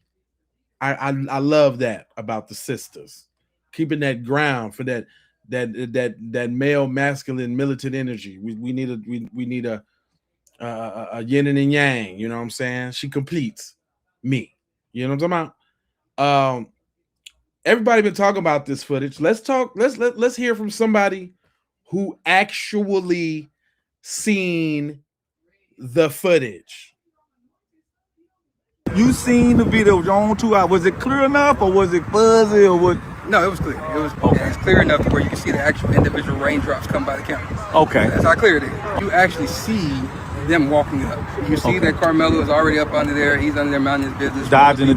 I love that about the sisters, keeping that ground for that male, masculine, militant energy. We need a yin and yang. You know what I'm saying? She completes me. You know what I'm talking about? Everybody been talking about this footage. Let's hear from somebody who actually seen the footage. You seen the video with your own 2 eyes. Was it clear enough, or was it fuzzy, or what? No, it was clear. It was clear enough to where you can see the actual individual raindrops come by the cameras. Okay. That's how clear it is. You actually see them walking up. You see that Karmelo is already up under there. He's under there minding his business. Dodging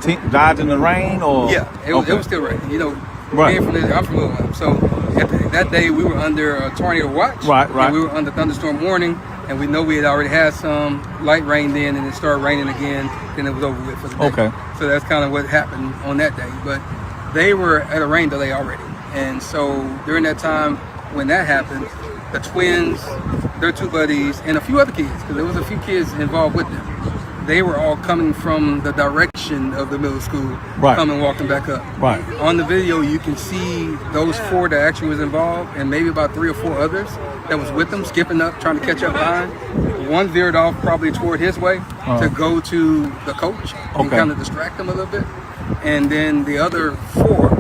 the rain, or? Yeah, it was still raining. You know, right. I'm from Little One. So that day we were under a tornado watch. Right. And we were under thunderstorm warning. And we know we had already had some light rain then, and it started raining again. Then it was over with for the day. Okay. So that's kind of what happened on that day. But they were at a rain delay already. And so during that time when that happened, the twins, their 2 buddies, and a few other kids, because there was a few kids involved with them, they were all coming from the direction of the middle school, Right. coming walking back up. Right. On the video, you can see those 4 that actually was involved, and maybe about 3 or 4 others that was with them, skipping up, trying to catch up behind. One veered off probably toward his way to go to the coach and Okay. kind of distract him a little bit. And then the other 4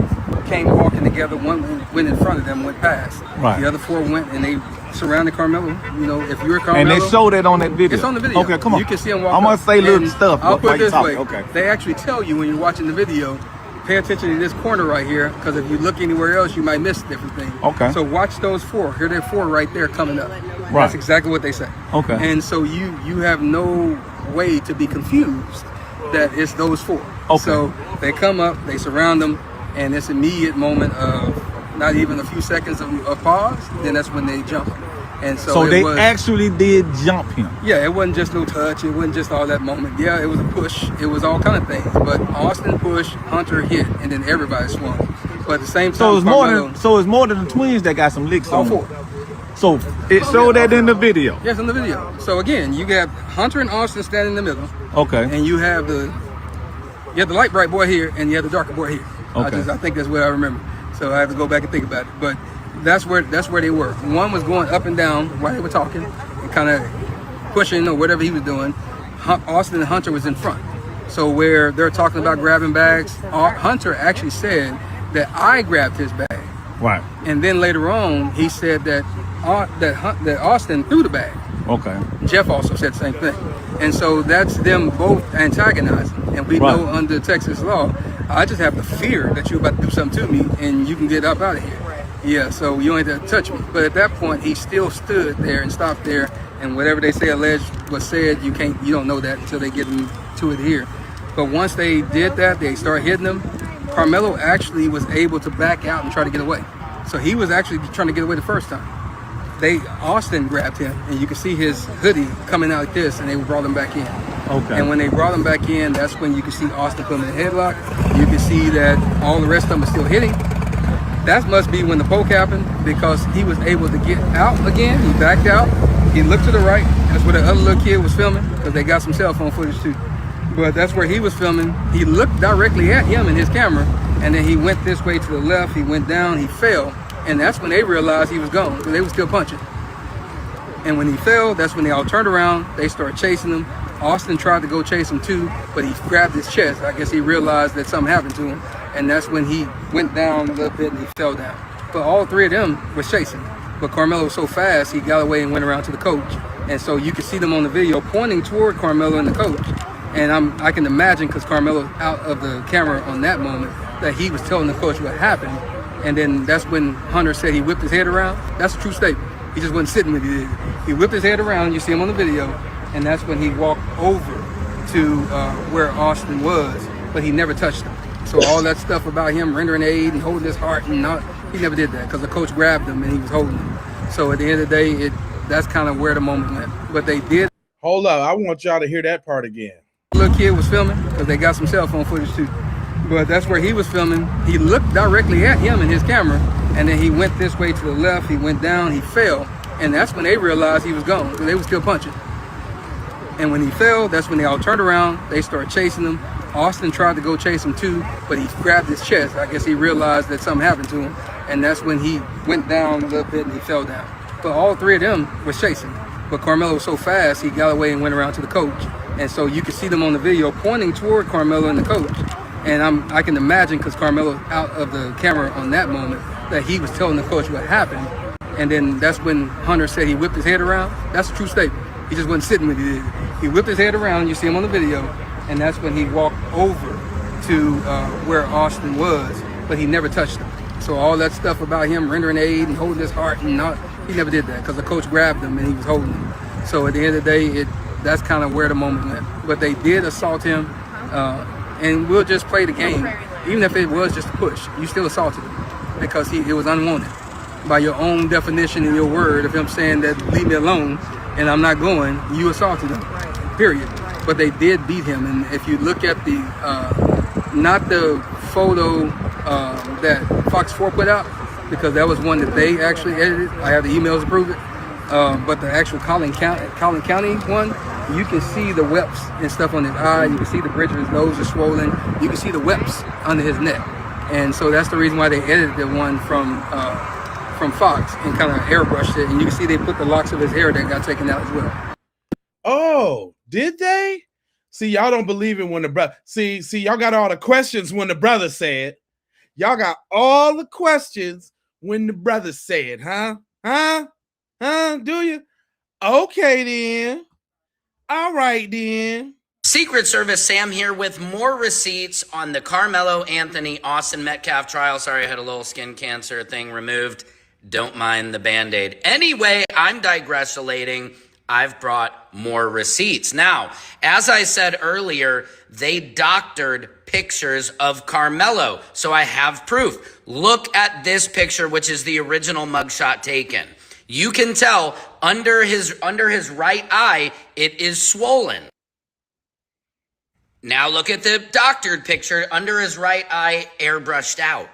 came walking together. One went in front of them, went past. Right. The other 4 went and they surrounded Carmelo. You know, if you're Carmelo, And they showed it on that video. it's on the video. Okay, come on. You can see them walk I'm gonna up. say little And stuff. I'll put while it you this talking. way. Okay. They actually tell you when you're watching the video, pay attention to this corner right here, because if you look anywhere else, you might miss different things. Okay. So watch those 4. Here they're 4 right there coming up. Right. That's exactly what they say. Okay. And so you have no way to be confused that it's those 4. Okay. So they come up, they surround them, and this immediate moment of not even a few seconds of pause, then that's when they jump. And so they was, actually did jump him. yeah, it wasn't just no touch. It wasn't just all that moment. Yeah, it was a push. It was all kind of things. But Austin pushed, Hunter hit, and then everybody swung. But at the same time, So it's more Carmelo, than it's more than the twins that got some licks all on them. 4. So it showed that in the video. Yes, in the video. So again, you got Hunter and Austin standing in the middle, Okay. and you have the light bright boy here, and you have the darker boy here. Okay. I think that's what I remember. So I have to go back and think about it. But that's where they were. One was going up and down while they were talking, and kind of pushing or whatever he was doing. Austin and Hunter was in front. So where they're talking about grabbing bags, Hunter actually said that I grabbed his bag. Right. And then later on, he said that Austin threw the bag. Okay. Jeff also said the same thing. And so that's them both antagonizing. And we Right. know under Texas law, I just have the fear that you're about to do something to me and you can get up out of here. Yeah, so you don't have to touch me. But at that point, he still stood there and stopped there. And whatever they say alleged was said, you don't know that until they get into it here. But once they did that, they start hitting him. Carmelo actually was able to back out and try to get away. So he was actually trying to get away the first time. Austin grabbed him, and you can see his hoodie coming out like this, and they brought him back in. Okay. And when they brought him back in, that's when you can see Austin put him in a headlock. You can see that all the rest of them are still hitting. That must be when the poke happened, because he was able to get out again. He backed out. He looked to the right. That's where the other little kid was filming, because they got some cell phone footage too. But that's where he was filming. He looked directly at him in his camera, and then he went this way to the left. He went down. He fell. And that's when they realized he was gone, because they were still punching. And when he fell, that's when they all turned around. They started chasing him. Austin tried to go chase him too, but he grabbed his chest. I guess he realized that something happened to him. And that's when he went down a little bit and he fell down. But all 3 of them were chasing. But Carmelo was so fast, he got away and went around to the coach. And so you can see them on the video pointing toward Carmelo and the coach. And I can imagine, because Carmelo out of the camera on that moment, that he was telling the coach what happened. And then that's when Hunter said he whipped his head around. That's a true statement. He just wasn't sitting with it. He whipped his head around. You see him on the video. And that's when he walked over to where Austin was, but he never touched him. So all that stuff about him rendering aid and holding his heart, he never did that, because the coach grabbed him and he was holding him. So at the end of the day, that's kind of where the moment went. But they did. Hold up. I want y'all to hear that part again. The little kid was filming, because they got some cell phone footage too. But that's where he was filming. He looked directly at him in his camera, and then he went this way to the left. He went down. He fell. And that's when they realized he was gone, because they were still punching. And when he fell, that's when they all turned around. They started chasing him. Austin tried to go chase him too, but he grabbed his chest. I guess he realized that something happened to him. And that's when he went down a little bit and he fell down. But all 3 of them were chasing. But Carmelo was so fast, he got away and went around to the coach. And so you can see them on the video pointing toward Carmelo and the coach. And I can imagine, because Carmelo out of the camera on that moment, that he was telling the coach what happened. And then that's when Hunter said he whipped his head around. That's a true statement. He just wasn't sitting with it. He whipped his head around. You see him on the video. And that's when he walked over to where Austin was, but he never touched him. So all that stuff about him rendering aid and holding his heart, he never did that, because the coach grabbed him and he was holding him. So at the end of the day, that's kind of where the moment went. But they did assault him, and we'll just play the game. Even if it was just a push, you still assaulted him, because it was unwanted. By your own definition in your word of him saying that leave me alone and I'm not going, you assaulted him, period. But they did beat him. And if you look at the, not the photo that Fox 4 put out, because that was one that they actually edited. I have the emails to prove it. But the actual Collin County one, you can see the whelps and stuff on his eye. You can see the bridge of his nose is swollen. You can see the whelps under his neck. And so that's the reason why they edited the one from Fox and kind of airbrushed it. And you can see they put the locks of his hair that got taken out as well. Oh, did they? See, y'all don't believe it when the brother. See, y'all got all the questions when the brother said. Y'all got all the questions when the brother said, huh? Do you? Okay, then. All right, then. Secret Service Sam here with more receipts on the Karmelo Anthony Austin Metcalf trial. Sorry, I had a little skin cancer thing removed. Don't mind the Band-Aid. Anyway, I'm digressulating. I've brought more receipts. Now, as I said earlier, they doctored pictures of Karmelo. So I have proof. Look at this picture, which is the original mugshot taken. You can tell under his right eye, it is swollen. Now look at the doctored picture under his right eye, airbrushed out.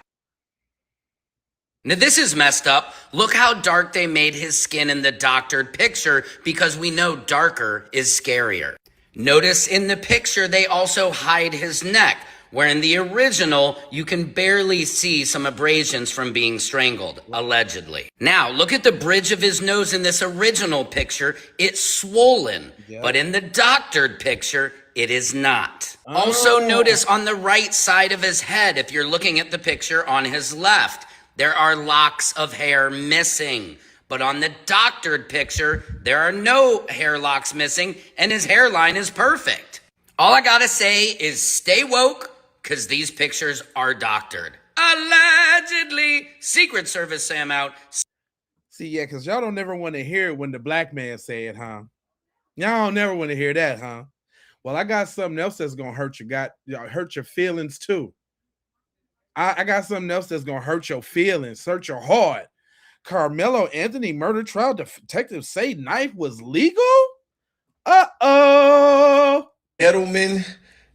Now this is messed up. Look how dark they made his skin in the doctored picture because we know darker is scarier. Notice in the picture they also hide his neck, where in the original you can barely see some abrasions from being strangled, allegedly. Now look at the bridge of his nose in this original picture. It's swollen, but in the doctored picture, it is not. Also notice on the right side of his head, if you're looking at the picture on his left, there are locks of hair missing. But on the doctored picture, there are no hair locks missing, and his hairline is perfect. All I gotta say is stay woke, because these pictures are doctored. Allegedly. Secret Service Sam out. See, yeah, because y'all don't never want to hear it when the black man say it, huh? Y'all don't never want to hear that, huh? Well, I got something else that's gonna hurt your feelings too. I got something else that's gonna hurt your feelings, hurt your heart. Karmelo Anthony murder trial. Detectives say knife was legal. Gentlemen,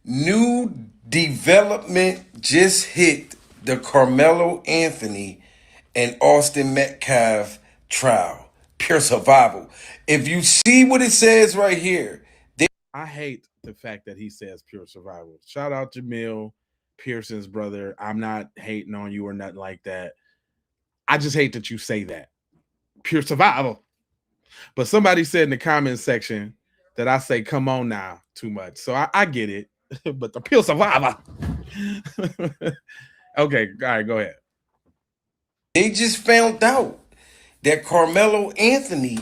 new development just hit the Karmelo Anthony and Austin Metcalf trial. Pure survival. If you see what it says right here, I hate the fact that he says pure survival. Shout out to Jamil Pearson's brother. I'm not hating on you or nothing like that. I just hate that you say that. Pure survival. But somebody said in the comment section that I say, come on now, too much. So I get it. But the pure survivor. Okay, all right, go ahead. They just found out that Karmelo Anthony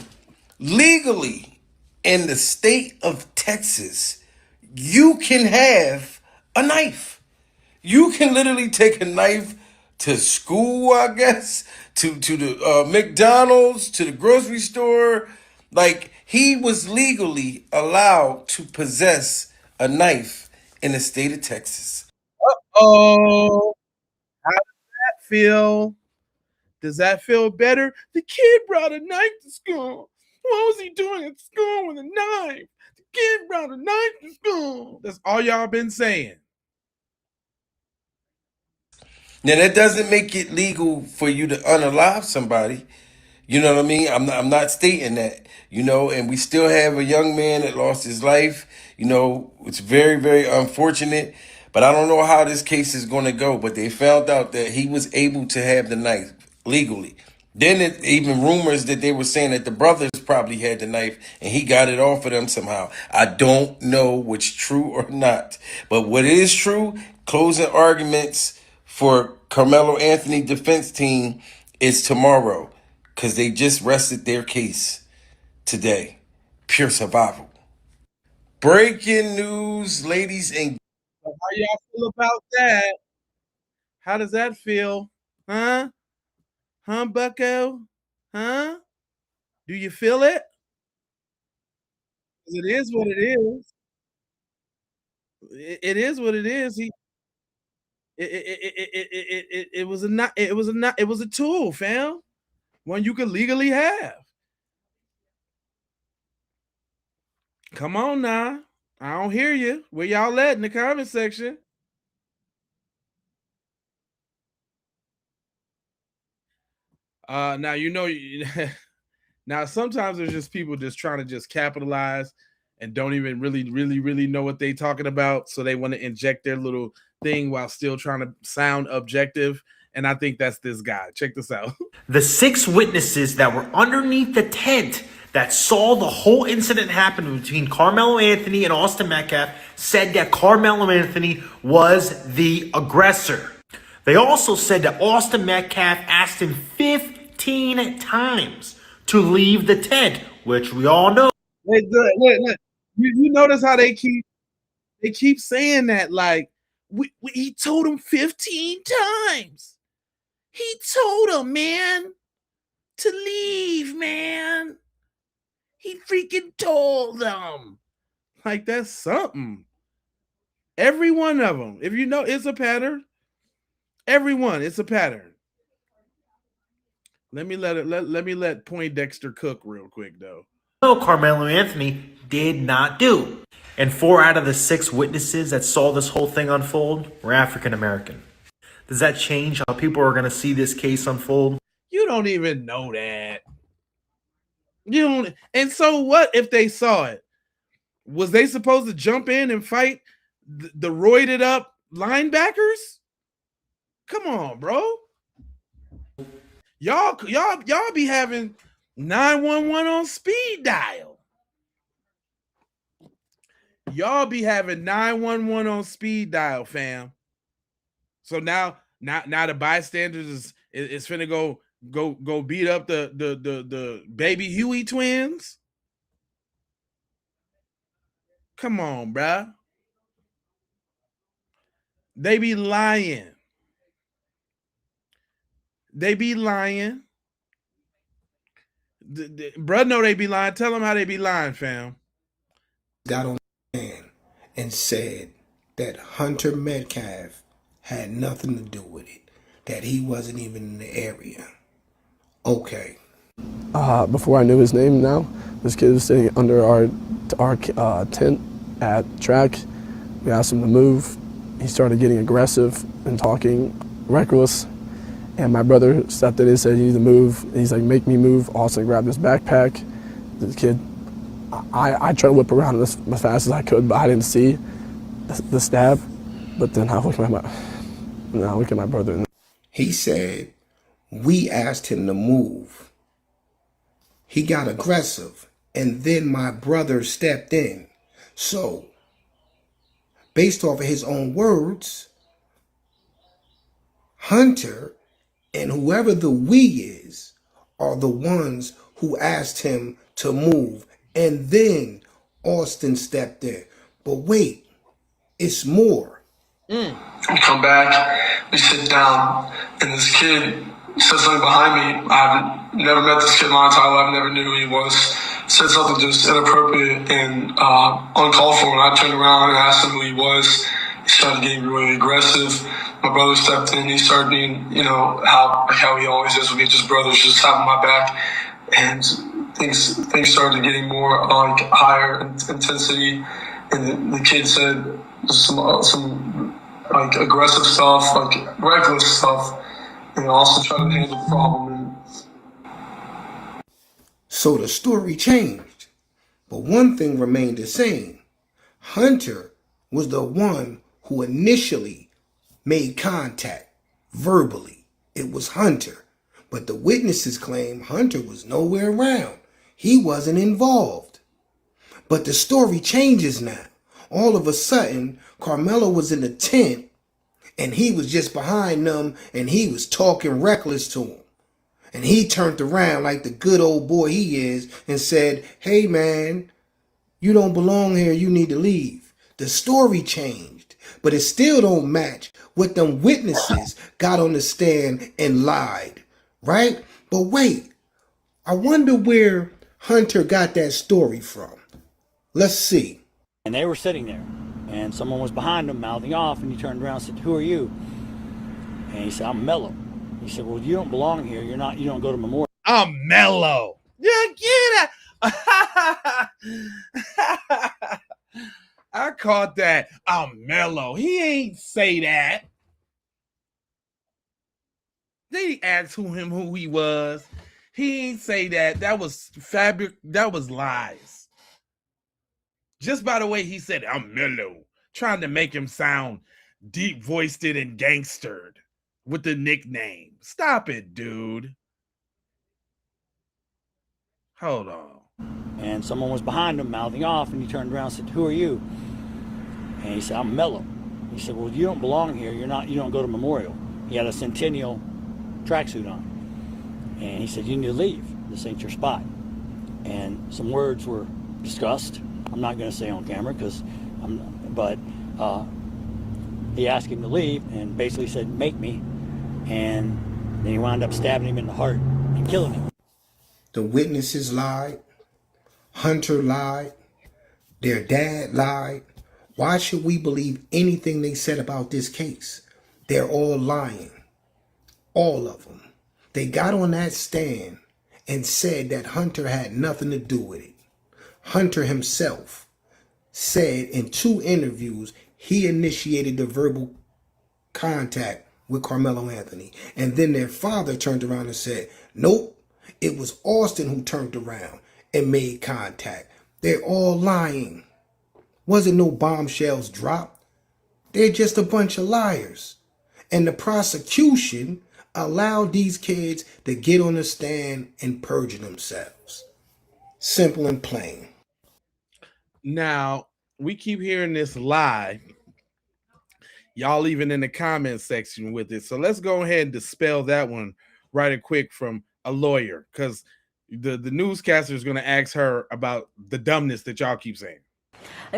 legally in the state of Texas, you can have a knife. You can literally take a knife to school, I guess, to the McDonald's, to the grocery store. Like, he was legally allowed to possess a knife in the state of Texas. Uh-oh. How does that feel? Does that feel better? The kid brought a knife to school. What was he doing at school with a knife? The kid brought a knife to school. That's all y'all been saying. Now, that doesn't make it legal for you to unalive somebody. You know what I mean? I'm not stating that, and we still have a young man that lost his life. It's very, very unfortunate, but I don't know how this case is going to go. But they found out that he was able to have the knife legally. Then even rumors that they were saying that the brothers probably had the knife and he got it off of them somehow. I don't know what's true or not. But what is true, closing arguments for Karmelo Anthony defense team is tomorrow because they just rested their case today. Pure survival. Breaking news, ladies and how y'all feel about that? How does that feel? Huh? Huh, Bucko? Huh? Do you feel it? It is what it is. It is what it is. It was a tool, fam. One you could legally have. Come on now. I don't hear you. Where y'all at in the comment section? Now now sometimes there's just people just trying to just capitalize and don't even really know what they talking about. So they want to inject their little thing while still trying to sound objective. And I think that's this guy. Check this out. The 6 witnesses that were underneath the tent that saw the whole incident happen between Karmelo Anthony and Austin Metcalf said that Karmelo Anthony was the aggressor. They also said that Austin Metcalf asked him 15 times to leave the tent, which we all know. Wait. You notice how they keep saying that, like, he told him 15 times. He told him, man, to leave, man. He freaking told them. Like, that's something. Every one of them. If you know, it's a pattern. Everyone, it's a pattern. Let me let Poindexter cook real quick, though. No, Karmelo Anthony did not do. And 4 out of the 6 witnesses that saw this whole thing unfold were African American. Does that change how people are going to see this case unfold? You don't even know that. You don't. And so what if they saw it? Was they supposed to jump in and fight the roided up linebackers? Come on, bro. Y'all be having 911 on speed dial. Y'all be having 911 on speed dial, fam. So now the bystanders is finna go beat up the baby Huey twins. Come on, bruh. They be lying. They be lying. Bruh know they be lying. Tell them how they be lying, fam. Got on the stand and said that Hunter Metcalf had nothing to do with it, that he wasn't even in the area. Okay. Before I knew his name now, this kid was sitting under our tent at track. We asked him to move. He started getting aggressive and talking reckless. And my brother stepped in and said, "You need to move." And he's like, "Make me move." Austin grabbed his backpack. The kid, I tried to whip around as fast as I could, but I didn't see the stab. But then I look at my brother. He said, we asked him to move. He got aggressive, and then my brother stepped in. So, based off of his own words, Hunter and whoever the we is are the ones who asked him to move. And then Austin stepped in. But wait, it's more. We come back, we sit down, and this kid said something behind me. I've never met this kid in my entire life, never knew who he was. Said something just inappropriate and uncalled for. And I turned around and asked him who he was. He started getting really aggressive. My brother stepped in. He started being, how he always is with me, just brothers, just having my back. And things started getting more higher intensity. And the kid said some aggressive stuff, reckless stuff, and also trying to handle the problem. So the story changed, but one thing remained the same. Hunter was the one who initially made contact verbally. It was Hunter, but the witnesses claim Hunter was nowhere around. He wasn't involved. But the story changes now. All of a sudden, Karmelo was in the tent and he was just behind them and he was talking reckless to him. And he turned around like the good old boy he is and said, "Hey man, you don't belong here, you need to leave." The story changed, but it still don't match what them witnesses got on the stand and lied, right? But wait, I wonder where Hunter got that story from. Let's see. And they were sitting there, and someone was behind them mouthing off, and he turned around and said, "Who are you?" And he said, "I'm Mello." He said, "Well, you don't belong here. You don't go to Memorial." I'm Mello. Yeah, get it. I caught that. I'm Mello. He ain't say that. They asked who he was. He ain't say that. That was fabric. That was lies. Just by the way he said, I'm mellow, trying to make him sound deep voiced and gangstered with the nickname. Stop it, dude. Hold on. And someone was behind him mouthing off, and he turned around and said, "Who are you?" And he said, "I'm Mellow." He said, "Well, you don't belong here. You don't go to Memorial." He had a Centennial tracksuit on. And he said, "You need to leave. This ain't your spot." And some words were discussed. I'm not going to say on camera but he asked him to leave and basically said, "Make me." And then he wound up stabbing him in the heart and killing him. The witnesses lied. Hunter lied. Their dad lied. Why should we believe anything they said about this case? They're all lying. All of them. They got on that stand and said that Hunter had nothing to do with it. Hunter himself said in 2 interviews he initiated the verbal contact with Karmelo Anthony. And then their father turned around and said, nope, it was Austin who turned around and made contact. They're all lying. Wasn't no bombshells dropped. They're just a bunch of liars. And the prosecution allowed these kids to get on the stand and perjure themselves. Simple and plain. Now, we keep hearing this lie. Y'all even in the comment section with it. So let's go ahead and dispel that one right and quick from a lawyer, because the newscaster is going to ask her about the dumbness that y'all keep saying.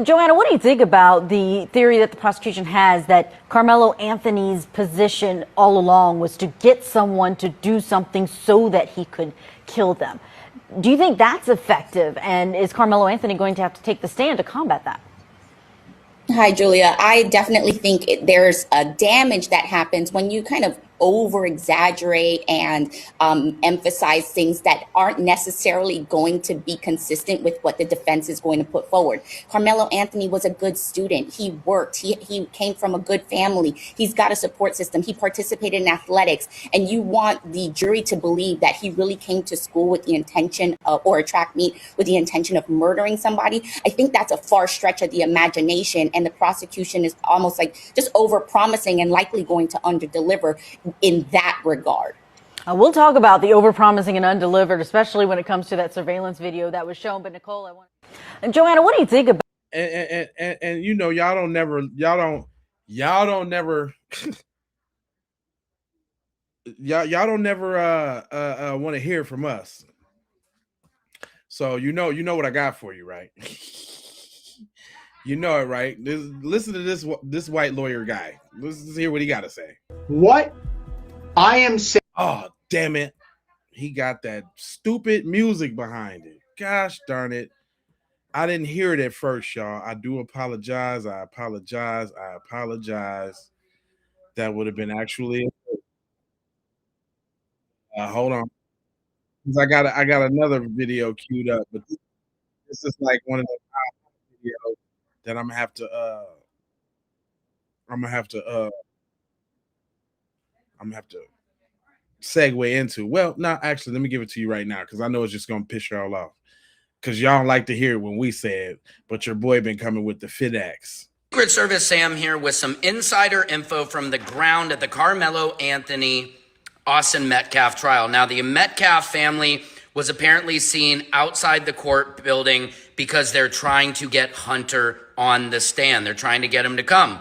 Joanna, what do you think about the theory that the prosecution has that Karmelo Anthony's position all along was to get someone to do something so that he could kill them? Do you think that's effective? And is Karmelo Anthony going to have to take the stand to combat that? Hi, Julia. I definitely think there's a damage that happens when you kind of over exaggerate and emphasize things that aren't necessarily going to be consistent with what the defense is going to put forward. Karmelo Anthony was a good student. He worked. He came from a good family. He's got a support system. He participated in athletics. And you want the jury to believe that he really came to school with the intention of, or a track meet with the intention of murdering somebody. I think that's a far stretch of the imagination. And the prosecution is almost like just over promising and likely going to underdeliver in that regard. We'll talk about the overpromising and undelivered, especially when it comes to that surveillance video that was shown. But Nicole, Joanna, what do you think about? And you know, y'all don't never y'all don't never want to hear from us. So you know what I got for you, right? You know it, right? Listen to this white lawyer guy. Let's hear what he got to say. What I am saying. Oh, damn it. He got that stupid music behind it. Gosh darn it. I didn't hear it at first, y'all. I do apologize. I apologize. That would have been actually hold on. I got another video queued up, but this is like one of the videos that I'm gonna have to segue into. Well, no, actually, let me give it to you right now because I know it's just gonna piss y'all off. Because y'all don't like to hear it when we say it, but your boy been coming with the FedEx. Secret Service Sam here with some insider info from the ground at the Karmelo Anthony Austin Metcalf trial. Now, the Metcalf family was apparently seen outside the court building because they're trying to get Hunter on the stand. They're trying to get him to come.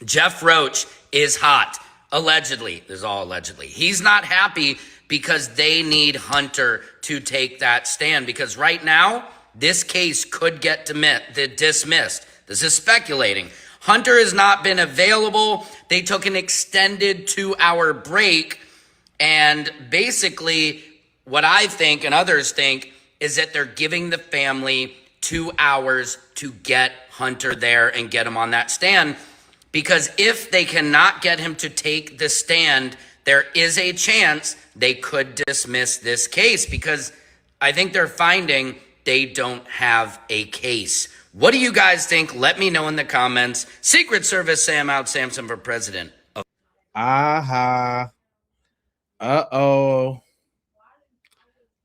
Jeff Roach is hot, allegedly. This is all allegedly. He's not happy because they need Hunter to take that stand, because right now, this case could get dismissed. This is speculating. Hunter has not been available. They took an extended 2-hour break, and basically what I think and others think is that they're giving the family 2 hours to get Hunter there and get him on that stand, because if they cannot get him to take the stand, there is a chance they could dismiss this case, because I think they're finding they don't have a case. What do you guys think? Let me know in the comments. Secret Service Sam out, Samson for president. Uh-huh. Uh-oh.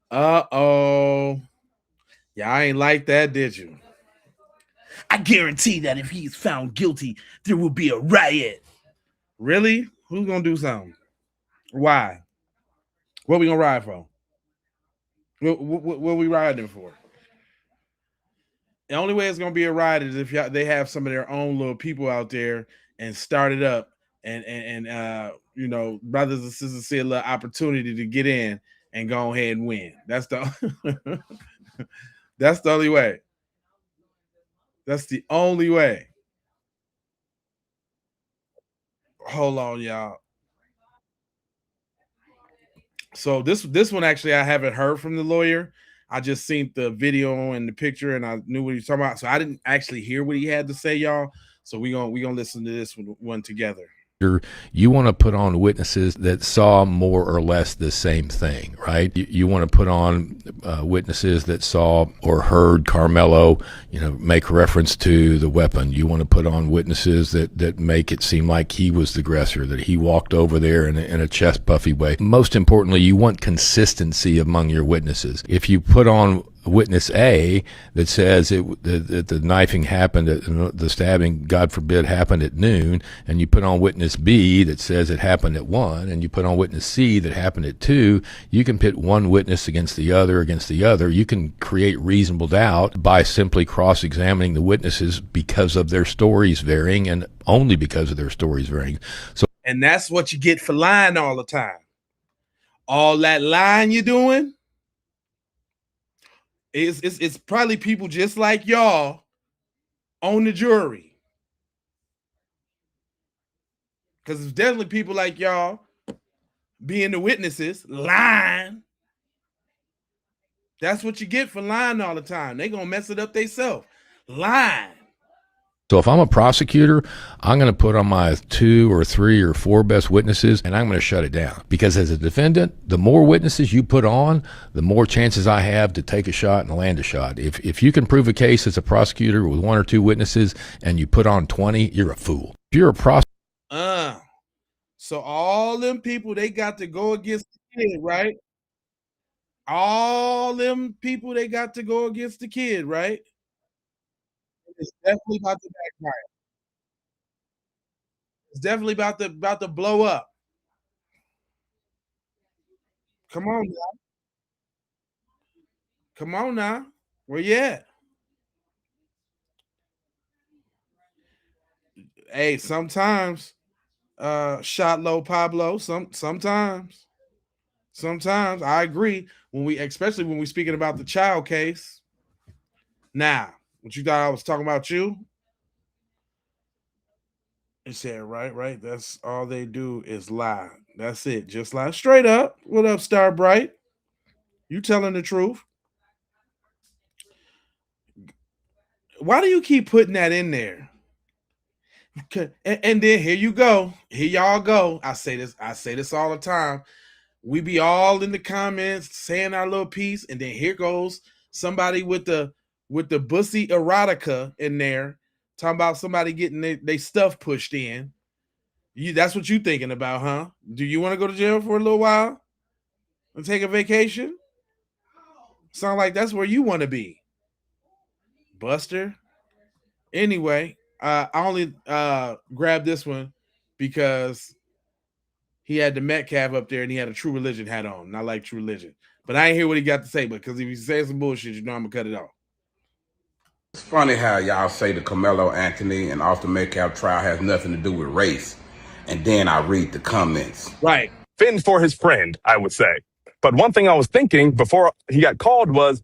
Uh-oh. Y'all ain't like that, did you? I guarantee that if he's found guilty, there will be a riot. Really? Who's gonna do something? Why? What we gonna ride for? What we riding for? The only way it's gonna be a ride is if they have some of their own little people out there and start it up, and you know, brothers and sisters see a little opportunity to get in and go ahead and win. That's the that's the only way. That's the only way. Hold on, y'all. So this one actually I haven't heard from the lawyer. I just seen the video and the picture, and I knew what he was talking about. So I didn't actually hear what he had to say, y'all. So we gonna listen to this one together. You want to put on witnesses that saw more or less the same thing, right? You want to put on witnesses that saw or heard Karmelo, make reference to the weapon. You want to put on witnesses that make it seem like he was the aggressor, that he walked over there in a chest puffy way. Most importantly, you want consistency among your witnesses. If you put on witness A that says that the knifing happened, the stabbing, God forbid, happened at noon, and you put on witness B that says it happened at 1, and you put on witness C that happened at 2, you can pit one witness against the other. You can create reasonable doubt by simply cross-examining the witnesses because of their stories varying, and only because of their stories varying. And that's what you get for lying all the time. All that lying you're doing, it's probably people just like y'all on the jury. Because it's definitely people like y'all being the witnesses, lying. That's what you get for lying all the time. They gonna mess it up themselves. Lying. So if I'm a prosecutor, I'm going to put on my 2 or 3 or 4 best witnesses, and I'm going to shut it down. Because as a defendant, the more witnesses you put on, the more chances I have to take a shot and land a shot. If you can prove a case as a prosecutor with 1 or 2 witnesses and you put on 20, you're a fool. If you're a prosecutor. So all them people, they got to go against the kid, right? All them people, they got to go against the kid, right? It's definitely about to backfire. It's definitely about to blow up. Come on now. Come on now. Where you at? Hey, sometimes shot low Pablo. Sometimes I agree. Especially when we speaking about the child case. Now, what you thought I was talking about you? He said, right. That's all they do is lie. That's it. Just lie straight up. What up, Star Bright? You telling the truth? Why do you keep putting that in there? And then here you go. Here y'all go. I say this all the time. We be all in the comments saying our little piece, and then here goes somebody with the bussy erotica in there talking about somebody getting they stuff pushed in. That's what you thinking about, huh? Do you want to go to jail for a little while and take a vacation? Sound like that's where you want to be, Buster. Anyway, I only grabbed this one because he had the Metcalf up there and he had a True Religion hat on. And I like True Religion. But I ain't hear what he got to say, because if he says some bullshit, I'm going to cut it off. It's funny how y'all say the Karmelo Anthony and Austin Metcalf trial has nothing to do with race. And then I read the comments. Right. Finn for his friend, I would say. But one thing I was thinking before he got called was,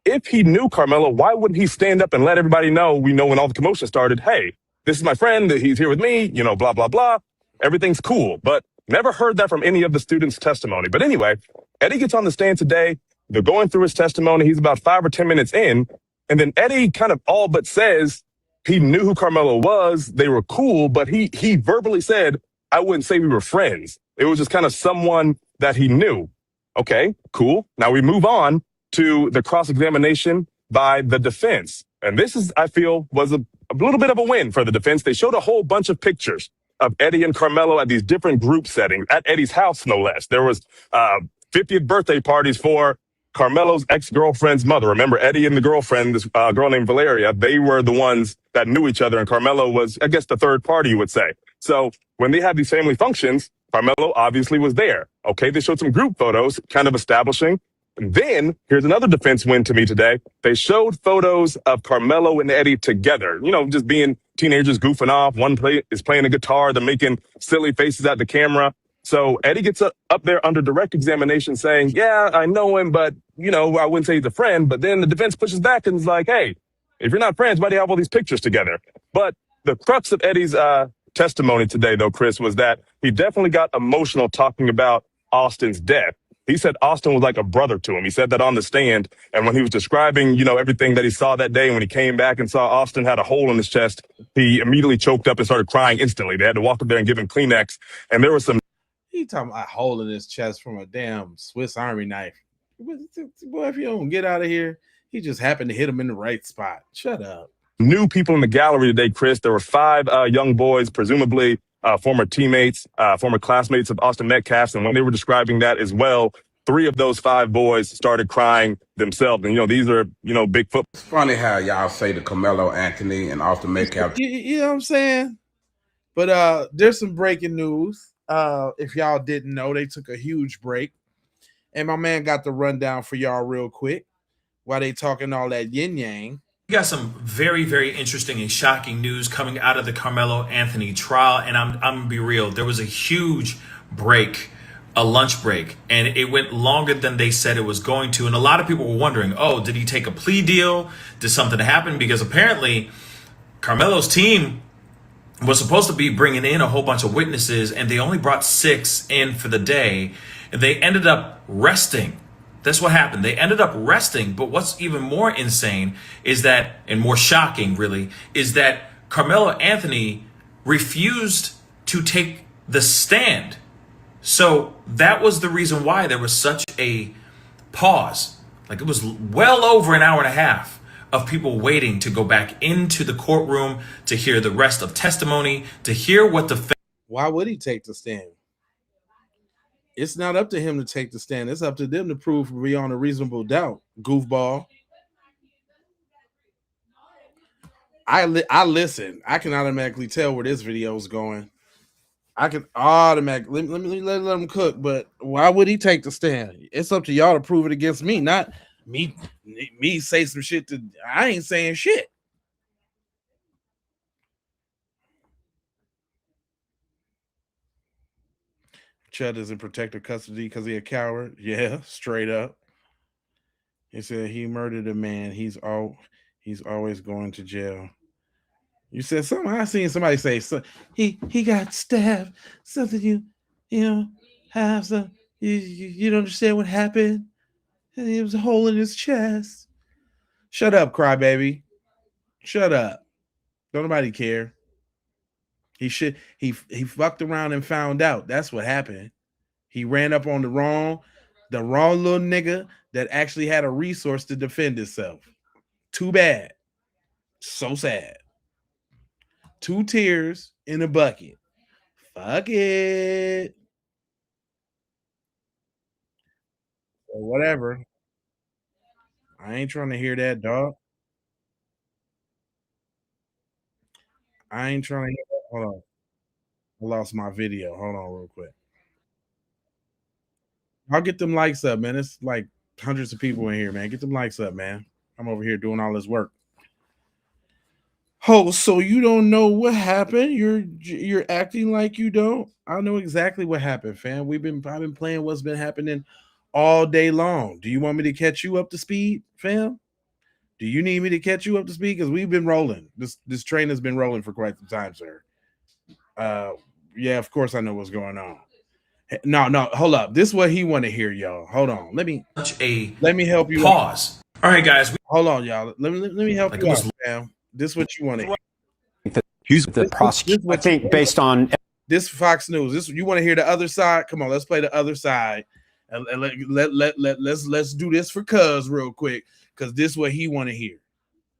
if he knew Karmelo, why wouldn't he stand up and let everybody know, when all the commotion started, hey, this is my friend, he's here with me, blah, blah, blah. Everything's cool. But never heard that from any of the students' testimony. But anyway, Eddie gets on the stand today. They're going through his testimony. He's about 5 or 10 minutes in. And then Eddie kind of all but says he knew who Karmelo was. They were cool, but he verbally said, I wouldn't say we were friends. It was just kind of someone that he knew. Okay, cool. Now we move on to the cross-examination by the defense. And this is, I feel, was a little bit of a win for the defense. They showed a whole bunch of pictures of Eddie and Karmelo at these different group settings, at Eddie's house, no less. There was 50th birthday parties for Carmelo's ex-girlfriend's mother. Remember, Eddie and the girlfriend, this girl named Valeria, they were the ones that knew each other, and Carmelo was, I guess, the third party, you would say. So when they had these family functions, Carmelo obviously was there. Okay, they showed some group photos, kind of establishing. And then, here's another defense win to me today. They showed photos of Carmelo and Eddie together, you know, just being teenagers goofing off. One is playing a guitar, they're making silly faces at the camera. So Eddie gets up there under direct examination saying, yeah, I know him, but, you know, I wouldn't say he's a friend. But then the defense pushes back and is like, hey, if you're not friends, why do you have all these pictures together? But the crux of Eddie's testimony today, though, Chris, was that he definitely got emotional talking about Austin's death. He said Austin was like a brother to him. He said that on the stand. And when he was describing, you know, everything that he saw that day, when he came back and saw Austin had a hole in his chest, he immediately choked up and started crying instantly. They had to walk up there and give him Kleenex. And there was some. He talking about a hole in his chest from a damn Swiss Army knife. Boy, if you don't get out of here, he just happened to hit him in the right spot. Shut up. New people in the gallery today, Chris. There were 5 young boys, presumably former teammates, former classmates of Austin Metcalf's. And when they were describing that as well, 3 of those 5 boys started crying themselves. And, you know, these are, you know, big football. It's funny how y'all say the Karmelo Anthony and Austin Metcalf. You know what I'm saying? But there's some breaking news. If y'all didn't know, they took a huge break. And my man got the rundown for y'all real quick while they talking all that yin-yang. We got some very, very interesting and shocking news coming out of the Karmelo Anthony trial. And I'm gonna be real. There was a huge break, a lunch break, and it went longer than they said it was going to. And a lot of people were wondering, oh, did he take a plea deal? Did something happen? Because apparently Carmelo's team was supposed to be bringing in a whole bunch of witnesses, and they only brought 6 in for the day. They ended up resting. That's what happened. They ended up resting. But what's even more insane is that, and more shocking really, is that Karmelo Anthony refused to take the stand. So that was the reason why there was such a pause. Like, it was well over an hour and a half of people waiting to go back into the courtroom to hear the rest of testimony, to hear what the. Why would he take the stand? It's not up to him to take the stand. It's up to them to prove beyond a reasonable doubt. Goofball. I listen. I can automatically tell where this video is going. I can automatically let him cook. But why would he take the stand? It's up to y'all to prove it against me, not me say some shit to. I ain't saying shit. Chud is in protective custody because he a coward. Yeah, straight up. He said he murdered a man. He's always going to jail. You said something. I seen somebody say so, he got stabbed. Something you know have some. You don't understand what happened. And there was a hole in his chest. Shut up, crybaby. Shut up. Don't nobody care. He fucked around and found out. That's what happened. He ran up on the wrong little nigga that actually had a resource to defend himself. Too bad. So sad. 2 tears in a bucket. Fuck it. Or whatever. I ain't trying to hear that, dog. I ain't trying to hear that. Hold on. I lost my video. Hold on real quick. I'll get them likes up, man. It's like hundreds of people in here, man. Get them likes up, man. I'm over here doing all this work. Oh, so you don't know what happened? You're acting like you don't. I know exactly what happened, fam. I've been playing what's been happening all day long. Do you want me to catch you up to speed, fam? Do you need me to catch you up to speed? Because we've been rolling. This train has been rolling for quite some time, sir. Yeah, of course I know what's going on. No, hold up. This is what he want to hear, y'all. Hold on. Let me help you. Pause. All right, guys. Hold on, y'all. Let me help you out, fam. This is what you want to hear. He's the prosecutor. I think based on this Fox News. You want to hear the other side? Come on, let's play the other side, and let's do this for Cuz real quick, because this is what he want to hear.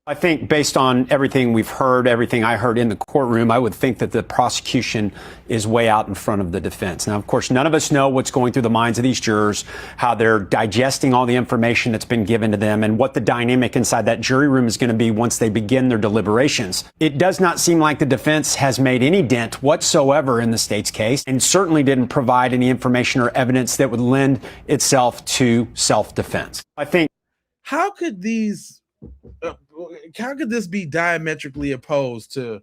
I think based on everything we've heard, everything I heard in the courtroom, I would think that the prosecution is way out in front of the defense. Now, of course, none of us know what's going through the minds of these jurors, how they're digesting all the information that's been given to them, and what the dynamic inside that jury room is going to be once they begin their deliberations. It does not seem like the defense has made any dent whatsoever in the state's case, and certainly didn't provide any information or evidence that would lend itself to self-defense. I think. How could these... how could this be diametrically opposed to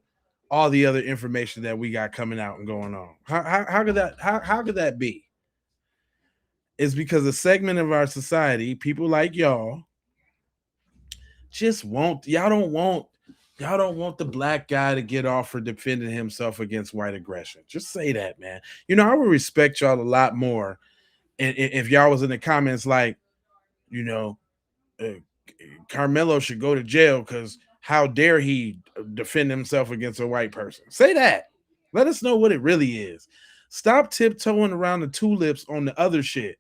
all the other information that we got coming out and going on? How could that be? It's because a segment of our society, people like y'all, just y'all don't want the black guy to get off for defending himself against white aggression. Just say that, man. You know, I would respect y'all a lot more if y'all was in the comments like, you know, Karmelo should go to jail because how dare he defend himself against a white person? Say that. Let us know what it really is. Stop tiptoeing around the tulips on the other shit.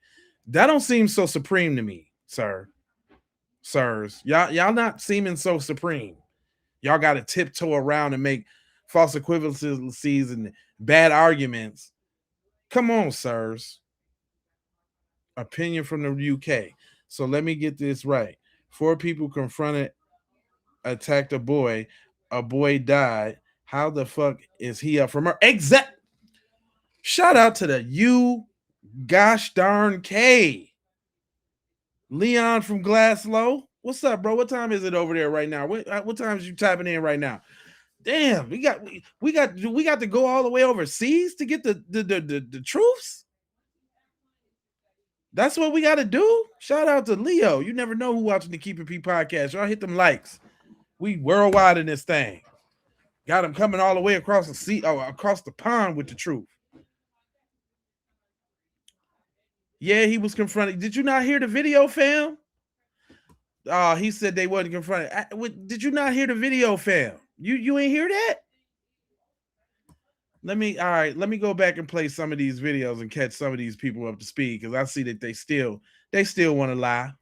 That don't seem so supreme to me, sirs. Y'all not seeming so supreme. Y'all got to tiptoe around and make false equivalencies and bad arguments. Come on, sirs. Opinion from the UK. So let me get this right. 4 people attacked a boy died. How the fuck is he up for murder? Exact. Shout out to the gosh darn K. Leon from Glasslow. What's up, bro? What time is it over there right now? What time is you typing in right now? Damn, we got to go all the way overseas to get the truths. That's what we got to do. Shout out to Leo. You never know who watching the Keep It P podcast. Y'all hit them likes. We worldwide in this thing. Got him coming all the way across the sea, across the pond with the truth. Yeah, he was confronted. Did you not hear the video, fam? He said they wasn't confronted. Did you not hear the video, fam? You ain't hear that? Let me go back and play some of these videos and catch some of these people up to speed because I see that they still want to lie.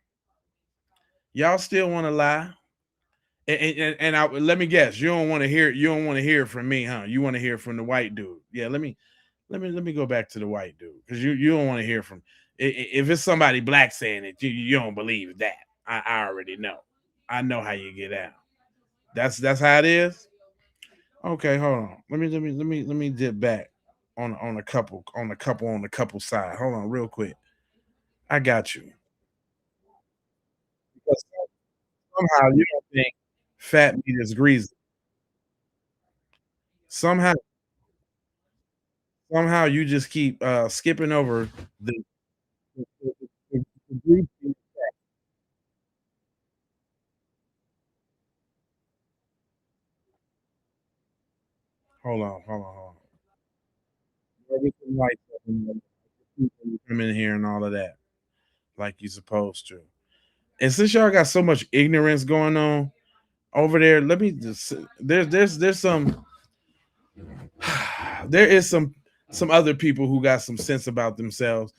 Y'all still want to lie. And let me guess, you don't want to hear from me, huh? You want to hear from the white dude. Yeah, let me go back to the white dude because you don't want to hear from if it's somebody black saying it, you don't believe that. I already know. I know how you get out. That's how it is. Okay, hold on. Let me dip back on a couple side. Hold on, real quick. I got you. Because somehow you don't think fat meat is greasy. Somehow you just keep skipping over the greasy. Hold on. Everything like that. Come in here and all of that, like you're supposed to. And since y'all got so much ignorance going on over there, let me just there's some other people who got some sense about themselves.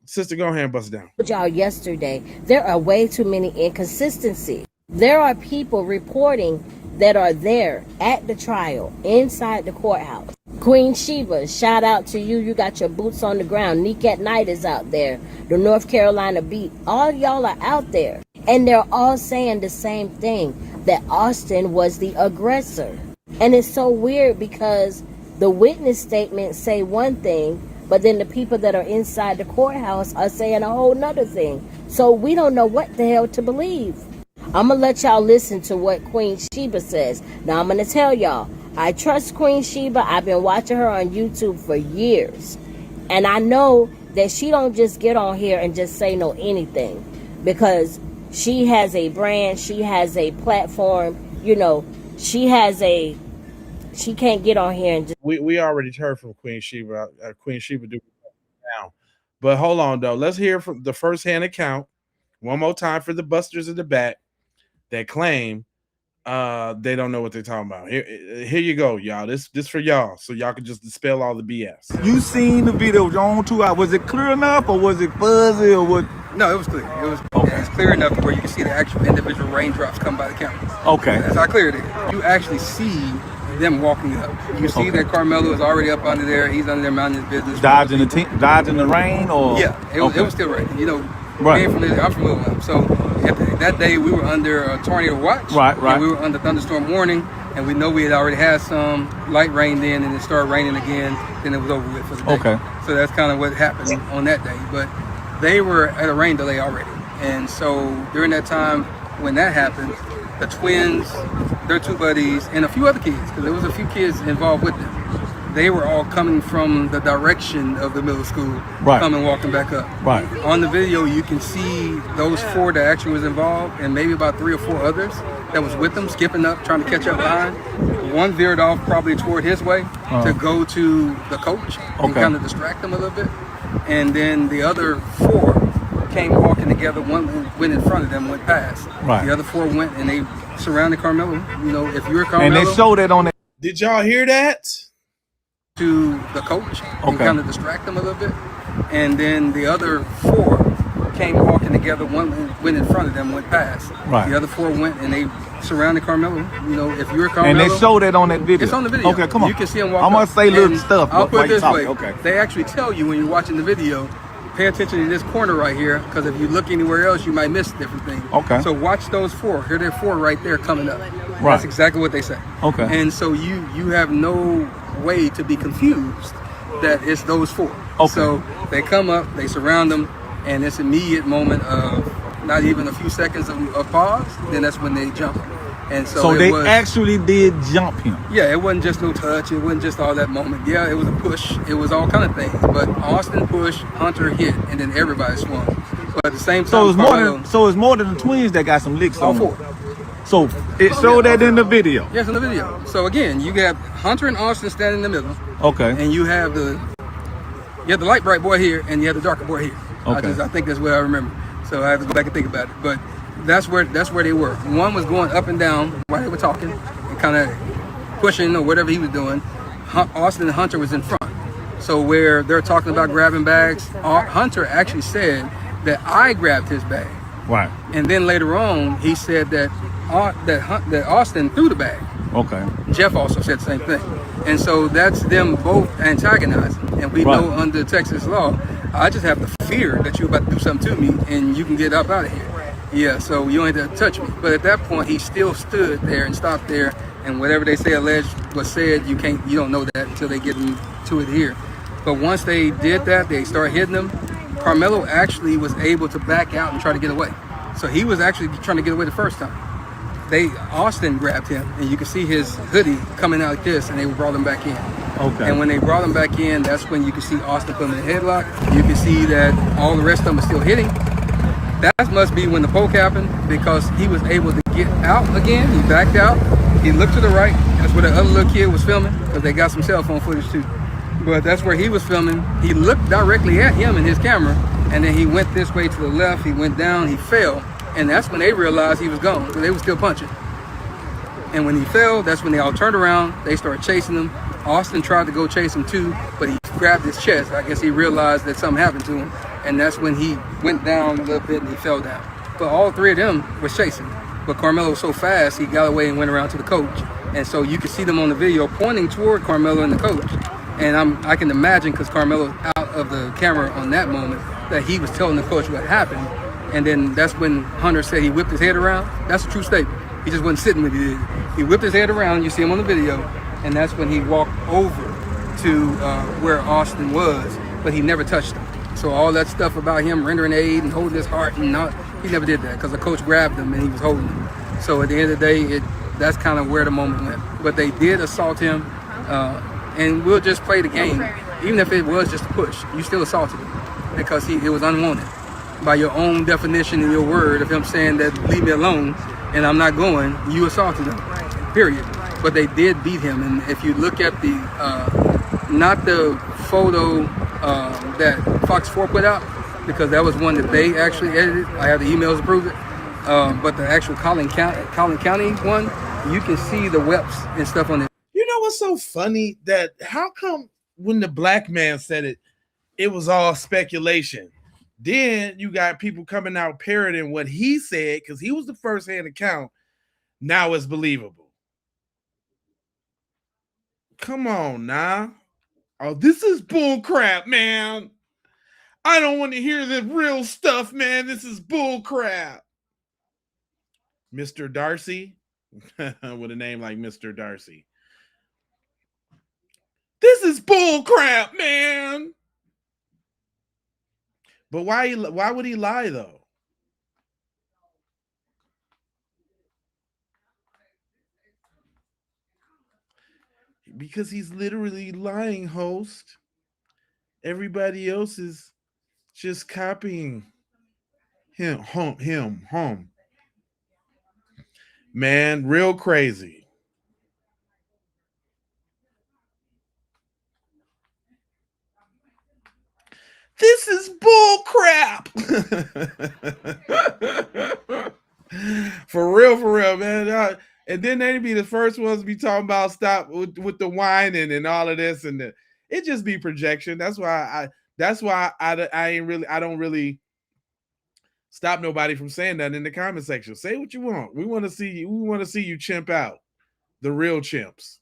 Sister, go ahead and bust it down. Y'all yesterday, there are way too many inconsistencies. There are people reporting that are there at the trial inside the courthouse. Queen Sheba, shout out to you. You got your boots on the ground. Neek at Night is out there. The North Carolina Beat. All y'all are out there. And they're all saying the same thing, that Austin was the aggressor. And it's so weird because the witness statements say one thing, but then the people that are inside the courthouse are saying a whole nother thing. So we don't know what the hell to believe. I'm going to let y'all listen to what Queen Sheba says. Now, I'm going to tell y'all, I trust Queen Sheba. I've been watching her on YouTube for years. And I know that she don't just get on here and just say no anything. Because she has a brand. She has a platform. You know, she can't get on here and just... We already heard from Queen Sheba. Queen Sheba do now. But hold on, though. Let's hear from the first-hand account one more time for the busters in the back that claim they don't know what they're talking about. Here you go, y'all. This for y'all, so y'all can just dispel all the BS. You seen the video, John, 2 hours. Was it clear enough, or was it fuzzy, or what? No, it was clear. It was it's clear enough to where you can see the actual individual raindrops come by the camera. Okay. That's how clear it is. You actually see them walking up. You see that Karmelo is already up under there. He's under there minding his business. Dodging the rain, or yeah, it was still raining. You know, right. I'm from Little Rock. So that day we were under a tornado watch. Right. And we were under thunderstorm warning, and we know we had already had some light rain then, and it started raining again. Then it was over with for the day. Okay. So that's kind of what happened on that day. But they were at a rain delay already, and so during that time when that happened, the twins, their two buddies, and a few other kids, because there was a few kids involved with them, they were all coming from the direction of the middle school, coming walking back up. Right. On the video, you can see those four that actually was involved, and maybe about 3 or 4 others that was with them, skipping up, trying to catch up behind. One veered off probably toward his way to go to the coach and kind of distract him a little bit. And then the other 4 came walking together. One went in front of them, went past. Right. The other 4 went and they surrounded Karmelo. You know, if you're Karmelo, and they showed it on that. Did y'all hear that? To the coach and kind of distract them a little bit. And then the other 4 came walking together. One went in front of them, went past. Right. The other 4 went and they surrounded Carmelo. You know, if you're Carmelo, and they showed it on that video. It's on the video. Okay, come on. You can see them walk. I'm gonna up. say little And stuff. I'll put it this way. Okay. They actually tell you when you're watching the video, pay attention to this corner right here, because if you look anywhere else, you might miss different things. Okay. So watch those 4. Here they're 4 right there coming up. Right. That's exactly what they say. Okay. And so you have no way to be confused that it's those 4. Okay. So they come up, they surround them, and this immediate moment of not even a few seconds of pause, then that's when they jump. And so they actually did jump him. Yeah, it wasn't just no touch. It wasn't just all that moment. Yeah, it was a push. It was all kind of things. But Austin pushed, Hunter hit, and then everybody swung. But at the same time, So it's more than the twins that got some licks all on them. 4. So it showed that in the video. Yes, in the video. So again, you got Hunter and Austin standing in the middle. Okay. And you have the light bright boy here, and you have the darker boy here. Okay. I think that's what I remember. So I have to go back and think about it. But that's where they were. One was going up and down while they were talking, and kind of pushing or whatever he was doing. Austin and Hunter was in front. So where they're talking about grabbing bags, Hunter actually said that I grabbed his bag. Right. And then later on, he said that Austin threw the bag. Okay. Jeff also said the same thing. And so that's them both antagonizing. And we know under Texas law, I just have the fear that you're about to do something to me and you can get up out of here. Yeah, so you don't have to touch me. But at that point, he still stood there and stopped there. And whatever they say alleged was said, you don't know that until they get into it here. But once they did that, they started hitting them. Karmelo actually was able to back out and try to get away. So he was actually trying to get away the first time. Austin grabbed him, and you can see his hoodie coming out like this, and they brought him back in. Okay. And when they brought him back in, that's when you can see Austin put him in a headlock. You can see that all the rest of them are still hitting. That must be when the poke happened, because he was able to get out again. He backed out. He looked to the right. That's where the other little kid was filming, because they got some cell phone footage too. But that's where he was filming. He looked directly at him in his camera, and then he went this way to the left. He went down. He fell. And that's when they realized he was gone, because they were still punching. And when he fell, that's when they all turned around. They started chasing him. Austin tried to go chase him too, but he grabbed his chest. I guess he realized that something happened to him. And that's when he went down a little bit and he fell down. But all 3 of them were chasing. But Karmelo was so fast, he got away and went around to the coach. And so you can see them on the video pointing toward Karmelo and the coach. And I can imagine, because Karmelo's out of the camera on that moment, that he was telling the coach what happened. And then that's when Hunter said he whipped his head around. That's a true statement. He just wasn't sitting when he did. He whipped his head around. You see him on the video. And that's when he walked over to where Austin was, but he never touched him. So all that stuff about him rendering aid and holding his heart, he never did that, because the coach grabbed him and he was holding him. So at the end of the day, that's kind of where the moment went. But they did assault him, and we'll just play the game. Even if it was just a push, you still assaulted him, because it was unwanted. By your own definition in your word of him saying that leave me alone and I'm not going, you assaulted him, period. But they did beat him. And if you look at the, not the photo that Fox 4 put out, because that was one that they actually edited. I have the emails to prove it. But the actual Collin County one, you can see the webs and stuff on it. You know what's so funny? That how come when the black man said it, it was all speculation? Then you got people coming out parroting what he said because he was the first-hand account. Now it's believable. Come on now. Oh, this is bull crap, man. I don't want to hear the real stuff, man. This is bull crap. Mr. Darcy, with a name like Mr. Darcy. This is bull crap, man. But why would he lie though? Because he's literally lying, host. Everybody else is just copying him. Man, real crazy. This is bull crap. For real, man. And then they be the first ones to be talking about stop with the whining and all of this, and it just be projection. That's why I don't really stop nobody from saying that in the comment section. Say what you want. We want to see you. We want to see you chimp out. The real chimps.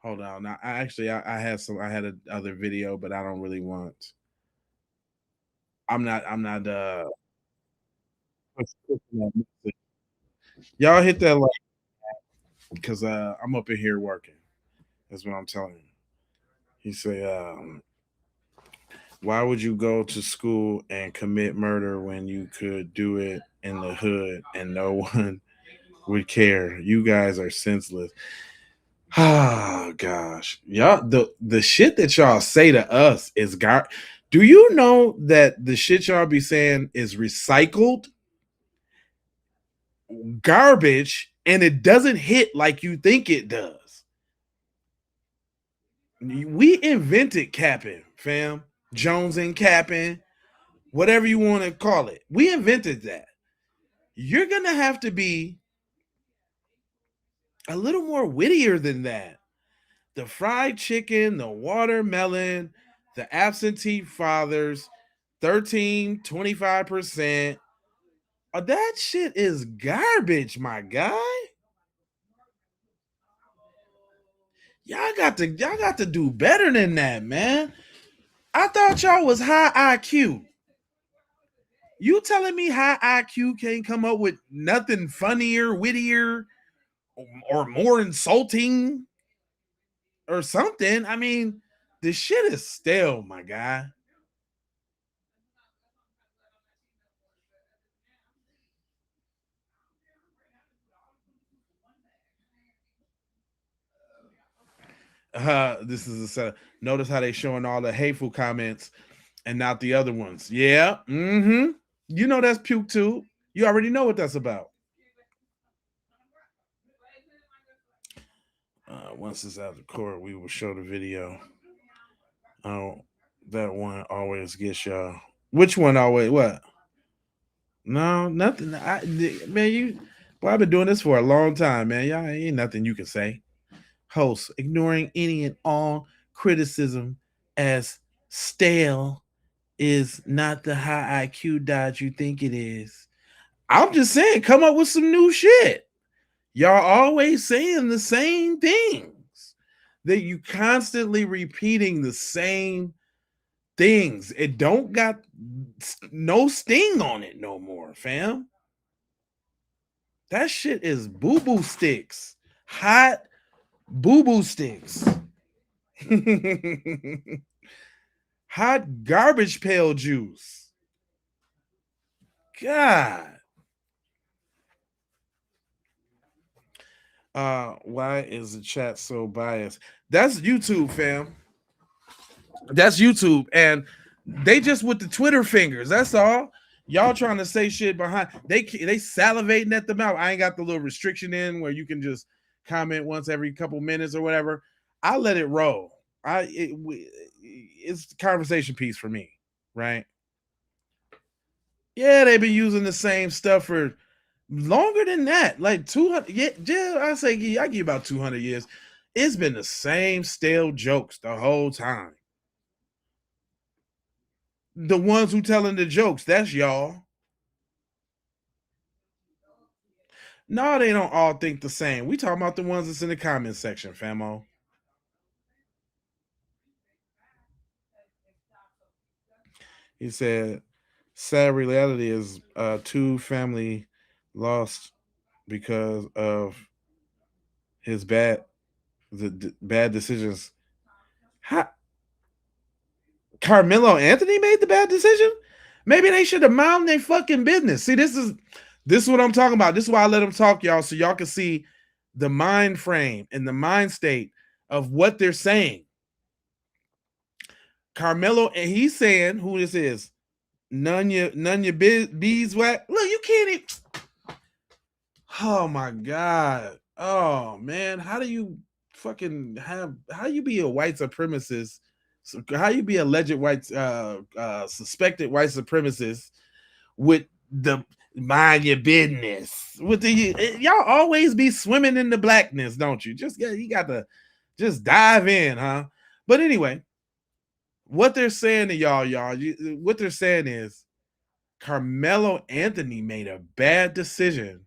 Hold on. Now, I had another video, but I don't really want. I'm not. Y'all hit that like because I'm up in here working. That's what I'm telling you. He say, why would you go to school and commit murder when you could do it in the hood and no one would care? You guys are senseless. Oh gosh. Y'all, the shit that y'all say to us is do you know that the shit y'all be saying is recycled garbage and it doesn't hit like you think it does? We invented capping, fam. Jones and capping, whatever you want to call it. We invented that. You're going to have to be a little more wittier than that. The fried chicken, the watermelon, the absentee fathers, 13, 25%. That shit is garbage, my guy. Y'all got to do better than that, man. I thought y'all was high IQ. You telling me high IQ can't come up with nothing funnier, wittier, or more insulting or something? I mean, this shit is stale, my guy. This is a set. Notice how they showing all the hateful comments and not the other ones. Yeah. Mm-hmm. You know that's puke too. You already know what that's about. Once it's out of court, we will show the video. Oh, that one always gets y'all. Which one always? What? No, nothing. Man, I've been doing this for a long time, man. Y'all ain't nothing you can say. Host, ignoring any and all criticism as stale is not the high IQ dodge you think it is. I'm just saying, come up with some new shit. Y'all always saying the same things. That you constantly repeating the same things. It don't got no sting on it no more, fam. That shit is boo-boo sticks. Hot boo-boo sticks. Hot garbage pail juice. God. Why is the chat so biased? That's YouTube, fam. That's YouTube. And they just with the Twitter fingers. That's all. Y'all trying to say shit behind. They salivating at the mouth. I ain't got the little restriction in where you can just comment once every couple minutes or whatever. I let it roll. It's a conversation piece for me, right? Yeah, they've been using the same stuff for Longer than that, like 200. Yeah, I say I give you about 200 years. It's been the same stale jokes the whole time. The ones who telling the jokes, that's y'all. No, they don't all think the same. We talking about the ones that's in the comment section, famo. He said, sad reality is two family lost because of his bad decisions. How, Karmelo Anthony made the bad decision? Maybe they should have minded their fucking business. See, this is what I'm talking about. This is why I let them talk, y'all, so y'all can see the mind frame and the mind state of what they're saying. Karmelo, and he's saying who this is. None your beeswax. Look, you can't even. Oh my god. Oh man, how do you fucking have? How you be a white supremacist? How you be alleged white, suspected white supremacist with the mind your business? With the y'all always be swimming in the blackness, don't you? Just you got to just dive in, huh? But anyway, what they're saying to y'all, what they're saying is Karmelo Anthony made a bad decision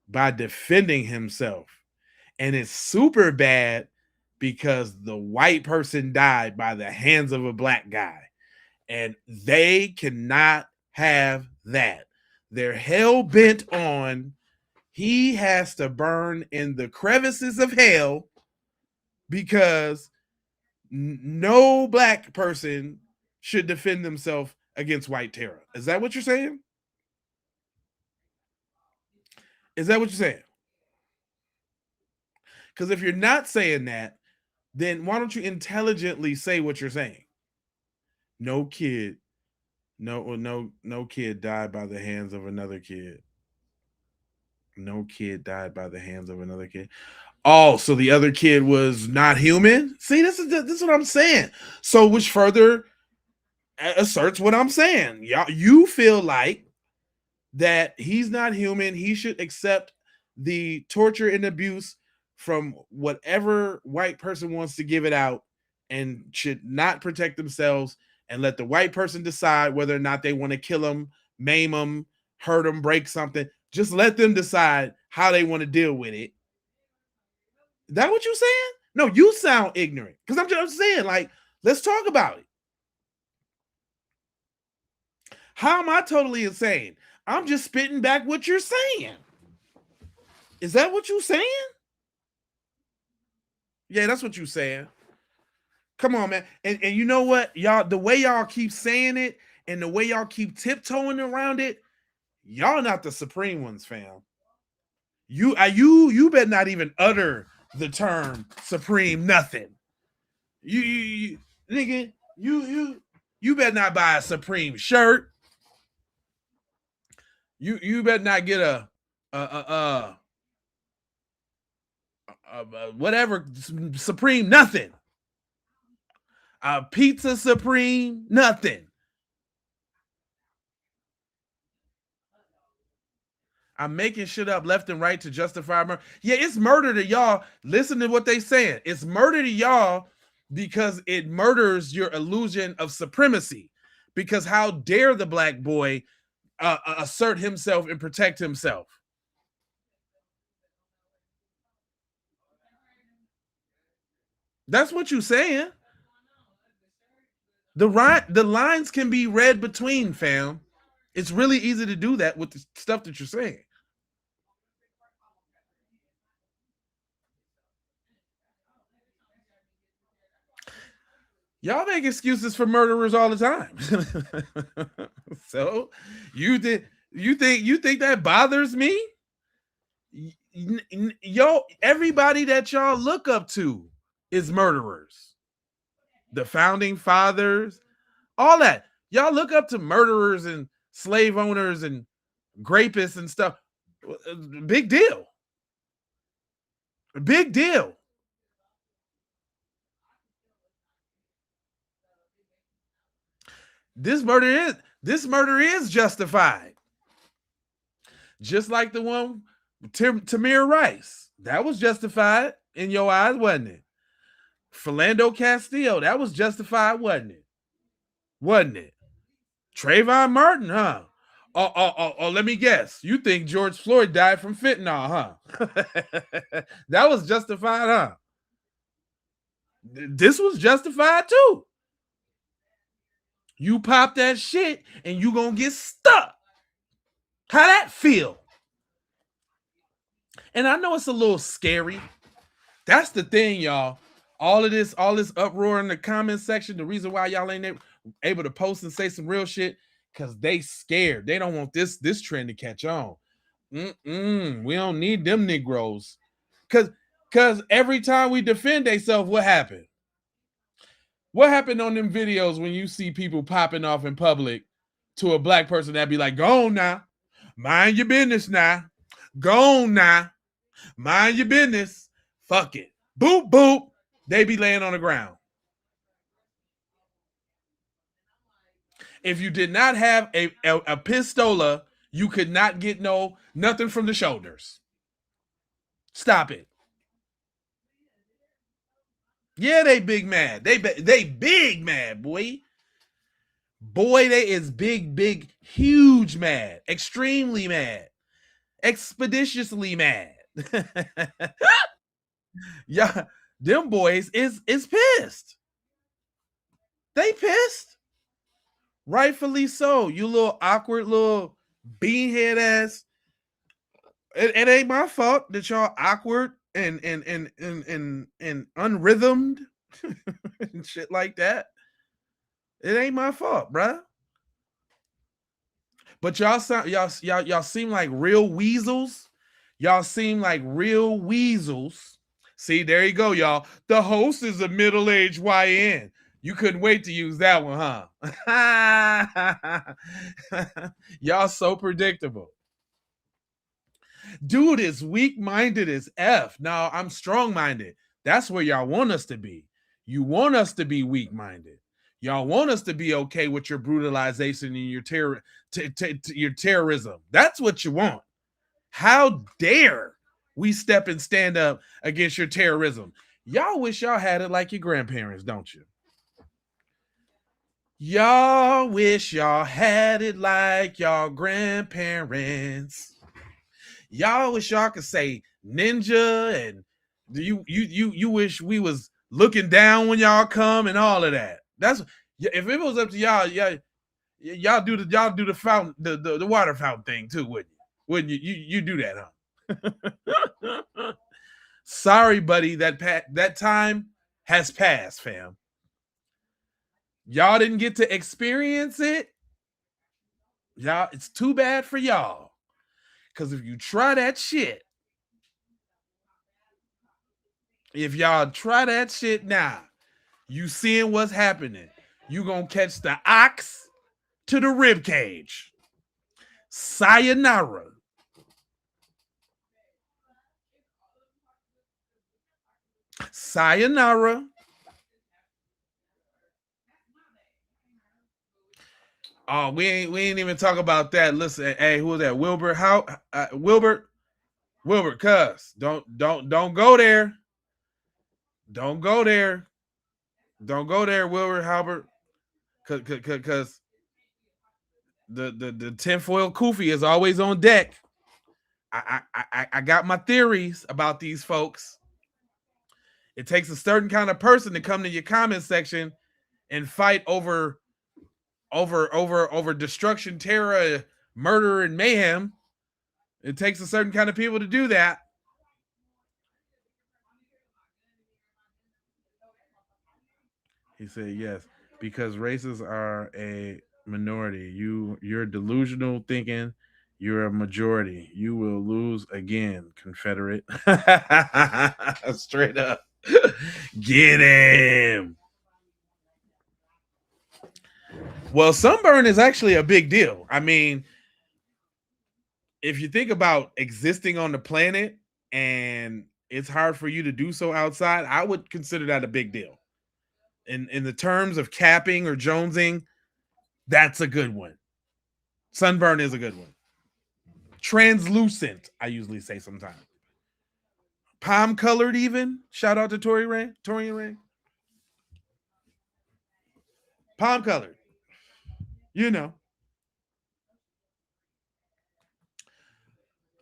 by defending himself. And it's super bad because the white person died by the hands of a black guy. And they cannot have that. They're hell bent on he has to burn in the crevices of hell because no black person should defend themselves against white terror. Is that what you're saying? Is that what you're saying? Because if you're not saying that, then why don't you intelligently say what you're saying? No kid died by the hands of another kid. No kid died by the hands of another kid. Oh, so the other kid was not human? See, this is what I'm saying. So which further asserts what I'm saying. Y'all, you feel like that he's not human. He should accept the torture and abuse from whatever white person wants to give it out and should not protect themselves and let the white person decide whether or not they want to kill him, maim him, hurt him, break something. Just let them decide how they want to deal with it. Is that what you saying? No, you sound ignorant. Because I'm just saying, like, let's talk about it. How am I totally insane? I'm just spitting back what you're saying. Is that what you're saying? Yeah, that's what you're saying. Come on, man. And you know what? Y'all, the way y'all keep saying it and the way y'all keep tiptoeing around it, y'all not the supreme ones, fam. You better not even utter the term supreme nothing. You nigga, you better not buy a Supreme shirt. You better not get a whatever Supreme nothing. A pizza Supreme nothing. I'm making shit up left and right to justify murder. Yeah, it's murder to y'all. Listen to what they saying. It's murder to y'all because it murders your illusion of supremacy. Because how dare the black boy assert himself and protect himself? That's what you're saying. The lines can be read between, fam. It's really easy to do that with the stuff that you're saying. Y'all make excuses for murderers all the time. So you think that bothers me? Yo, everybody that y'all look up to is murderers. The founding fathers, all that. Y'all look up to murderers and slave owners and grapists and stuff. Big deal. Big deal. This murder is justified. Just like the one Tamir Rice. That was justified in your eyes, wasn't it? Philando Castillo, that was justified, wasn't it? Wasn't it? Trayvon Martin, huh? Oh, let me guess. You think George Floyd died from fentanyl, huh? That was justified, huh? This was justified too. You pop that shit and you gonna get stuck. How that feel? And I know it's a little scary. That's the thing, y'all. All this uproar in the comment section, the reason why y'all ain't able to post and say some real shit, because they scared. They don't want this trend to catch on. We don't need them Negroes. Because every time we defend ourselves, what happened? What happened on them videos when you see people popping off in public to a black person that be like, go on now. Mind your business now. Go on now. Mind your business. Fuck it. Boop, boop. They be laying on the ground. If you did not have a pistola, you could not get nothing from the shoulders. Stop it. Yeah, they big mad. They big mad, boy. Boy, they is big, huge mad. Extremely mad. Expeditiously mad. Yeah, them boys is pissed. They pissed. Rightfully so. You little awkward little beanhead ass. It ain't my fault that y'all awkward and unrhythmed and shit like that. It ain't my fault, bruh. But y'all seem like real weasels. Y'all seem like real weasels. See, there you go, y'all. The host is a middle-aged YN. You couldn't wait to use that one, huh? Y'all so predictable. Dude is weak-minded as F. Now, I'm strong-minded. That's where y'all want us to be. You want us to be weak-minded. Y'all want us to be okay with your brutalization and your your terrorism. That's what you want. How dare we step and stand up against your terrorism? Y'all wish y'all had it like your grandparents, don't you? Y'all wish y'all had it like y'all grandparents. Y'all wish y'all could say ninja, and you wish we was looking down when y'all come and all of that. That's if it was up to y'all, y'all do the fountain, the water fountain thing too, wouldn't you? Wouldn't you? You do that, huh? Sorry, buddy, that time has passed, fam. Y'all didn't get to experience it. Y'all, it's too bad for y'all. Because if you try that shit, if y'all try that shit now, you seeing what's happening. You gonna catch the ox to the rib cage. Sayonara. Sayonara. Oh, we ain't even talk about that. Listen, hey, who was that? Wilbur? How? Wilbur, cuz don't go there. Don't go there. Don't go there, Wilbur Halbert. Cause the tinfoil kufi is always on deck. I got my theories about these folks. It takes a certain kind of person to come to your comment section and fight over destruction, terror, murder, and mayhem. It takes a certain kind of people to do that. He said yes, because races are a minority. You're delusional thinking you're a majority. You will lose again, Confederate. Straight up. Get him. Well, sunburn is actually a big deal. I mean, if you think about existing on the planet and it's hard for you to do so outside, I would consider that a big deal. In the terms of capping or jonesing, that's a good one. Sunburn is a good one. Translucent, I usually say sometimes. Palm colored, even. Shout out to Torian Ray. Palm colored. You know.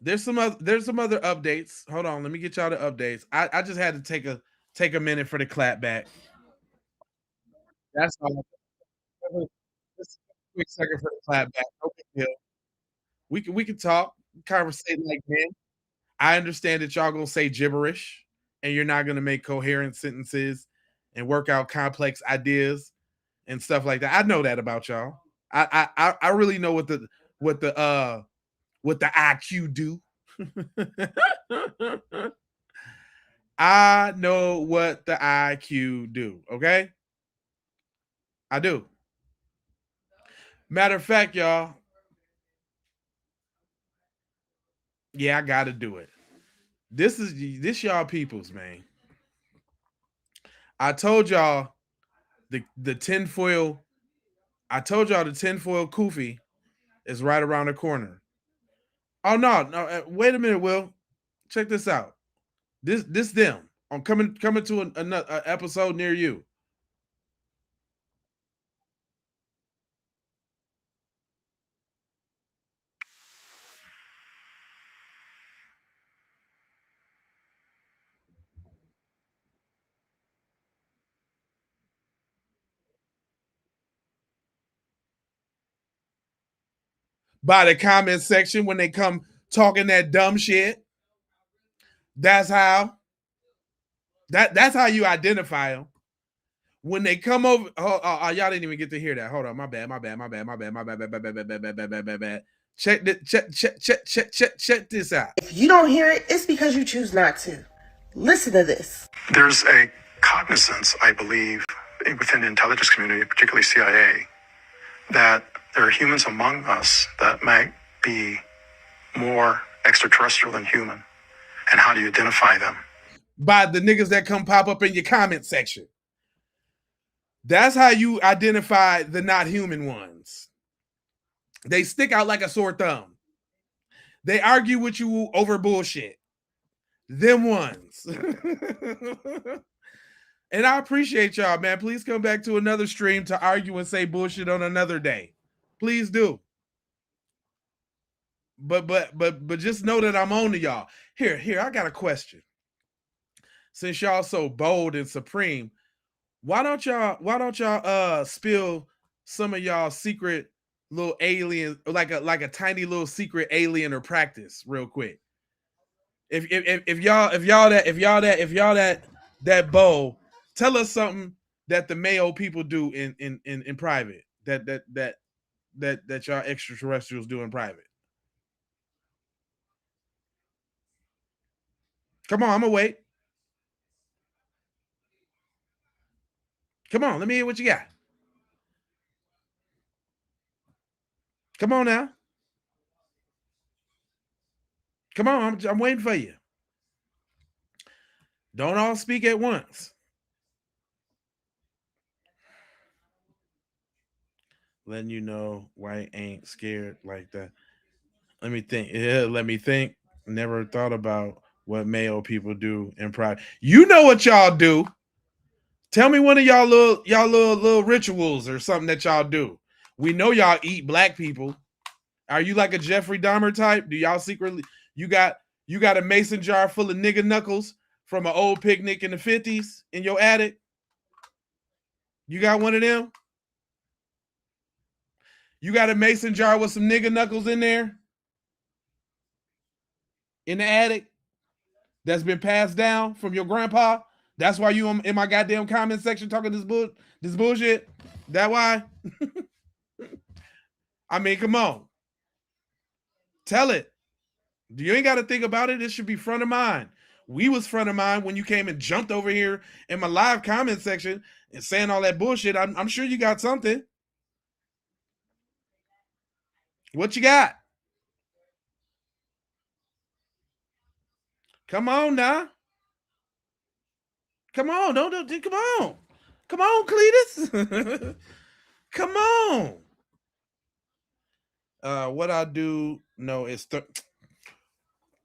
There's some other updates. Hold on, let me get y'all the updates. I just had to take a minute for the clap back. That's all. Just a quick second for the clap back. No big deal. We can talk, conversate like men. I understand that y'all gonna say gibberish and you're not gonna make coherent sentences and work out complex ideas and stuff like that. I know that about y'all. I really know what the IQ do. I know what the IQ do. Okay, I do. Matter of fact, y'all. Yeah, I got to do it. This y'all peoples, man. I told y'all the tinfoil. I told y'all the tinfoil kufi is right around the corner. Oh no, wait a minute, Will. Check this out. This them. I'm coming to another episode near you. By the comment section when they come talking that dumb shit. That's how. That's how you identify them. When they come over, y'all didn't even get to hear that. Hold on, my bad. Check this out. If you don't hear it, it's because you choose not to. Listen to this. There's a cognizance, I believe, within the intelligence community, particularly CIA, that there are humans among us that might be more extraterrestrial than human. And how do you identify them? By the niggas that come pop up in your comment section. That's how you identify the not human ones. They stick out like a sore thumb. They argue with you over bullshit. Them ones. And I appreciate y'all, man. Please come back to another stream to argue and say bullshit on another day. Please do. But just know that I'm on to y'all. Here, I got a question. Since y'all so bold and supreme, why don't y'all spill some of y'all secret little alien, like a tiny little secret alien or practice real quick? If y'all that bold, tell us something that the Mayo people do in private that y'all extraterrestrials do in private. Come on, I'm gonna wait. Come on, let me hear what you got. Come on now. Come on, I'm waiting for you. Don't all speak at once. Letting you know white ain't scared like that. Let me think. Yeah, let me think. Never thought about what Mayo people do in pride. You know what y'all do. Tell me one of y'all little rituals or something that y'all do. We know y'all eat black people. Are you like a Jeffrey Dahmer type? Do y'all secretly you got a mason jar full of nigga knuckles from an old picnic in the 50s in your attic? You got one of them? You got a mason jar with some nigga knuckles in there? In the attic? That's been passed down from your grandpa? That's why you in my goddamn comment section talking this bullshit? That why? I mean, come on. Tell it. You ain't got to think about it. It should be front of mind. We was front of mind when you came and jumped over here in my live comment section and saying all that bullshit. I'm sure you got something. What you got? Come on now. Come on. Come on. Come on, Cletus. Come on. What I do know is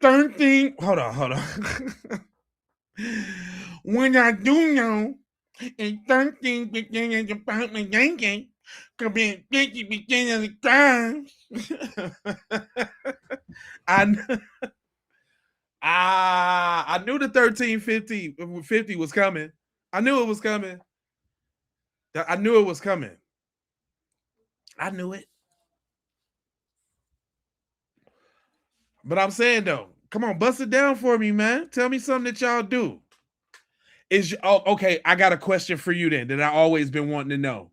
13. Hold on. When I do know, and 13 beginning about my yanking could be 50 beginning of the time. I knew the 1350 was coming. I knew it was coming. I knew it was coming. I knew it. But I'm saying though, come on, bust it down for me, man. Tell me something that y'all do. Okay? I got a question for you then that I always been wanting to know.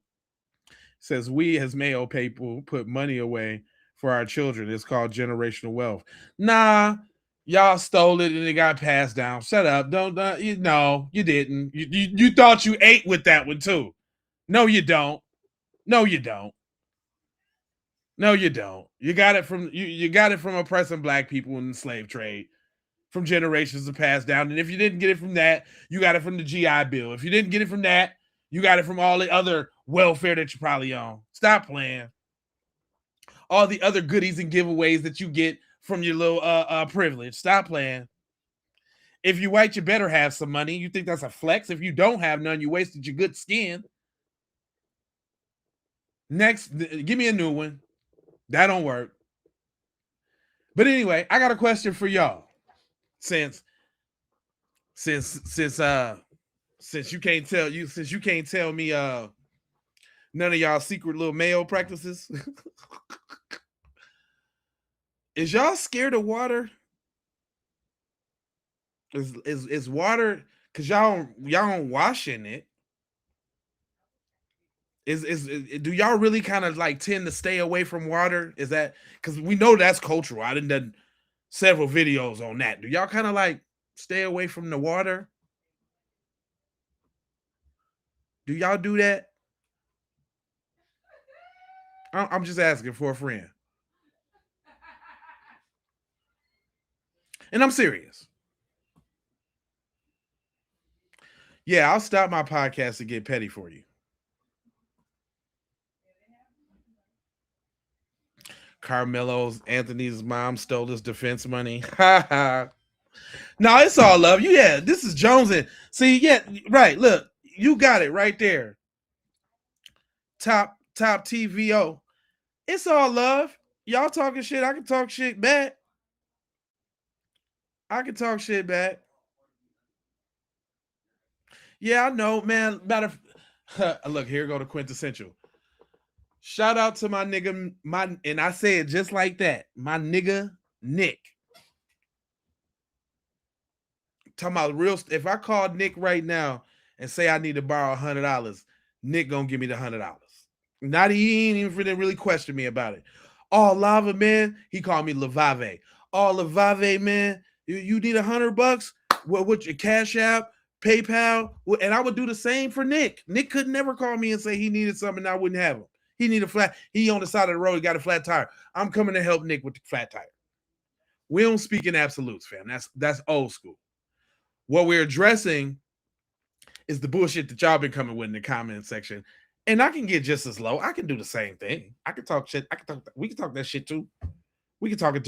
It says we as male people put money away for our children. It's called generational wealth. Nah, y'all stole it and it got passed down. Shut up. Don't no, you didn't. You thought you ate with that one too. No, you don't. No, you don't. No, you don't. You got it from you got it from oppressing black people in the slave trade from generations to pass down. And if you didn't get it from that, you got it from the GI Bill. If you didn't get it from that, you got it from all the other welfare that you probably own. Stop playing. All the other goodies and giveaways that you get from your little privilege. Stop playing. If you white, you better have some money. You think that's a flex? If you don't have none, you wasted your good skin. Next, give me a new one. That don't work. But anyway, I got a question for y'all. Since you can't tell me none of y'all secret little male practices. Is y'all scared of water? Is water because y'all don't wash in it? Do y'all really kind of like tend to stay away from water? Is that because we know that's cultural? I done several videos on that. Do y'all kind of like stay away from the water? Do y'all do that? I'm just asking for a friend. And I'm serious. Yeah, I'll stop my podcast to get petty for you. Karmelo Anthony's mom stole his defense money. No, it's all love. Yeah, this is Jones. See, yeah, right. Look, you got it right there. Top TVO. It's all love. Y'all talking shit. I can talk shit back. Yeah, I know, man. Look, here go the quintessential. Shout out to my nigga, and I say it just like that. My nigga Nick. Talking about real. If I call Nick right now and say I need to borrow $100, Nick gonna give me the $100. Not he ain't even really question me about it. Oh, Lava man, he called me Lavave. Oh, Lavave man, you need $100? What your Cash App, PayPal, and I would do the same for Nick. Nick could never call me and say he needed something and I wouldn't have him. He need a flat. He on the side of the road. He got a flat tire. I'm coming to help Nick with the flat tire. We don't speak in absolutes, fam. That's old school. What we're addressing is the bullshit that y'all been coming with in the comment section. And I can get just as low. I can do the same thing. I can talk shit. We can talk that shit too. We can talk it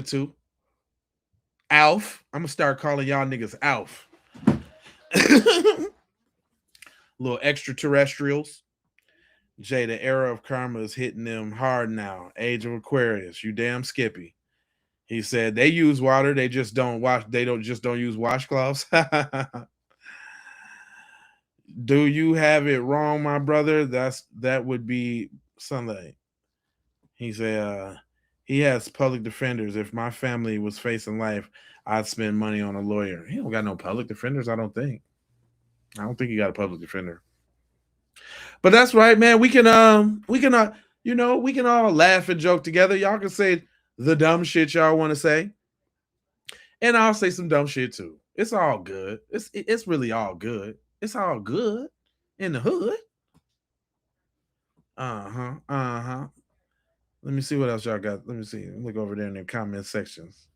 too. Alf. I'm gonna start calling y'all niggas Alf. Little extraterrestrials. Jay, the era of karma is hitting them hard now. Age of Aquarius. You damn Skippy. He said they use water, they just don't wash, they don't use washcloths. Do you have it wrong, my brother? That would be Sunday. He said he has public defenders. If my family was facing life, I'd spend money on a lawyer. He don't got no public defenders, I don't think. He got a public defender. But that's right, man. We can all laugh and joke together. Y'all can say the dumb shit y'all want to say. And I'll say some dumb shit too. It's all good. It's really all good. It's all good in the hood. Let me see what else y'all got. Let me see. Look over there in the comment sections.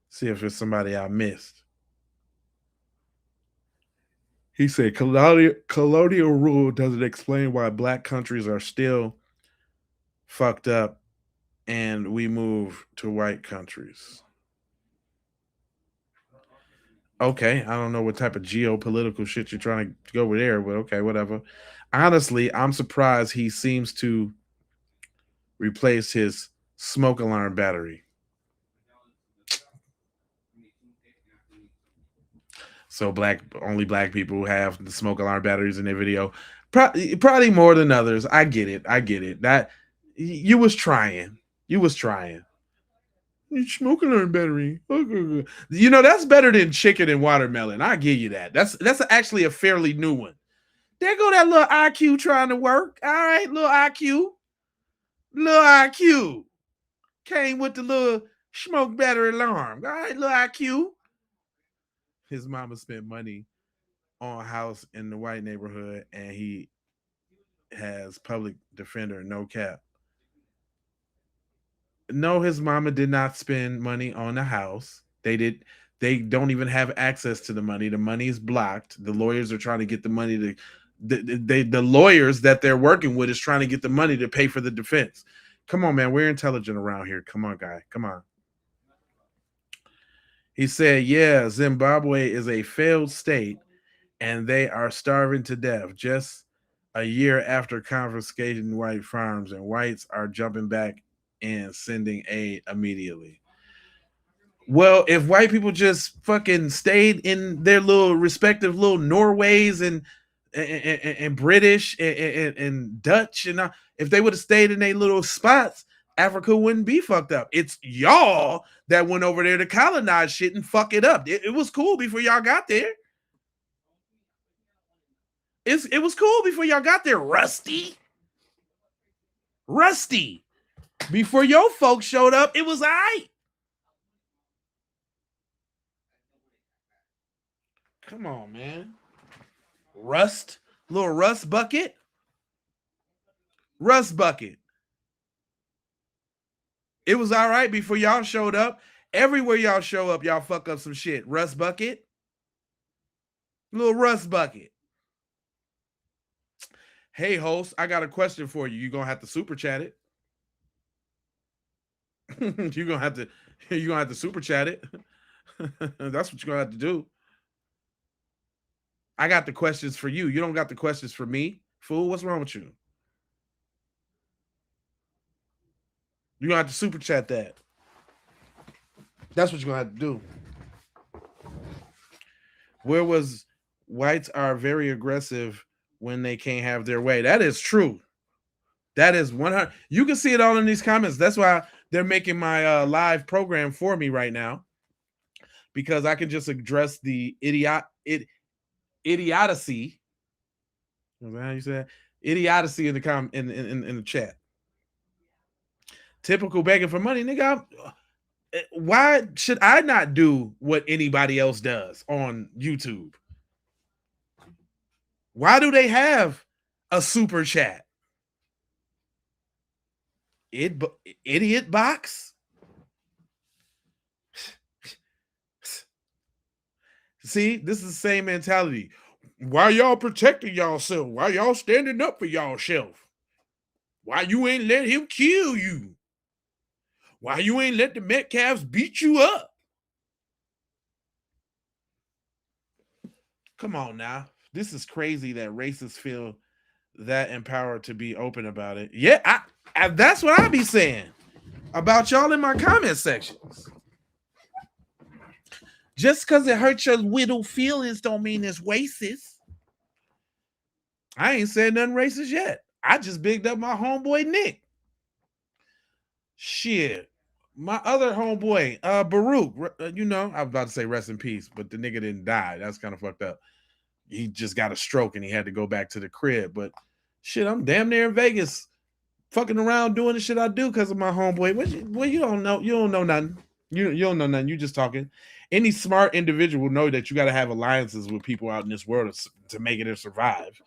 See if it's somebody I missed. He said colonial rule doesn't explain why black countries are still fucked up and we move to white countries. Okay, I don't know what type of geopolitical shit you're trying to go with there, but okay, whatever. Honestly, I'm surprised he seems to replace his smoke alarm battery. So only black people have the smoke alarm batteries in their video. Probably more than others. I get it. That you was trying. Smoke alarm battery. You know, that's better than chicken and watermelon. I give you that. That's actually a fairly new one. There go that little IQ trying to work. All right, little IQ. Little IQ. Came with the little smoke battery alarm. All right, little IQ. His mama spent money on a house in the white neighborhood and he has public defender, no cap. No, his mama did not spend money on the house. They don't even have access to the money. The money is blocked. The lawyers are trying to get the money to the lawyers that they're working with is trying to get the money to pay for the defense. Come on, man. We're intelligent around here. Come on, guy. Come on. He said, yeah, Zimbabwe is a failed state and they are starving to death just a year after confiscating white farms, and whites are jumping back and sending aid immediately. Well, if white people just fucking stayed in their little respective little Norways and British and Dutch and if they would have stayed in their little spots, Africa wouldn't be fucked up. It's y'all that went over there to colonize shit and fuck it up. It was cool before y'all got there. It was cool before y'all got there, Rusty. Before your folks showed up, it was all right. Come on, man. Little rust bucket. It was all right before y'all showed up. Everywhere y'all show up, y'all fuck up some shit. Rust bucket. Little rust bucket. Hey, host, I got a question for you. You're going to have to super chat it. You're going to have to super chat it. That's what you're going to have to do. I got the questions for you. You don't got the questions for me. Fool, what's wrong with you? You're going to have to super chat that. That's what you're going to have to do. Where was whites are very aggressive when they can't have their way. That is true. That is 100. You can see it all in these comments. That's why they're making my live program for me right now, because I can just address the idiocy. Is that how you say that? Idiocy in the in the chat. Typical begging for money, nigga. Why should I not do what anybody else does on YouTube? Why do they have a super chat? Idiot box? See, this is the same mentality. Why y'all protecting y'allself? Why y'all standing up for y'allself? Why you ain't let him kill you? Why you ain't let the Metcalfs beat you up? Come on now. This is crazy that racists feel that empowered to be open about it. Yeah, I that's what I be saying about y'all in my comment sections. Just because it hurts your little feelings don't mean it's racist. I ain't said nothing racist yet. I just bigged up my homeboy Nick. Shit. My other homeboy, Baruch, you know, I was about to say rest in peace, but the nigga didn't die. That's kind of fucked up. He just got a stroke and he had to go back to the crib. But shit, I'm damn near in Vegas fucking around doing the shit I do because of my homeboy. Well, you don't know. You don't know nothing. You don't know nothing. You just talking. Any smart individual know that you got to have alliances with people out in this world to make it and survive.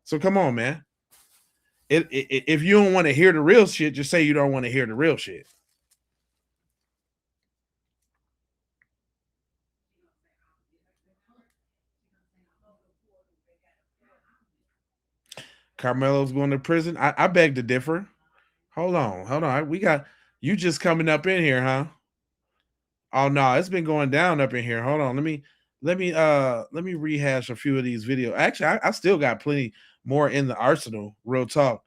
So come on, man. If you don't want to hear the real shit, just say you don't want to hear the real shit. Karmelo's going to prison. I beg to differ. Hold on. We got You just coming up in here, huh? Oh no, it's been going down up in here. Hold on, let me rehash a few of these videos. Actually, I still got plenty more in the arsenal. Real talk.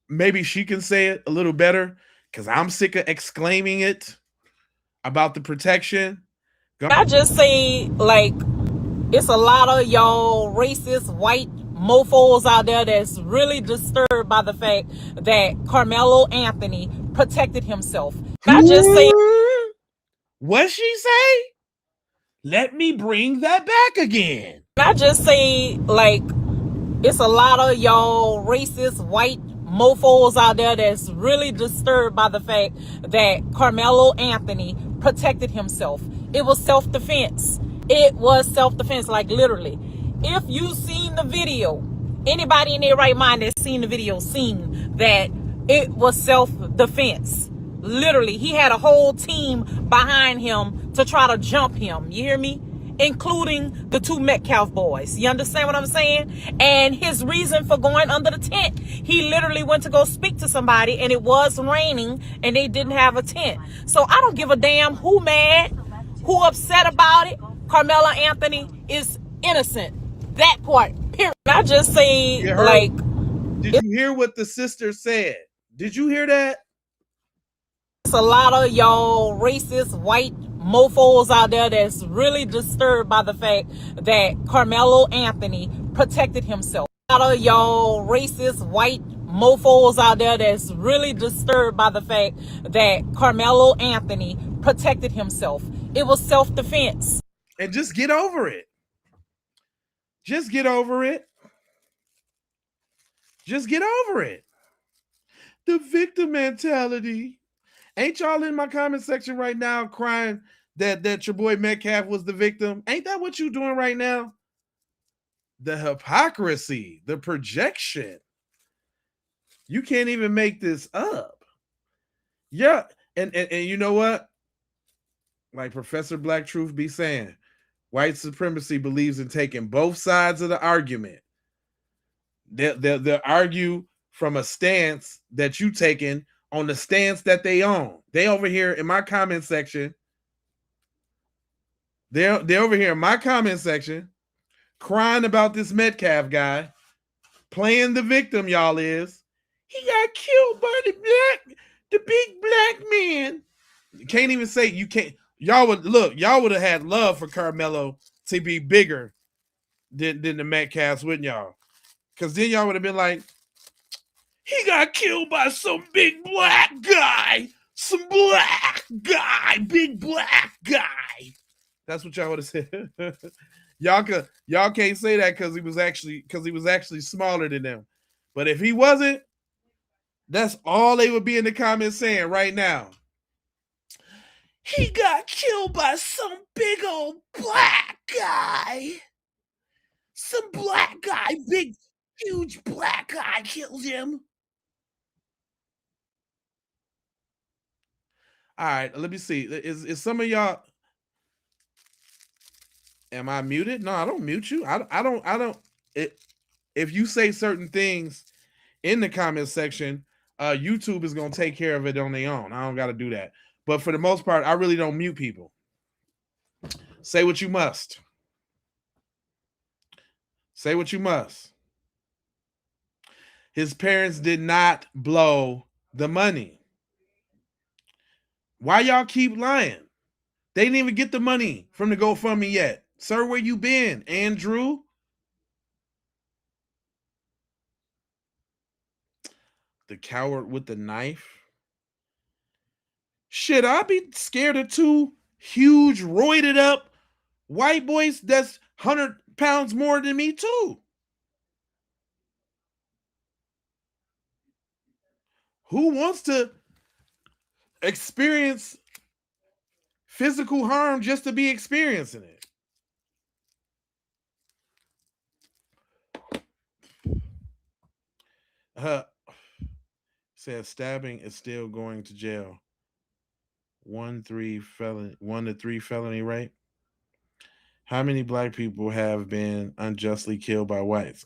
Maybe she can say it a little better because I'm sick of exclaiming it about the protection. I just say, like, it's a lot of y'all racist white mofos out there that's really disturbed by the fact that Karmelo Anthony protected himself. I just say, what she say? Let me bring that back again. I just say, like, it's a lot of y'all racist white mofos out there that's really disturbed by the fact that Karmelo Anthony protected himself. It was self-defense. It was self-defense, like literally. If you seen the video, anybody in their right mind that's seen the video seen that it was self-defense. Literally, he had a whole team behind him to try to jump him. You hear me? Including the two Metcalf boys. You understand what I'm saying? And his reason for going under the tent, he literally went to go speak to somebody and it was raining and they didn't have a tent. So I don't give a damn who mad, who upset about it. Karmelo Anthony is innocent. That part, period. I just say, like... Did you hear what the sister said? Did you hear that? It's a lot of y'all racist white mofos out there that's really disturbed by the fact that Karmelo Anthony protected himself. A lot of y'all racist white mofos out there that's really disturbed by the fact that Karmelo Anthony protected himself. It was self-defense. And just get over it. Just get over it. Just get over it. The victim mentality. Ain't y'all in my comment section right now crying that your boy Metcalf was the victim? Ain't that what you doing right now? The hypocrisy, the projection. You can't even make this up. Yeah, and you know what? Like Professor Black Truth be saying, white supremacy believes in taking both sides of the argument. They'll argue from a stance that you taking on the stance that they own. They over here in my comment section. They're over here in my comment section crying about this Metcalf guy playing the victim. Y'all is he got killed by the big black man. You can't even say you can't. Y'all would have had love for Karmelo to be bigger than the Metcalfs, wouldn't y'all? Because then y'all would have been like, he got killed by some big black guy. Some black guy. Big black guy. That's what y'all would have said. y'all can't say that because he was actually smaller than them. But if he wasn't, that's all they would be in the comments saying right now. He got killed by some big old black guy. Some black guy, big, huge black guy killed him. All right, let me see. Is some of y'all? Am I muted? No, I don't mute you. I don't. If you say certain things in the comment section, YouTube is gonna take care of it on their own. I don't got to do that. But for the most part, I really don't mute people. Say what you must. Say what you must. His parents did not blow the money. Why y'all keep lying? They didn't even get the money from the GoFundMe yet. Sir, where you been, Andrew? The coward with the knife. Shit, I'd be scared of two huge, roided up white boys that's 100 pounds more than me too. Who wants to experience physical harm just to be experiencing it? Says stabbing is still going to jail. 1 to 3 felony rape. How many black people have been unjustly killed by whites?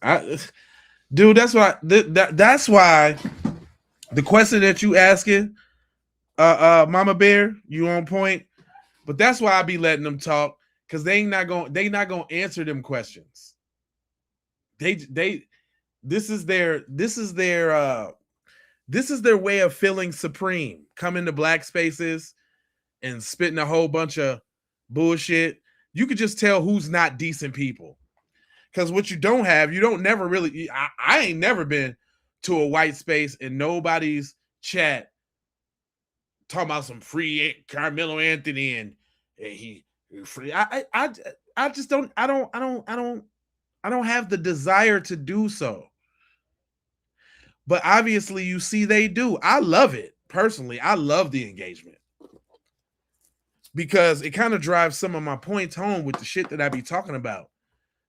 Dude, that's why. That's why The question that you asking, Mama Bear, you on point. But that's why I be letting them talk, because they not gonna answer them questions. This is their way of feeling supreme. Coming to black spaces and spitting a whole bunch of bullshit. You could just tell who's not decent people. Because what you don't have, you don't never really. I ain't never been to a white space and nobody's chat talking about some free Karmelo Anthony and he free. I just don't. I don't have the desire to do so. But obviously, you see, they do. I love it personally. I love the engagement because it kind of drives some of my points home with the shit that I be talking about.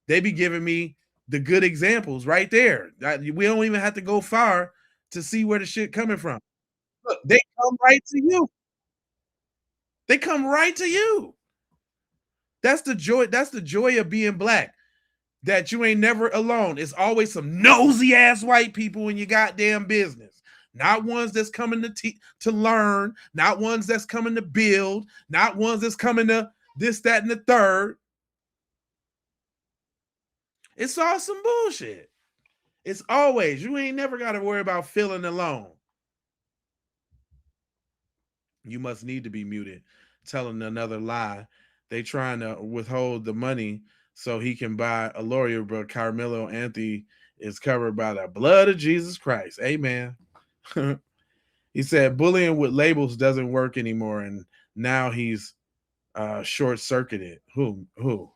They be giving me the good examples right there. We don't even have to go far to see where the shit coming from. Look, they come right to you. They come right to you. That's the joy. That's the joy of being black. That you ain't never alone. It's always some nosy ass white people in your goddamn business. Not ones that's coming to learn, not ones that's coming to build, not ones that's coming to this, that, and the third. It's all some bullshit. It's always, you ain't never got to worry about feeling alone. You must need to be muted, telling another lie. They trying to withhold the money so he can buy a lawyer, but Karmelo Anthony is covered by the blood of Jesus Christ. Amen. He said bullying with labels doesn't work anymore, and now he's short-circuited. Who?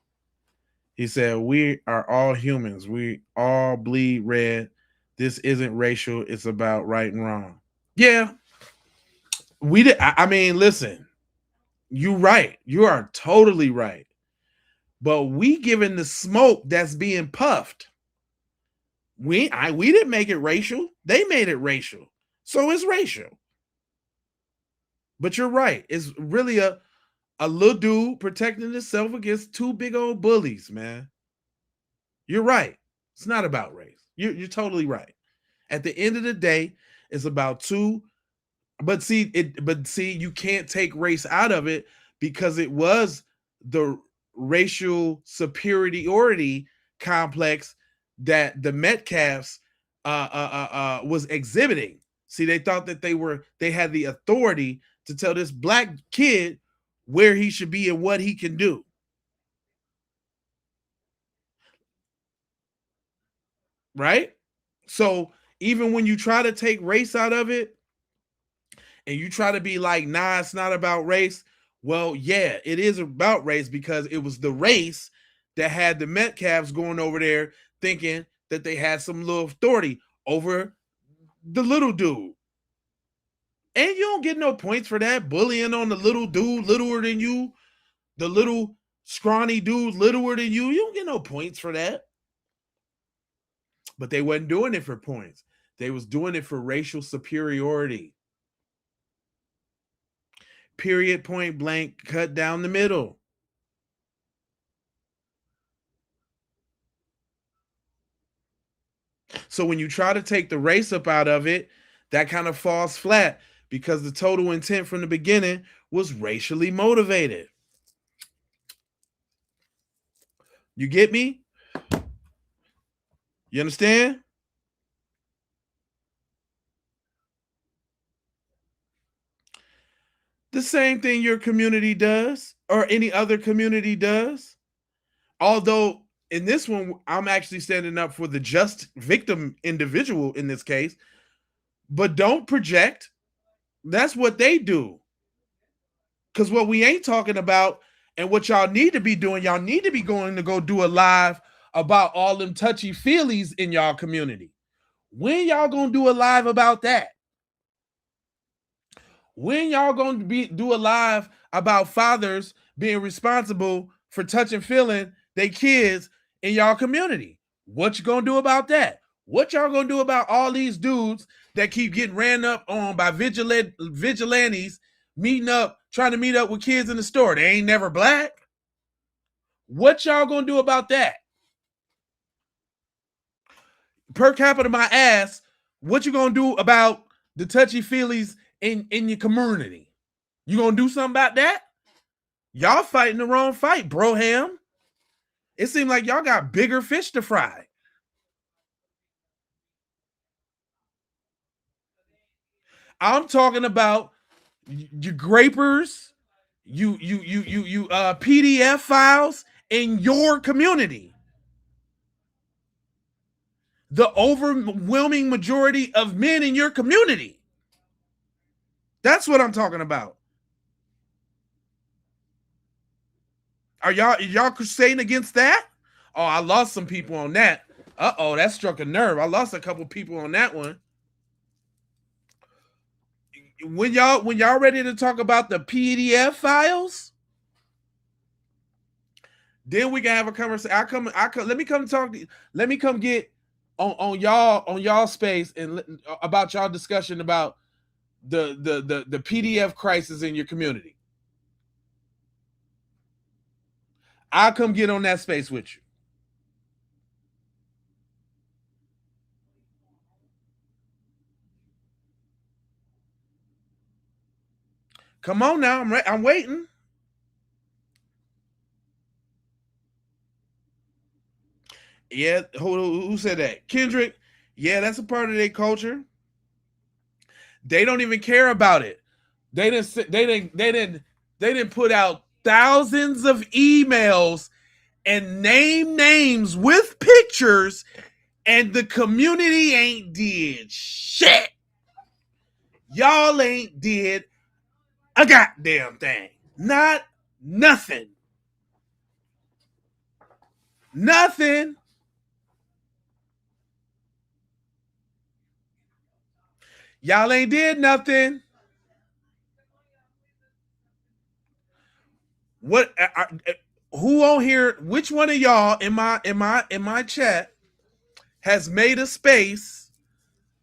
He said, we are all humans. We all bleed red. This isn't racial. It's about right and wrong. Yeah. I mean, listen, you right. You are totally right. But we giving the smoke that's being puffed. We didn't make it racial. They made it racial. So it's racial. But you're right. It's really a little dude protecting himself against two big old bullies, man. You're right. It's not about race. You're totally right. At the end of the day, it's about two. But see, you can't take race out of it because it was the racial superiority complex that the Metcalfs was exhibiting. See, they thought that they had the authority to tell this black kid where he should be and what he can do. Right? So even when you try to take race out of it and you try to be like, nah, it's not about race. Well, yeah, it is about race because it was the race that had the Metcalfs going over there thinking that they had some little authority over the little dude. And you don't get no points for that. Bullying on the little dude, littler than you. The little scrawny dude, littler than you. You don't get no points for that. But they wasn't doing it for points. They was doing it for racial superiority. Period, point blank, cut down the middle. So when you try to take the race up out of it, that kind of falls flat because the total intent from the beginning was racially motivated. You get me? You understand? The same thing your community does or any other community does. Although in this one, I'm actually standing up for the just victim individual in this case. But don't project. That's what they do. Because what we ain't talking about and what y'all need to be doing, y'all need to be going to go do a live about all them touchy-feelies in y'all community. When y'all gonna do a live about that? When y'all gonna do a live about fathers being responsible for touching feeling their kids in y'all community? What you gonna do about that? What y'all gonna do about all these dudes that keep getting ran up on by vigilantes trying to meet up with kids in the store? They ain't never black. What y'all gonna do about that? Per capita my ass, what you gonna do about the touchy-feelies in your community. You gonna do something about that? Y'all fighting the wrong fight, Broham. It seems like y'all got bigger fish to fry. I'm talking about you grapers, you PDF files in your community. The overwhelming majority of men in your community. That's what I'm talking about. Are y'all crusading against that? Oh, I lost some people on that. Uh-oh, that struck a nerve. I lost a couple people on that one. When y'all ready to talk about the PDF files, then we can have a conversation. Let me come talk to you. Let me come get on y'all space and about y'all discussion about the PDF crisis in your community. I'll come get on that space with you. Come on now, I'm waiting. Yeah, who said that? Kendrick. Yeah, that's a part of their culture. They don't even care about it. They didn't put out thousands of emails and name names with pictures, and the community ain't did shit. Y'all ain't did a goddamn thing. Not nothing. Nothing. Y'all ain't did nothing. What? Who on here? Which one of y'all in my chat has made a space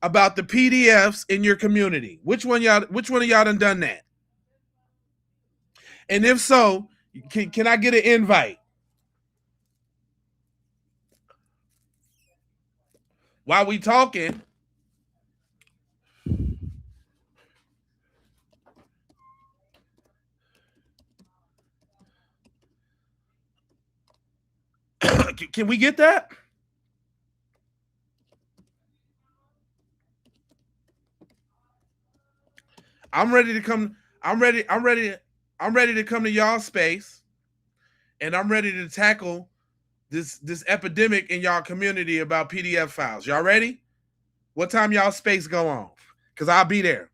about the PDFs in your community? Which one of y'all done that? And if so, can I get an invite? While we talking, can we get that? I'm ready to come. I'm ready to come to y'all space, and I'm ready to tackle this epidemic in y'all community about PDF files. Y'all ready? What time y'all space go on? Because I'll be there.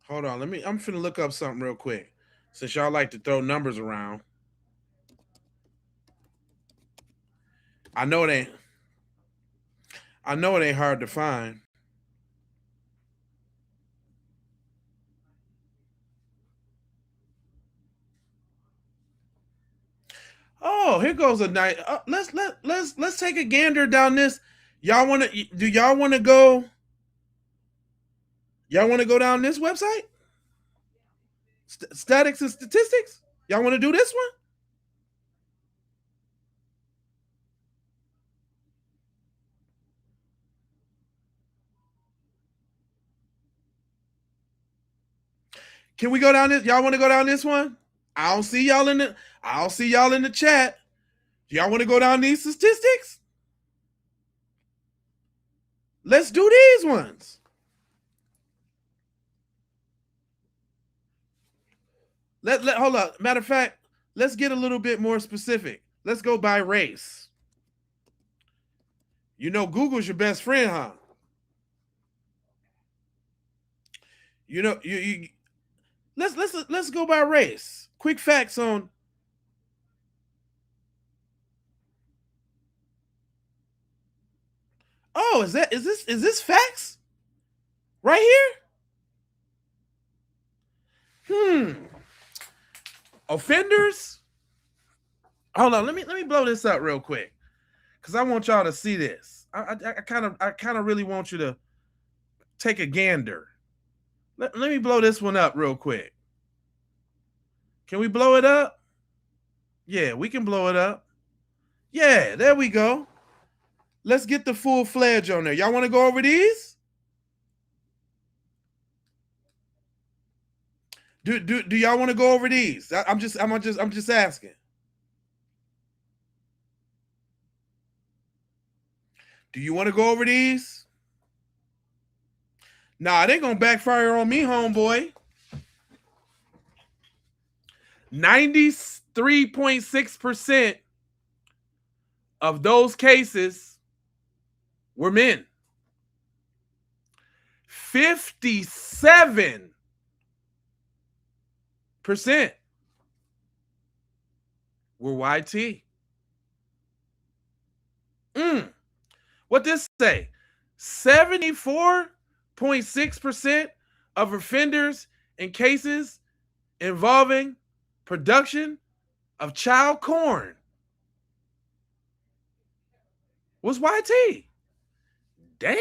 Hold on. I'm finna look up something real quick. Since y'all like to throw numbers around. I know it ain't hard to find. Oh, here goes a night. Let's take a gander down this. Do y'all want to go? Y'all want to go down this website? Statics and statistics. Y'all want to do this one? Can we go down this? Y'all want to go down this one? I don't see y'all in the chat. Y'all want to go down these statistics? Let's do these ones. Hold up. Matter of fact, let's get a little bit more specific. Let's go by race. You know, Google's your best friend, huh? You know, let's go by race. Quick facts on. Oh, is this facts? Right here? Offenders? Hold on, let me blow this up real quick. Because I want y'all to see this. I kind of really want you to take a gander. Let me blow this one up real quick. Can we blow it up? Yeah, we can blow it up. Yeah, there we go. Let's get the full fledged on there. Y'all want to go over these? Do y'all want to go over these? I'm just asking. Do you want to go over these? Nah, it ain't gonna backfire on me, homeboy. 93.6% of those cases were men. 57% were YT. What this say? 74.6% of offenders in cases involving production of child porn was YT. Damn.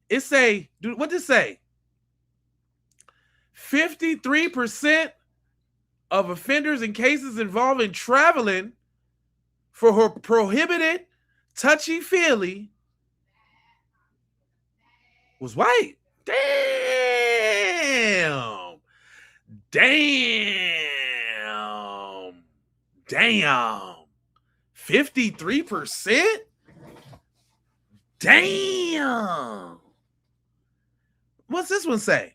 It say, dude, what did it say? 53% of offenders in cases involving traveling for her prohibited touchy-feely was white. Damn. 53%? Damn. What's this one say?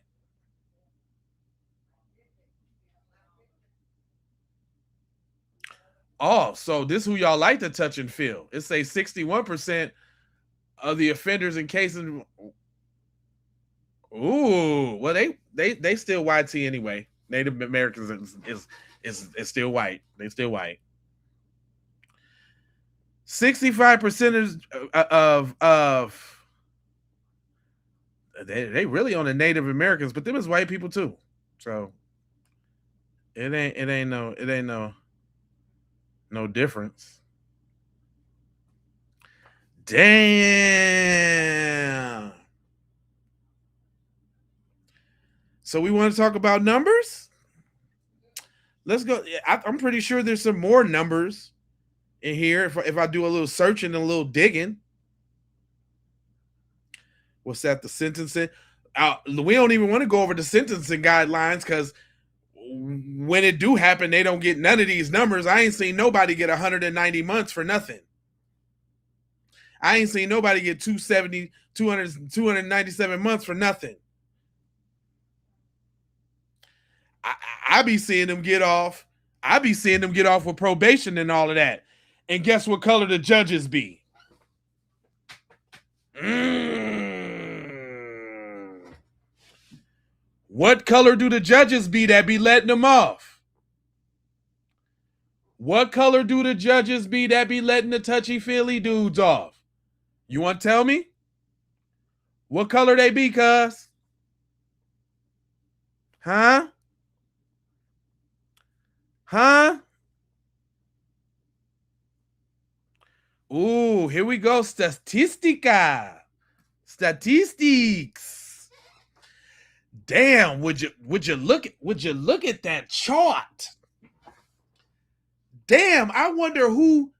Oh, so this is who y'all like to touch and feel. It say 61% of the offenders in cases. Ooh, well, they still YT anyway. Native Americans is still white. They still white. 65% of they really on the Native Americans, but them is white people too. So it ain't no difference. Damn. So we want to talk about numbers? Let's go. I'm pretty sure there's some more numbers in here if I do a little searching and a little digging. What's that? The sentencing? We don't even want to go over the sentencing guidelines because when it do happen, they don't get none of these numbers. I ain't seen nobody get 190 months for nothing. I ain't seen nobody get 297 months for nothing. I be seeing them get off. I be seeing them get off with probation and all of that. And guess what color the judges be? What color do the judges be that be letting them off? What color do the judges be that be letting the touchy-feely dudes off? You want to tell me? What color they be, cuz? Huh? Huh? Ooh, here we go. Statistica. Statistics. Damn, would you look at that chart? Damn, I wonder who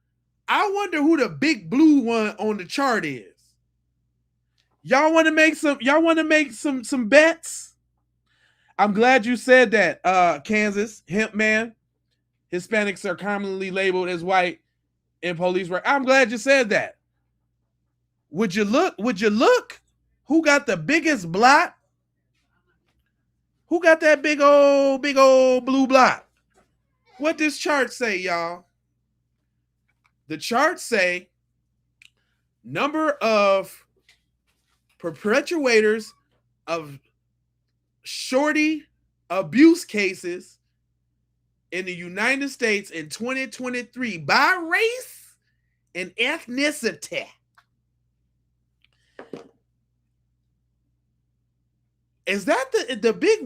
the big blue one on the chart is. Y'all want to make some bets? I'm glad you said that, Kansas, hemp man. Hispanics are commonly labeled as white in police work. I'm glad you said that. Would you look? Who got the biggest blot? Who got that big old blue blot? What this chart say, y'all? The chart say number of perpetrators of shorty abuse cases in the United States in 2023 by race and ethnicity. Is that the big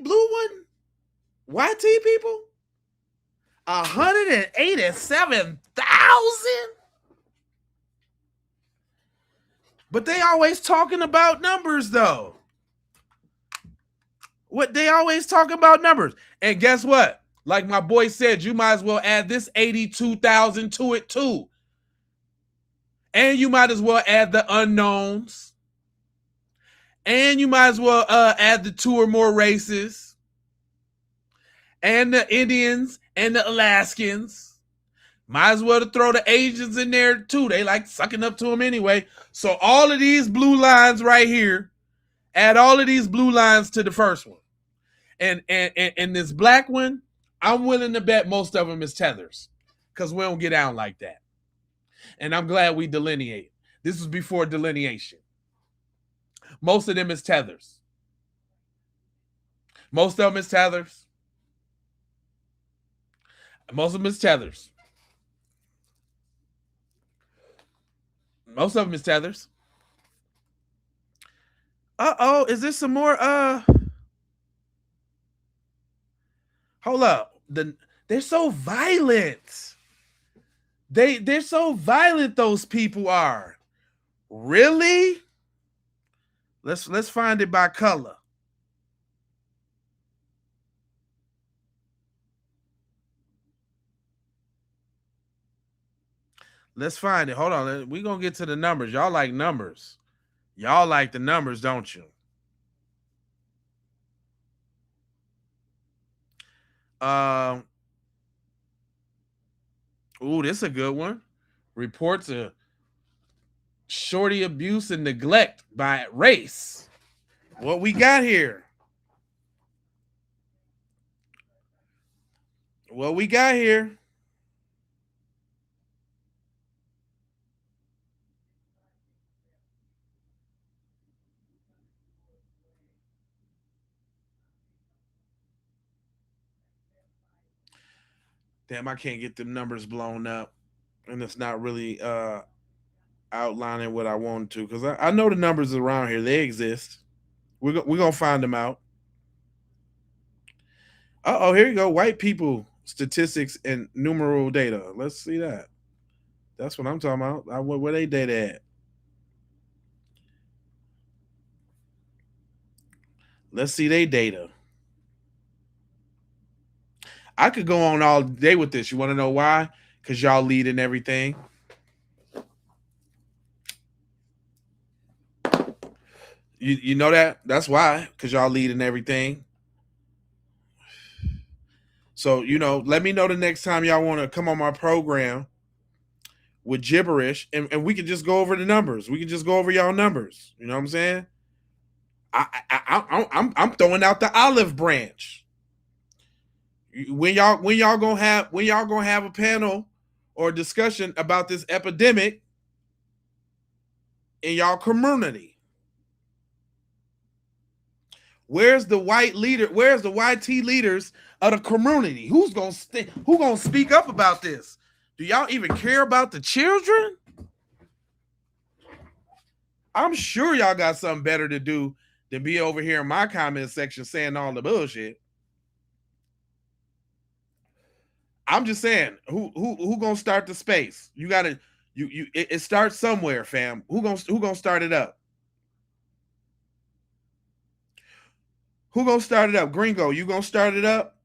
blue one? YT people? 187,000. But they always talking about numbers, though. What they always talking about numbers. And guess what? Like my boy said, you might as well add this 82,000 to it too. And you might as well add the unknowns. And you might as well add the 2 or more races. And the Indians and the Alaskans. Might as well to throw the Asians in there too. They like sucking up to them anyway. So all of these blue lines right here, add all of these blue lines to the first one. And this black one, I'm willing to bet most of them is tethers, because we don't get out like that. And I'm glad we delineate. This was before delineation. Most of them is tethers. Most of them is tethers. Most of them is tethers. Most of them is tethers. Uh-oh, is this some more hold up. They're so violent. They're so violent, those people are. Really? Let's find it by color. Let's find it. Hold on. We're going to get to the numbers. Y'all like numbers. Y'all like the numbers, don't you? Ooh, this is a good one. Reports of shorty abuse and neglect by race. What we got here? What we got here? Damn, I can't get the numbers blown up. And it's not really outlining what I want to, because I know the numbers around here. They exist. We're going to find them out. Uh-oh, here you go. White people statistics and numeral data. Let's see that. That's what I'm talking about. Where they data at? Let's see they data. I could go on all day with this. You want to know why? Because y'all lead in everything. You know that? That's why. Because y'all lead in everything. So, let me know the next time y'all want to come on my program with gibberish, and we can just go over the numbers. We can just go over y'all numbers. You know what I'm saying? I'm throwing out the olive branch. When y'all gonna have a panel or a discussion about this epidemic in y'all community? Where's the white leader? Where's the YT leaders of the community? Who gonna speak up about this? Do y'all even care about the children? I'm sure y'all got something better to do than be over here in my comment section saying all the bullshit. I'm just saying, who gonna start the space? You gotta it starts somewhere, fam. Who gonna start it up? Who gonna start it up? Gringo, you gonna start it up?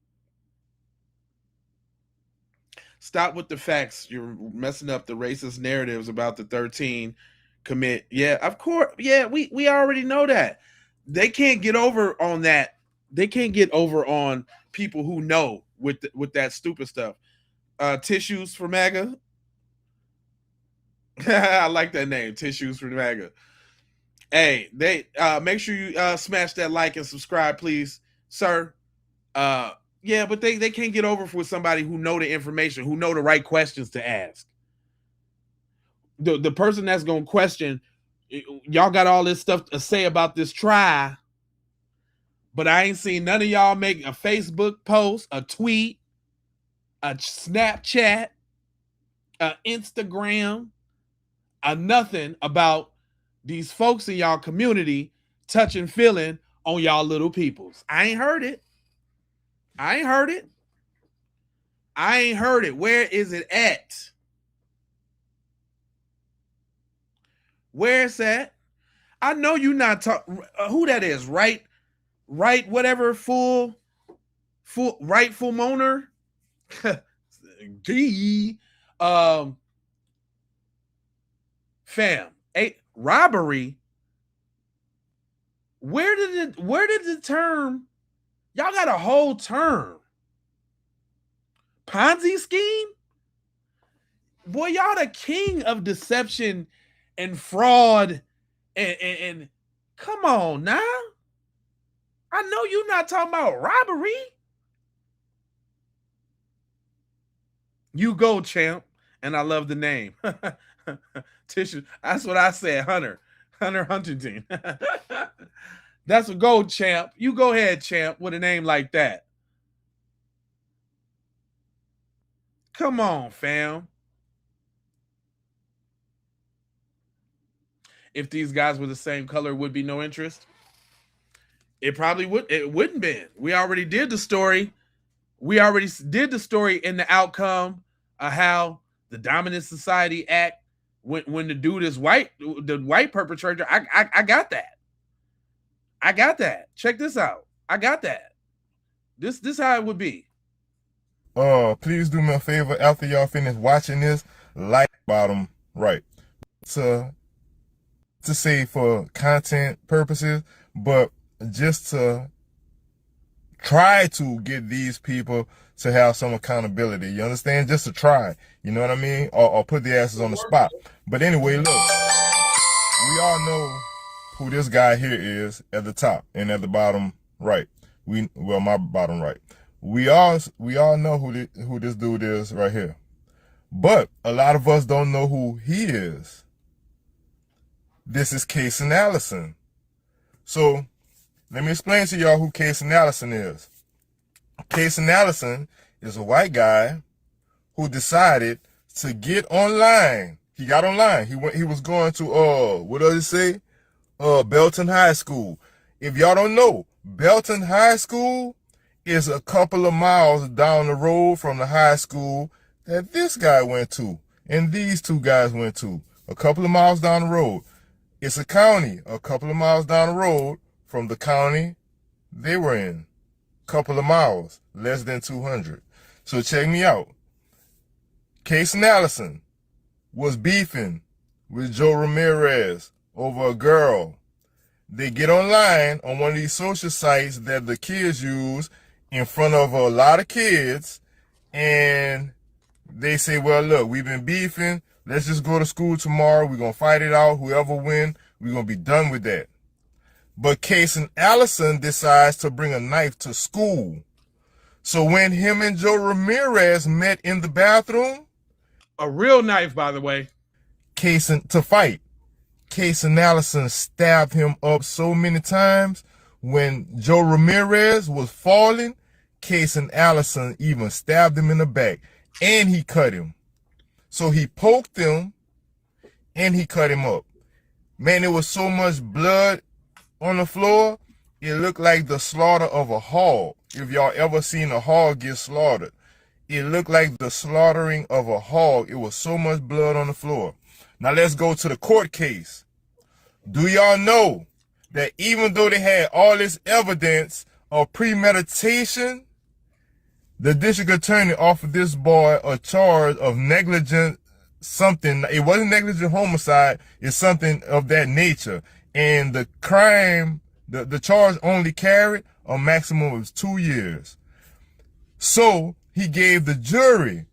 Stop with the facts. You're messing up the racist narratives about the 13 commit. Yeah, of course. Yeah, we already know that. They can't get over on that. They can't get over on people who know with that stupid stuff. Tissues for MAGA. I like that name, Tissues for MAGA. Hey, they make sure you smash that like and subscribe, please, sir. Yeah, but they can't get over with somebody who know the information, who know the right questions to ask. The person that's gonna question, y'all got all this stuff to say about this try, but I ain't seen none of y'all make a Facebook post, a tweet, a Snapchat, a Instagram, a nothing about these folks in y'all community touching, feeling on y'all little peoples. I ain't heard it. I ain't heard it. Where is it at? Where's that? I know you not talking. Who that is? Right, whatever. Full moaner. Gee, fam, robbery. Where did the term? Y'all got a whole term. Ponzi scheme? Boy, y'all the king of deception and fraud and come on now. I know you're not talking about robbery. You go, champ. And I love the name. Tissue. That's what I said, Hunter Huntington. That's a go, champ. You go ahead, champ, with a name like that. Come on, fam. If these guys were the same color, would be no interest. It probably would. It wouldn't be. We already did the story. We already did the story in the outcome of how the Dominant Society Act, when the dude is white, the white perpetrator. I got that. I got that. Check this out. I got that. This how it would be. Please do me a favor after y'all finish watching this, like bottom right. To say for content purposes, but just to try to get these people to have some accountability. You understand? Just to try. You know what I mean? Or put the asses on the spot. But anyway, look. We all know who this guy here is at the top and at the bottom right. My bottom right. We all know who this dude is right here. But a lot of us don't know who he is. This is Casey Allison. So let me explain to y'all who Casey Allison is. Casey Allison is a white guy who decided to get online. He got online. He was going to what does it say? Belton High School. If y'all don't know, Belton High School is a couple of miles down the road from the high school that this guy went to and these two guys went to. A couple of miles down the road. It's a county a couple of miles down the road from the county they were in. Couple of miles, less than 200. So check me out. Casey Allison was beefing with Joe Ramirez over a girl. They get online on one of these social sites that the kids use in front of a lot of kids, and they say, well, look, we've been beefing. Let's just go to school tomorrow. We're going to fight it out. Whoever wins, we're going to be done with that. But Casey Allison decides to bring a knife to school. So when him and Joe Ramirez met in the bathroom, a real knife, by the way, to fight, Casey Allison stabbed him up so many times. When Joe Ramirez was falling, Casey Allison even stabbed him in the back, and he cut him. So he poked him, and he cut him up. Man, there was so much blood on the floor, it looked like the slaughter of a hog. If y'all ever seen a hog get slaughtered, it looked like the slaughtering of a hog. It was so much blood on the floor. Now let's go to the court case. Do y'all know that even though they had all this evidence of premeditation, the district attorney offered this boy a charge of negligent something. It wasn't negligent homicide. It's something of that nature. And the crime, the charge only carried a maximum of 2 years. So he gave the jury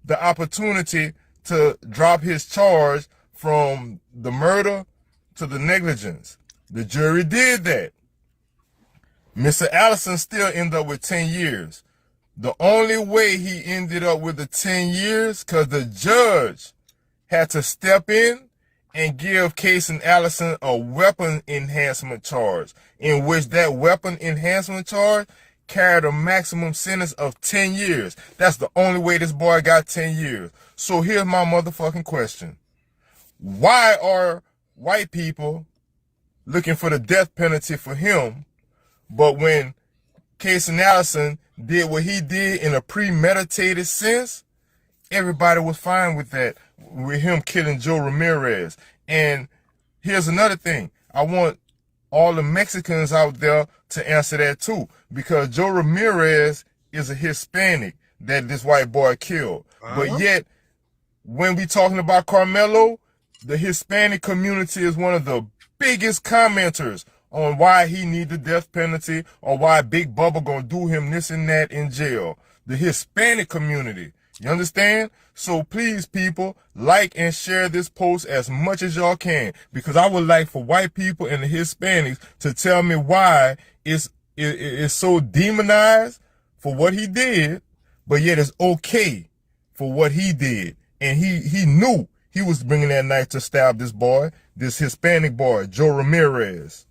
the opportunity to drop his charge from the murder to the negligence. The jury did that. Mr. Allison still ended up with 10 years. The only way he ended up with the 10 years, because the judge had to step in and give Casey Allison a weapon enhancement charge, in which that weapon enhancement charge carried a maximum sentence of 10 years. That's the only way this boy got 10 years. So here's my motherfucking question. Why are white people looking for the death penalty for him, but when Casey Allison did what he did in a premeditated sense, everybody was fine with that, with him killing Joe Ramirez. And here's another thing. I want all the Mexicans out there to answer that too, because Joe Ramirez is a Hispanic that this white boy killed. But yet, when we talking about Karmelo, the Hispanic community is one of the biggest commenters on why he need the death penalty or why Big Bubba gonna do him this and that in jail. The Hispanic community. You understand? So please, people, like and share this post as much as y'all can, because I would like for white people and the Hispanics to tell me why it's so demonized for what he did, but yet it's okay for what he did. And he knew he was bringing that knife to stab this boy, this Hispanic boy, Joe Ramirez.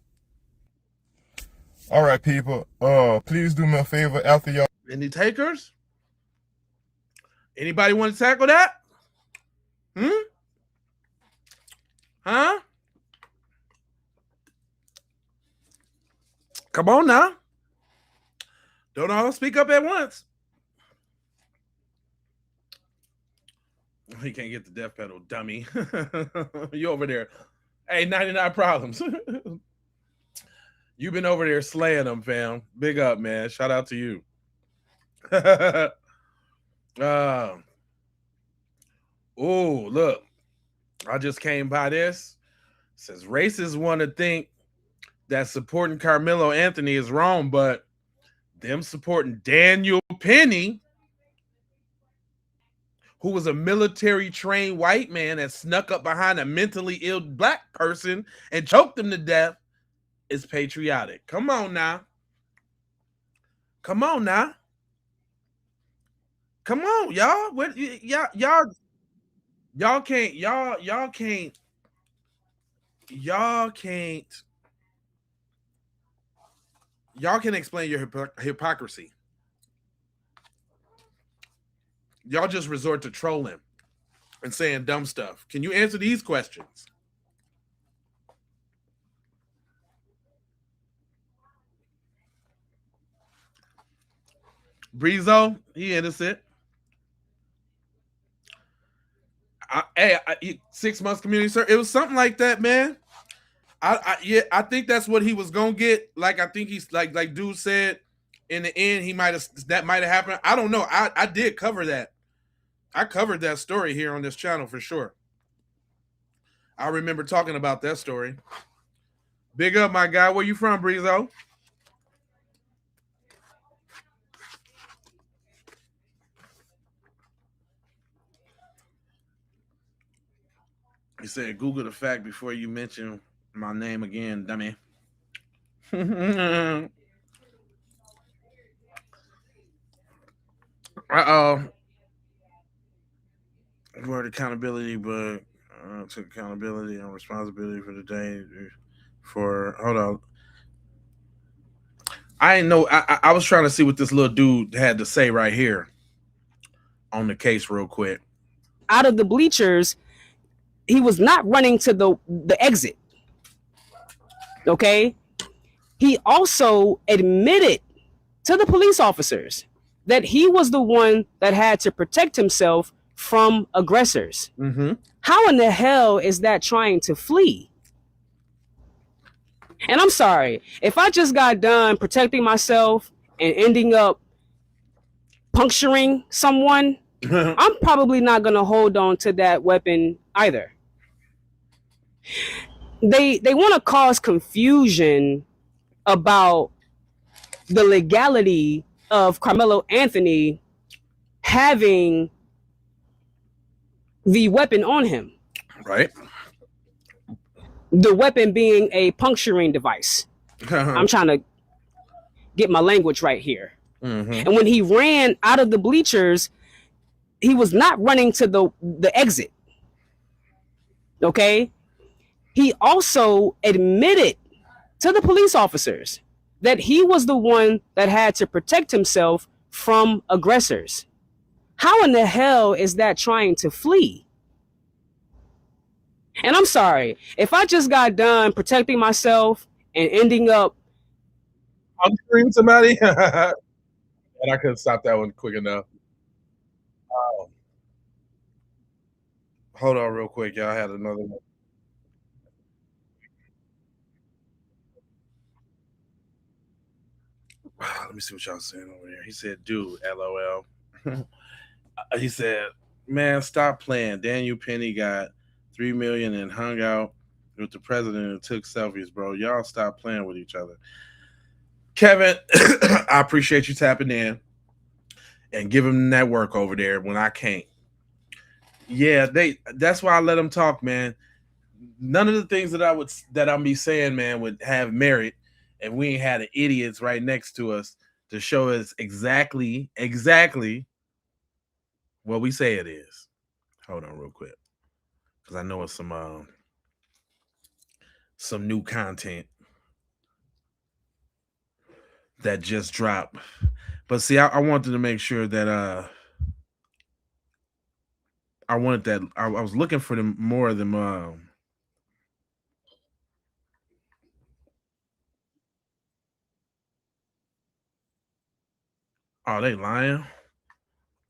All right, people. Please do me a favor after y'all. Any takers? Anybody want to tackle that? Huh? Come on now. Don't all speak up at once. You can't get the death pedal, dummy. You over there. Hey, 99 problems. You've been over there slaying them, fam. Big up, man. Shout out to you. Oh, look. I just came by this. It says racists want to think that supporting Karmelo Anthony is wrong, but them supporting Daniel Penny, who was a military-trained white man that snuck up behind a mentally ill black person and choked him to death, is patriotic. Come on now. Come on now. Come on, y'all. What y'all can explain your hypocrisy. Y'all just resort to trolling and saying dumb stuff. Can you answer these questions? Breezo, he innocent. 6 months community service. It was something like that, man. I think that's what he was gonna get. Like, I think he's like dude said in the end, that might have happened. I don't know. I did cover that. I covered that story here on this channel for sure. I remember talking about that story. Big up, my guy. Where you from, Breezo? He said, Google the fact before you mention my name again, dummy. Word accountability, but took accountability and responsibility for the day. Hold on. I didn't know. I was trying to see what this little dude had to say right here on the case real quick. Out of the bleachers, he was not running to the exit. Okay? He also admitted to the police officers that he was the one that had to protect himself from aggressors. Mm-hmm. How in the hell is that trying to flee? And I'm sorry, if I just got done protecting myself and ending up puncturing someone, I'm probably not going to hold on to that weapon either. They want to cause confusion about the legality of Karmelo Anthony having the weapon on him. Right. The weapon being a puncturing device. I'm trying to get my language right here. Mm-hmm. And when he ran out of the bleachers, he was not running to the exit. Okay? He also admitted to the police officers that he was the one that had to protect himself from aggressors. How in the hell is that trying to flee? And I'm sorry, if I just got done protecting myself and ending up I'm screaming somebody. And I couldn't stop that one quick enough. Hold on real quick, y'all. I had another one. Let me see what y'all saying over here. He said, dude, LOL. He said, man, stop playing. Daniel Penny got 3 million and hung out with the president and took selfies, bro. Y'all stop playing with each other. Kevin, I appreciate you tapping in and giving that work over there when I can't. Yeah, that's why I let them talk, man. None of the things that I'm be saying, man, would have merit if we ain't had the idiots right next to us to show us exactly what we say it is. Hold on real quick. Because I know it's some new content that just dropped. But see, I wanted to make sure that I wanted that I was looking for them more of them oh, they lying.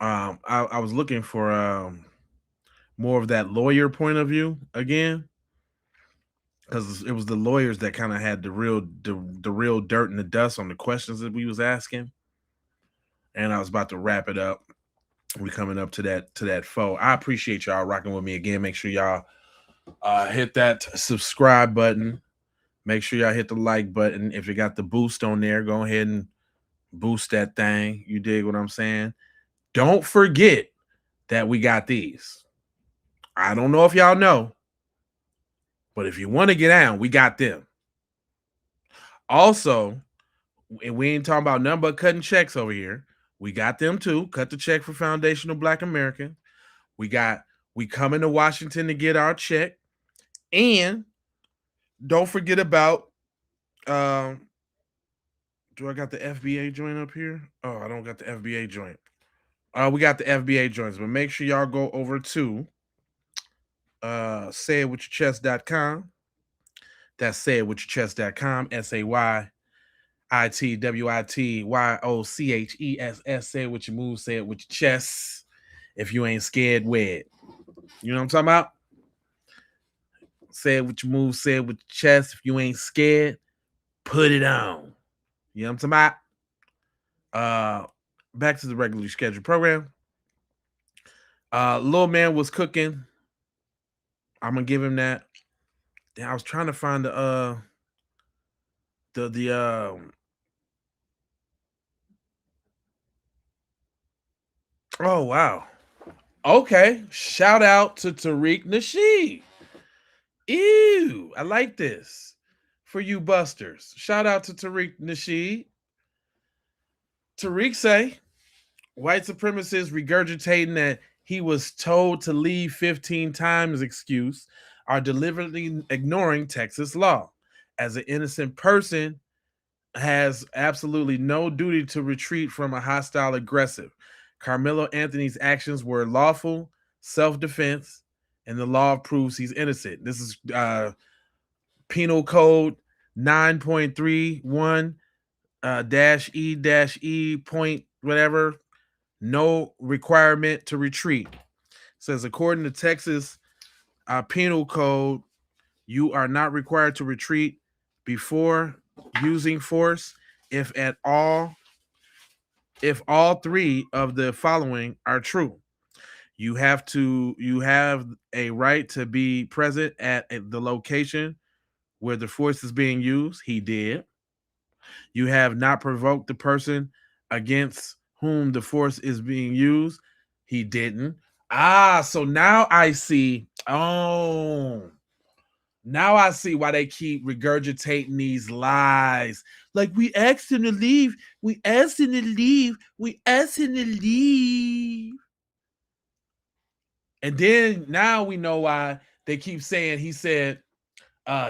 I was looking for more of that lawyer point of view again, because it was the lawyers that kind of had the real dirt and the dust on the questions that we was asking. And I was about to wrap it up. We coming up to that foe. I appreciate y'all rocking with me again. Make sure y'all hit that subscribe button. Make sure y'all hit the like button. If you got the boost on there, go ahead and boost that thing. You dig what I'm saying? Don't forget that we got these. I don't know if y'all know, but if you want to get down, we got them. Also, we ain't talking about nothing but cutting checks over here. We got them too. Cut the check for Foundational Black American. We coming to Washington to get our check. And don't forget about do I got the FBA joint up here? Oh, I don't got the FBA joint. We got the FBA joints, but make sure y'all go over to sayitwithyourchest.com. That's sayitwithyourchest.com. SAYITWITYOCHESS. Say it with your moves, say it with your chest. If you ain't scared, wear it. You know what I'm talking about? Say it with your moves, say it with your chest. If you ain't scared, put it on. You know what I'm talking about? Back to the regularly scheduled program. Lil Man was cooking. I'm gonna give him that. I was trying to find the oh wow. Okay. Shout out to Tariq Nasheed. Ew, I like this. For you busters. Shout out to Tariq Nasheed. Tariq say white supremacists regurgitating that he was told to leave 15 times excuse are deliberately ignoring Texas law. As an innocent person has absolutely no duty to retreat from a hostile aggressive. Karmelo Anthony's actions were lawful, self-defense, and the law proves he's innocent. This is Penal Code 9.31 -E point whatever. No requirement to retreat. It says according to Texas Penal Code, you are not required to retreat before using force if all three of the following are true. You have a right to be present at the location where the force is being used. He did. You have not provoked the person against whom the force is being used. He didn't. So now I see. Oh, now I see why they keep regurgitating these lies. Like, we asked him to leave. We asked him to leave. We asked him to leave. And then now we know why they keep saying he said,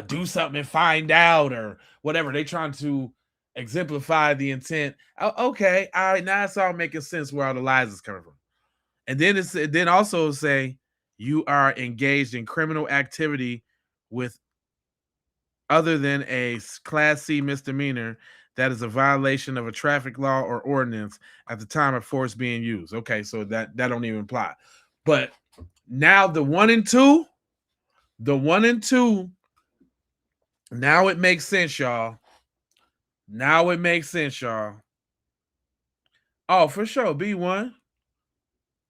do something and find out or whatever. They trying to exemplify the intent. Okay, all right, now it's all making sense where all the lies is coming from. And then also say you are engaged in criminal activity with other than a Class C misdemeanor that is a violation of a traffic law or ordinance at the time of force being used. Okay, so that don't even apply. But now the 1 and 2, now it makes sense, y'all. Now it makes sense, y'all. Oh, for sure. B1.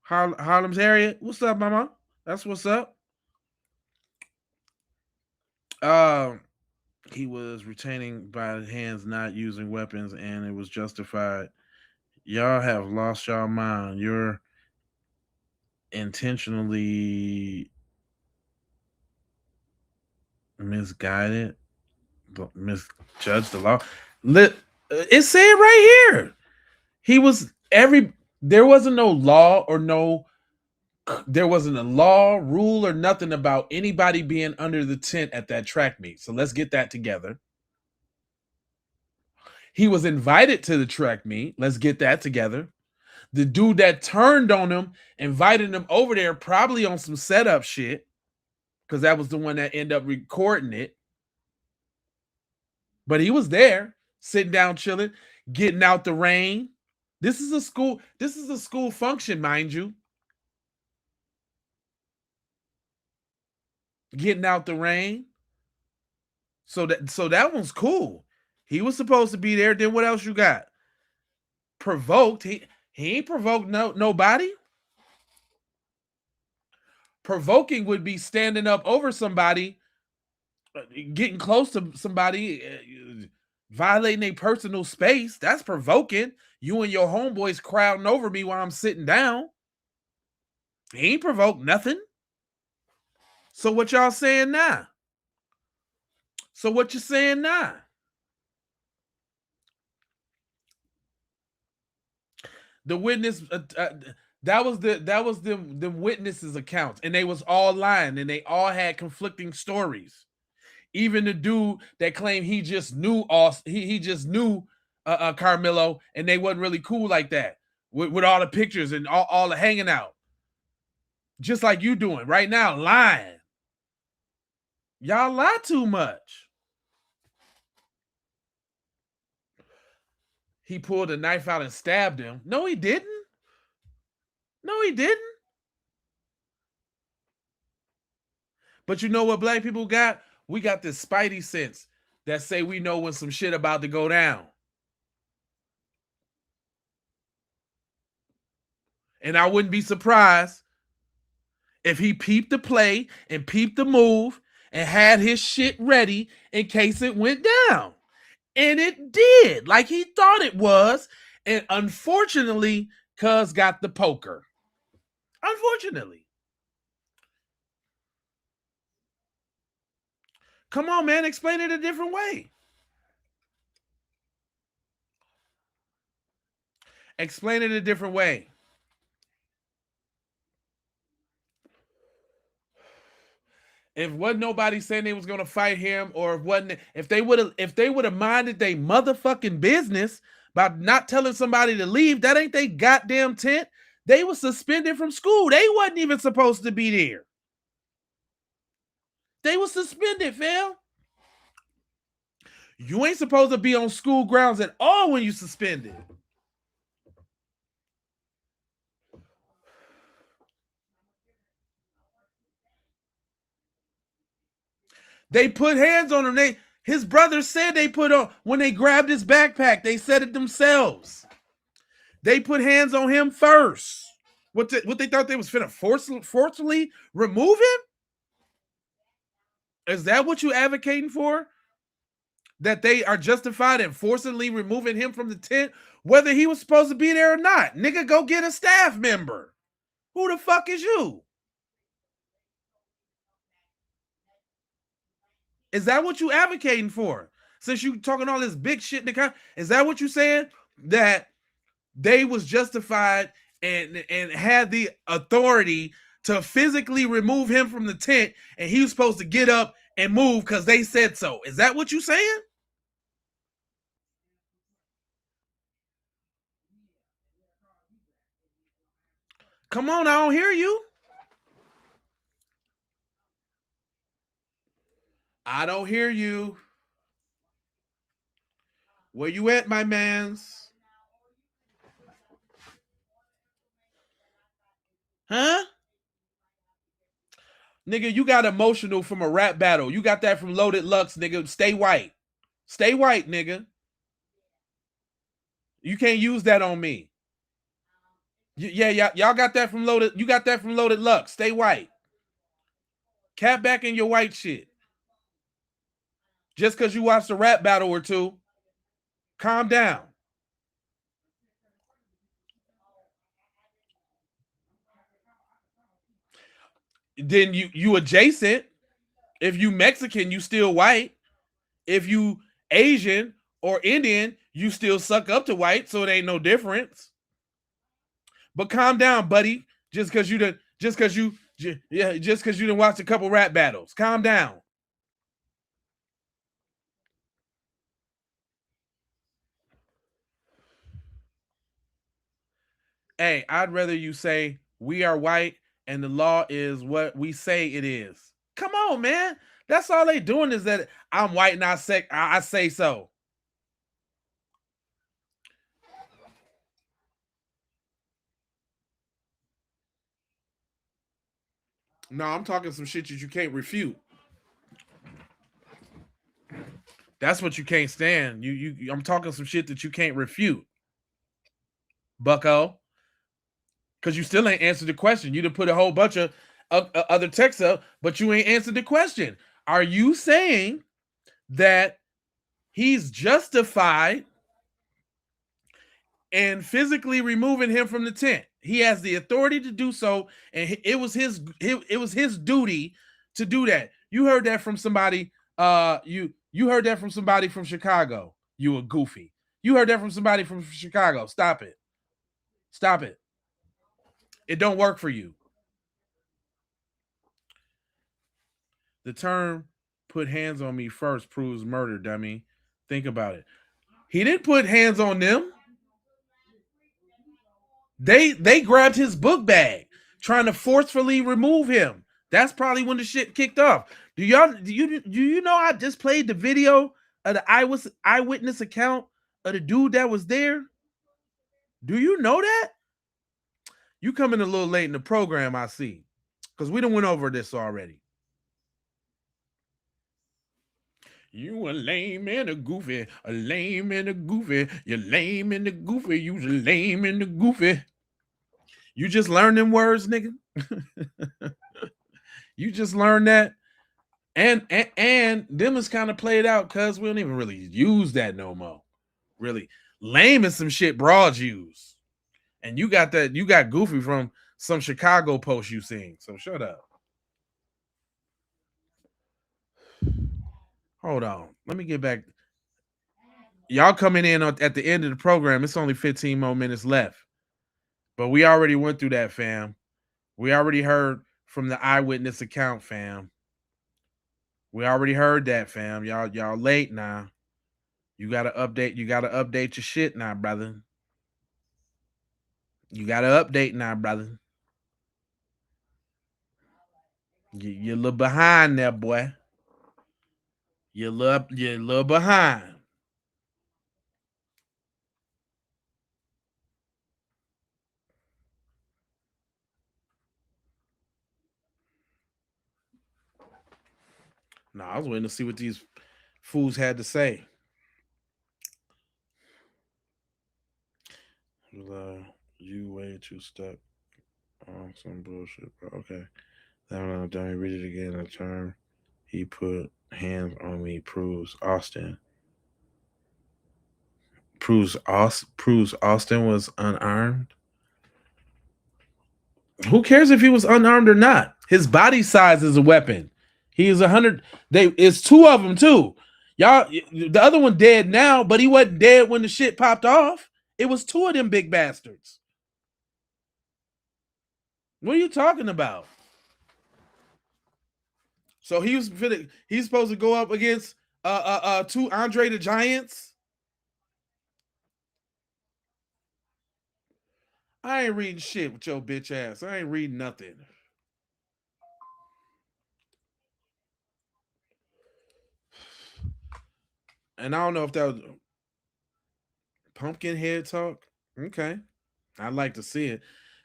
Harlem's Harriet. What's up, mama? That's what's up. He was retaining by hands, not using weapons, and it was justified. Y'all have lost y'all mind. You're intentionally misguided, misjudged the law. It said right here. There wasn't no law or there wasn't a law, rule, or nothing about anybody being under the tent at that track meet. So let's get that together. He was invited to the track meet. Let's get that together. The dude that turned on him, invited him over there, probably on some setup shit, because that was the one that ended up recording it. But he was there, sitting down, chilling, getting out the rain. This is a school function, mind you. Getting out the rain. So that one's cool. He was supposed to be there. Then what else you got? Provoked. He ain't provoked nobody. Provoking would be standing up over somebody, getting close to somebody, violating a personal space. That's provoking. You and your homeboys crowding over me while I'm sitting down. He ain't provoked nothing. So what y'all saying now? So what you saying now? The witness, that was the witnesses' accounts, and they was all lying, and they all had conflicting stories. Even the dude that claimed he just knew he just knew Karmelo, and they wasn't really cool like that with all the pictures and all the hanging out, just like you doing right now, lying. Y'all lie too much. He pulled a knife out and stabbed him. No, he didn't. No, he didn't. But you know what black people got? We got this spidey sense that say we know when some shit about to go down. And I wouldn't be surprised if he peeped the play and peeped the move and had his shit ready in case it went down. And it did, like he thought it was. And unfortunately, cuz got the poker. Unfortunately. Come on, man, explain it a different way. Explain it a different way. If wasn't nobody saying they was gonna fight him, or if they would have minded their motherfucking business about not telling somebody to leave, that ain't they goddamn tent. They was suspended from school. They wasn't even supposed to be there. They was suspended, fam. You ain't supposed to be on school grounds at all when you suspended. They put hands on him. His brother said they put on, when they grabbed his backpack, they said it themselves. They put hands on him first. What they thought they was finna forcefully remove him? Is that what you advocating for? That they are justified in forcibly removing him from the tent, whether he was supposed to be there or not? Nigga, go get a staff member. Who the fuck is you? Is that what you advocating for? Since you talking all this big shit in the car, is that what you saying? That they was justified and had the authority to physically remove him from the tent, and he was supposed to get up and move because they said so. Is that what you saying? Come on, I don't hear you. I don't hear you. Where you at, my mans? Huh? Nigga, you got emotional from a rap battle. You got that from Loaded Lux, nigga. Stay white. Stay white, nigga. You can't use that on me. Yeah, y'all got that from Loaded. You got that from Loaded Lux. Stay white. Cap back in your white shit. Just because you watched a rap battle or two, calm down. Then you adjacent. If you Mexican, you still white. If you Asian or Indian, you still suck up to white, so it ain't no difference. But calm down, buddy. Just because you didn't watch a couple rap battles. Calm down. Hey, I'd rather you say we are white and the law is what we say it is. Come on, man. That's all they doing is that I'm white and I say so. No, I'm talking some shit that you can't refute. That's what you can't stand. I'm talking some shit that you can't refute. Bucko. Because you still ain't answered the question. You done put a whole bunch of other texts up, but you ain't answered the question. Are you saying that he's justified in physically removing him from the tent? He has the authority to do so, and it was his duty to do that. You heard that from somebody. You heard that from somebody from Chicago. You a goofy. You heard that from somebody from Chicago. Stop it. Stop it. It don't work for you. The term "put hands on me first" proves murder, dummy. Think about it. He didn't put hands on them. They grabbed his book bag, trying to forcefully remove him. That's probably when the shit kicked off. Do you know I just played the video of the eyewitness account of the dude that was there? Do you know that? You coming a little late in the program, I see. Because we done went over this already. You a lame and a goofy, a lame and a goofy. You're lame and a goofy, you's a lame and a goofy. You just learned them words, nigga. You just learned that. And them is kind of played out because we don't even really use that no more. Really. Lame is some shit broads use. And you got goofy from some Chicago post you seen. So shut up. Hold on. Let me get back. Y'all coming in at the end of the program. It's only 15 more minutes left. But we already went through that, fam. We already heard from the eyewitness account, fam. We already heard that, fam. Y'all late now. You gotta update your shit now, brother. You gotta update now, brother. You're a little behind there, boy. You're a little behind. No, I was waiting to see what these fools had to say. You way too stuck on some bullshit, bro. Okay. Then I read it again. The term "he put hands on me" proves Austin was unarmed. Who cares if he was unarmed or not? His body size is a weapon. He is 100. It's two of them too. Y'all, the other one dead now, but he wasn't dead when the shit popped off. It was two of them big bastards. What are you talking about? So he's supposed to go up against two Andre the Giants. I ain't reading shit with your bitch ass. I ain't reading nothing. And I don't know if that was. Pumpkin head talk. Okay. I'd like to see it.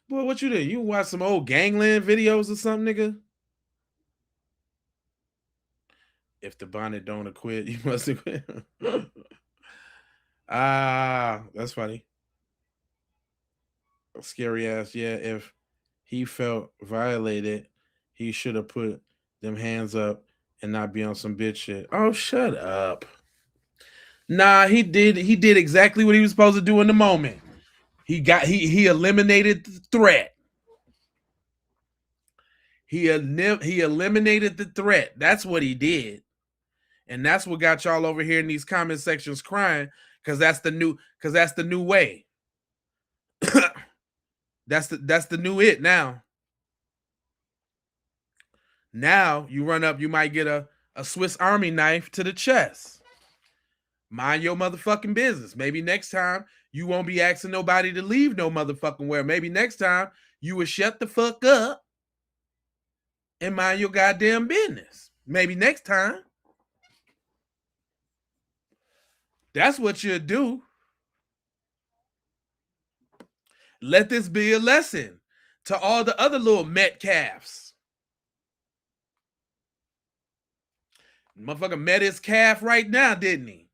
Boy, what you did? You watch some old gangland videos or something, nigga? If the bonnet don't acquit, you must acquit. That's funny. Scary ass. Yeah, if he felt violated, he should have put them hands up and not be on some bitch shit. Oh, shut up. Nah, he did exactly what he was supposed to do in the moment. He eliminated the threat. He eliminated the threat. That's what he did. And that's what got y'all over here in these comment sections crying, because that's the new way. That's the new it now. Now you run up, you might get a Swiss Army knife to the chest. Mind your motherfucking business. Maybe next time you won't be asking nobody to leave no motherfucking where. Maybe next time you will shut the fuck up and mind your goddamn business. Maybe next time. That's what you'll do. Let this be a lesson to all the other little Metcalfs. Motherfucker met his calf right now, didn't he?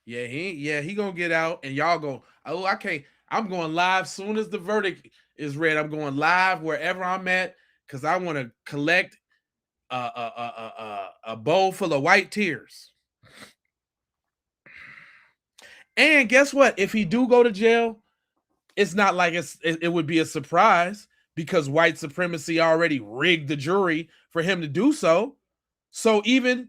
Yeah, he gonna get out, and y'all go, oh, I can't. I'm going live soon as the verdict is read. I'm going live wherever I'm at, because I want to collect a bowl full of white tears. And guess what? If he do go to jail, it's not like it would be a surprise, because white supremacy already rigged the jury for him to do so. So even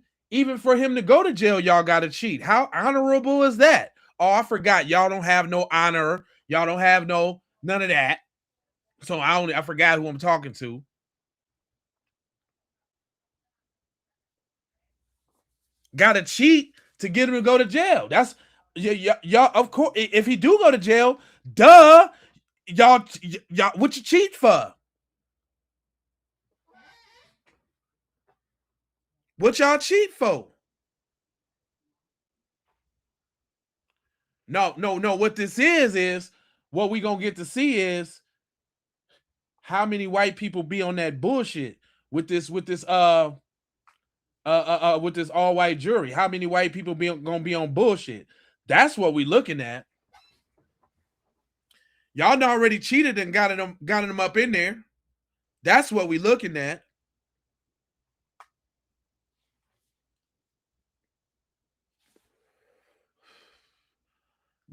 for him to go to jail, y'all got to cheat. How honorable is that? Oh, I forgot. Y'all don't have no honor. Y'all don't have none of that. So I forgot who I'm talking to. Got to cheat to get him to go to jail. That's y'all. Of course, if he do go to jail, duh, y'all, what you cheat for? What y'all cheat for? No. What this is what we gonna get to see is how many white people be on that bullshit with this all white jury. How many white people gonna be on bullshit? That's what we looking at. Y'all done already cheated and got them up in there. That's what we looking at.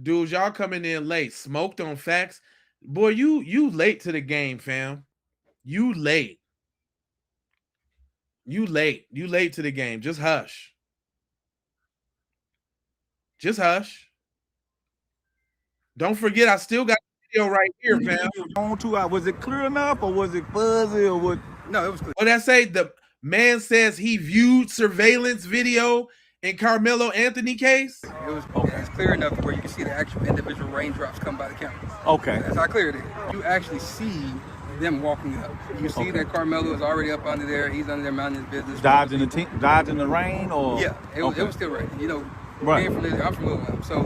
Dudes, y'all coming in late. Smoked on facts. Boy, you late to the game, fam. You late. You late to the game. Just hush. Just hush. Don't forget, I still got the video right here, fam. On 2 hours. Was it clear enough, or was it fuzzy, or what? No, it was clear. What did I say? The man says he viewed surveillance video in Karmelo Anthony case. It was it's clear enough where you can see the actual individual raindrops come by the cameras. Okay. That's how clear it is. You actually see them walking up. You see that Karmelo is already up under there. He's under there minding his business. Dodging the rain, or yeah, it was still raining. You know, right. I'm from Louisville, so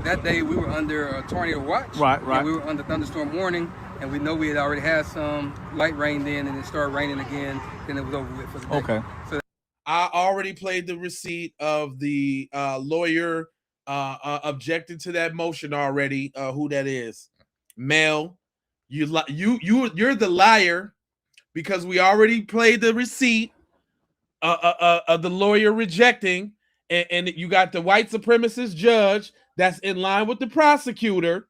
that day we were under a tornado watch. Right. And we were under thunderstorm warning, and we know we had already had some light rain then, and it started raining again. Then it was over with for the day. Okay. So I already played the receipt of the lawyer objecting to that motion already. Who that is? Mel. You're the liar, because we already played the receipt of the lawyer rejecting, and you got the white supremacist judge that's in line with the prosecutor.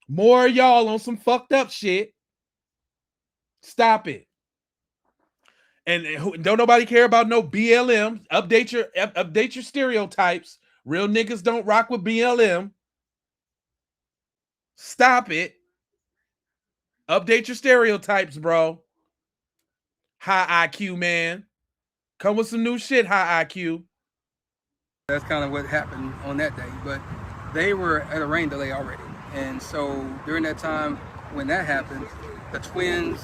More of y'all on some fucked up shit. Stop it. And don't nobody care about no BLM. Update your stereotypes. Real niggas don't rock with BLM. Stop it. Update your stereotypes, bro. High IQ, man. Come with some new shit, high IQ. that's kind of what happened on that day. But they were at a rain delay already. And so during that time when that happened, the twins,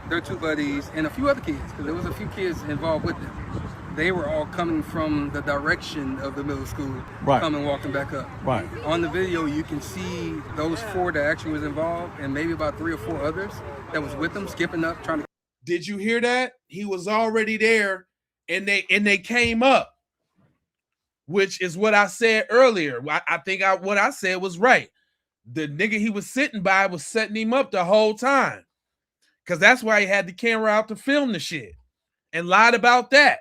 their two buddies, and a few other kids, because there was a few kids involved with them, they were all coming from the direction of the middle school, Right. coming walking back up. Right. On the video, you can see those 4 that actually was involved, and maybe about 3 or 4 others that was with them, skipping up, trying to. Did you hear that? He was already there, and they came up, which is what I said earlier. I think what I said was right. The nigga he was sitting by was setting him up the whole time, because that's why he had the camera out to film the shit and lied about that.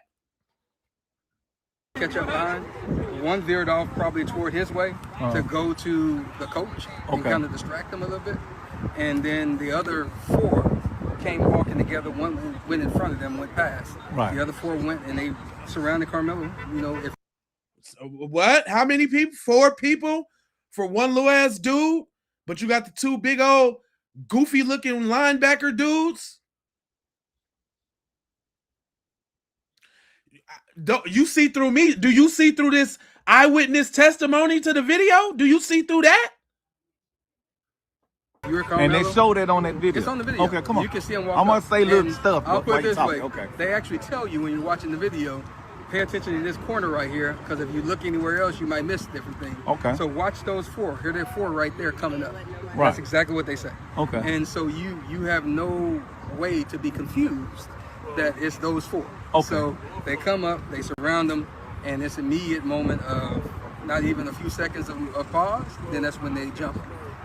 Catch up behind. One veered off probably toward his way to go to the coach and kind of distract him a little bit. And then the other 4 came walking together. One went in front of them, went past. Right. The other 4 went and they surrounded Karmelo. You know, if What? How many people? 4 people for one little ass dude? But you got the 2 big old goofy looking linebacker dudes? Don't you see through me? Do you see through this eyewitness testimony to the video? Do you see through that? And they showed it on that video. It's on the video. Okay, come on. You can see them walk I'm gonna up. say little And stuff. I'll put it this way. Okay. They actually tell you when you're watching the video, pay attention to this corner right here, because if you look anywhere else, you might miss different things. Okay. So watch those 4. Here they're 4 right there coming up. Right. That's exactly what they say. Okay. And so you have no way to be confused that it's those 4. Okay. So they come up, they surround them, and it's immediate moment of not even a few seconds of pause. Then that's when they jump.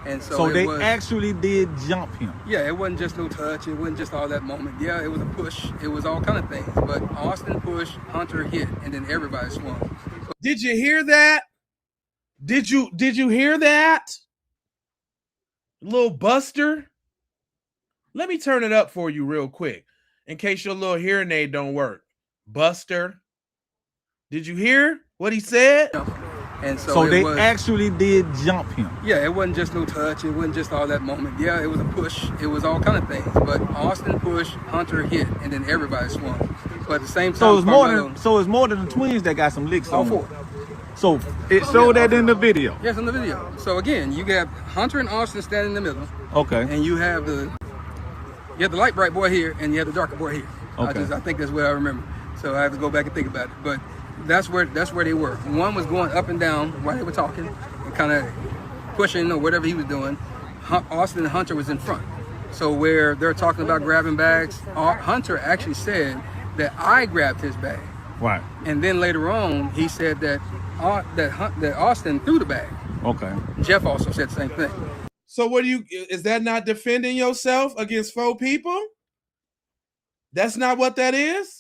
And so they was, actually did jump him. yeah, it wasn't just no touch. It wasn't just all that moment. Yeah, it was a push. It was all kind of things. But Austin pushed, Hunter hit, and then everybody swung. Did you hear that? Did you hear that? Little Buster? Let me turn it up for you real quick in case your little hearing aid don't work. Buster, did you hear what he said? And So they was, actually did jump him. yeah, it wasn't just no touch. It wasn't just all that moment. Yeah, it was a push. It was all kind of things. But Austin pushed, Hunter hit, and then everybody swung. But at the same time, So Karmelo, it's more than the twins that got some licks all on them. 4. So it showed that in the video. Yes, in the video. So again, you got Hunter and Austin standing in the middle. Okay. And you have the light bright boy here, and you have the darker boy here. Okay. I think that's what I remember. So I have to go back and think about it. But that's where they were. One was going up and down while they were talking, and kind of pushing or whatever he was doing. Austin and Hunter was in front. So where they're talking about grabbing bags, Hunter actually said that I grabbed his bag. Right. And then later on, he said that Austin threw the bag. Okay. Jeff also said the same thing. So what do you, is that not defending yourself against 4 people? That's not what that is?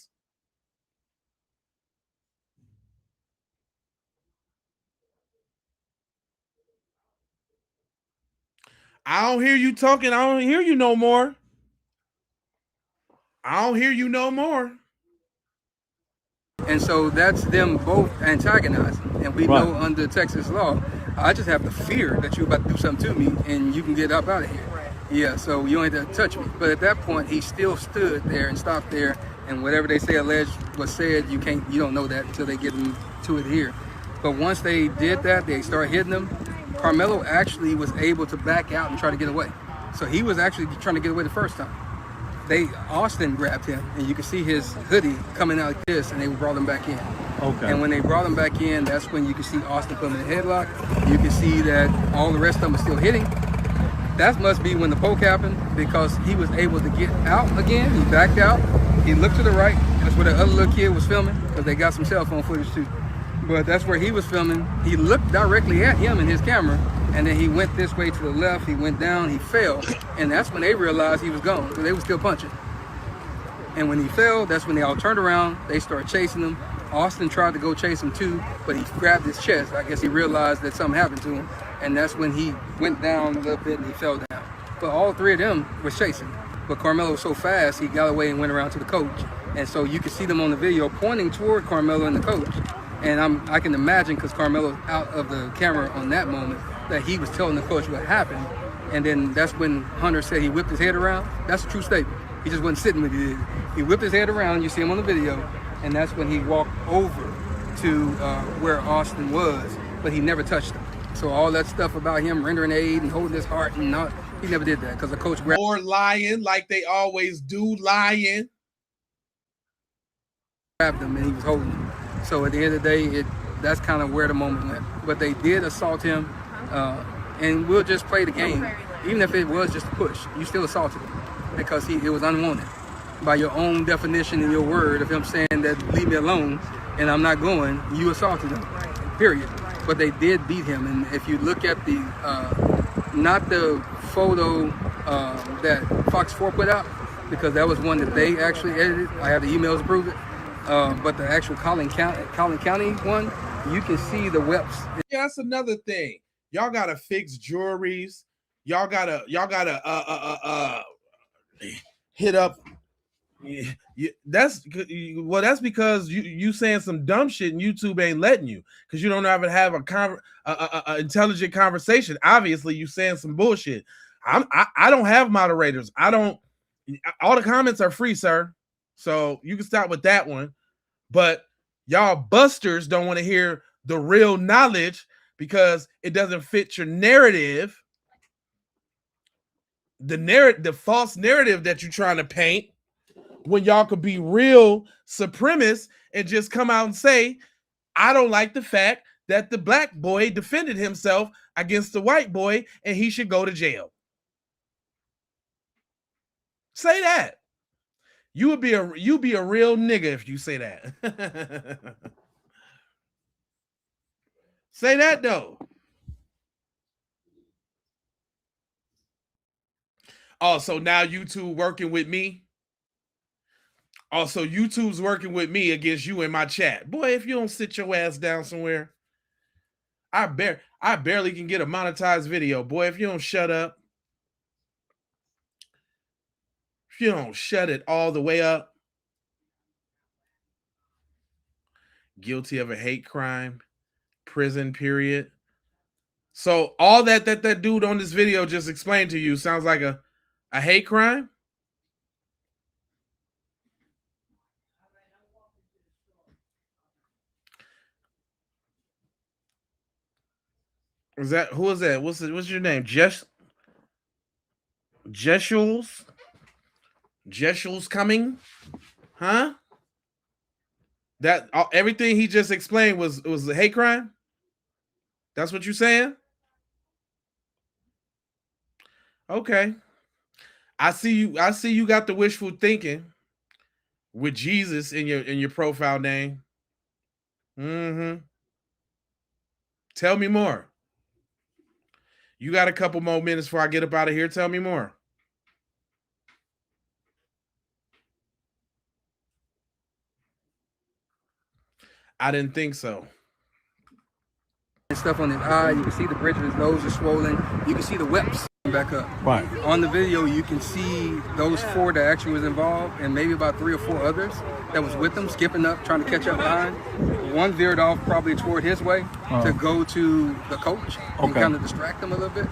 I don't hear you talking. I don't hear you no more. I don't hear you no more. And so that's them both antagonizing. And we know under Texas law, I just have the fear that you're about to do something to me and you can get up out of here. Yeah, so you don't have to touch me. But at that point, he still stood there and stopped there. And whatever they say alleged was said, you don't know that until they get into it here. But once they did that, they started hitting them. Karmelo actually was able to back out and try to get away. So he was actually trying to get away the first time. Austin grabbed him, and you can see his hoodie coming out like this, and they brought him back in. Okay. And when they brought him back in, that's when you can see Austin put him in a headlock. You can see that all the rest of them are still hitting. That must be when the poke happened, because he was able to get out again. He backed out. He looked to the right. That's where the other little kid was filming, because they got some cell phone footage too. But that's where he was filming. He looked directly at him in his camera, and then he went this way to the left. He went down, he fell, and that's when they realized he was gone, because they were still punching. And when he fell, that's when they all turned around. They started chasing him. Austin tried to go chase him too, but he grabbed his chest. I guess he realized that something happened to him, and that's when he went down a little bit and he fell down. But all 3 of them were chasing. But Karmelo was so fast, he got away and went around to the coach. And so you can see them on the video pointing toward Karmelo and the coach. And I can imagine, because Karmelo's out of the camera on that moment, that he was telling the coach what happened. And then that's when Hunter said he whipped his head around. That's a true statement. He just wasn't sitting with you. He whipped his head around. You see him on the video. And that's when he walked over to where Austin was, but he never touched him. So all that stuff about him rendering aid and holding his heart, and not, he never did that, because the coach grabbed. Or lying like they always do, lying. grabbed him and he was holding him. So at the end of the day, that's kind of where the moment went. But they did assault him, and we'll just play the game. Even if it was just a push, you still assaulted him because it was unwanted. By your own definition in your word of him saying that leave me alone and I'm not going, you assaulted him, period. But they did beat him. And if you look at the, not the photo that Fox 4 put out, because that was one that they actually edited. I have the emails to prove it. But the actual Collin County one, you can see the webs. Yeah, that's another thing. Y'all gotta fix juries. Y'all gotta hit up. That's because you saying some dumb shit and YouTube ain't letting you because you don't even have a intelligent conversation. Obviously, you saying some bullshit. I don't have moderators. All the comments are free, sir. So you can start with that one. But y'all busters don't want to hear the real knowledge because it doesn't fit your narrative. The false narrative that you're trying to paint, when y'all could be real supremacists and just come out and say, I don't like the fact that the black boy defended himself against the white boy and he should go to jail. Say that. You'd be a real nigga if you say that. Say that though. Also, now YouTube working with me. Also, YouTube's working with me against you in my chat. Boy, if you don't sit your ass down somewhere, I barely can get a monetized video. Boy, if you don't shut up. If you don't shut it all the way up. Guilty of a hate crime. Prison period. So all that dude on this video just explained to you sounds like a hate crime? Who is that? What's your name? Jeshuls coming? Huh? That everything he just explained was a hate crime? That's what you're saying? Okay. I see you got the wishful thinking with Jesus in your profile name. Mm-hmm. Tell me more. You got a couple more minutes before I get up out of here. Tell me more. I didn't think so. Stuff on his eye, you can see the bridge of his nose is swollen. You can see the webs back up. Right. On the video, you can see those 4 that actually was involved, and maybe about 3 or 4 others that was with them, skipping up, trying to catch up behind. One veered off probably toward his way to go to the coach and kind of distract him a little bit.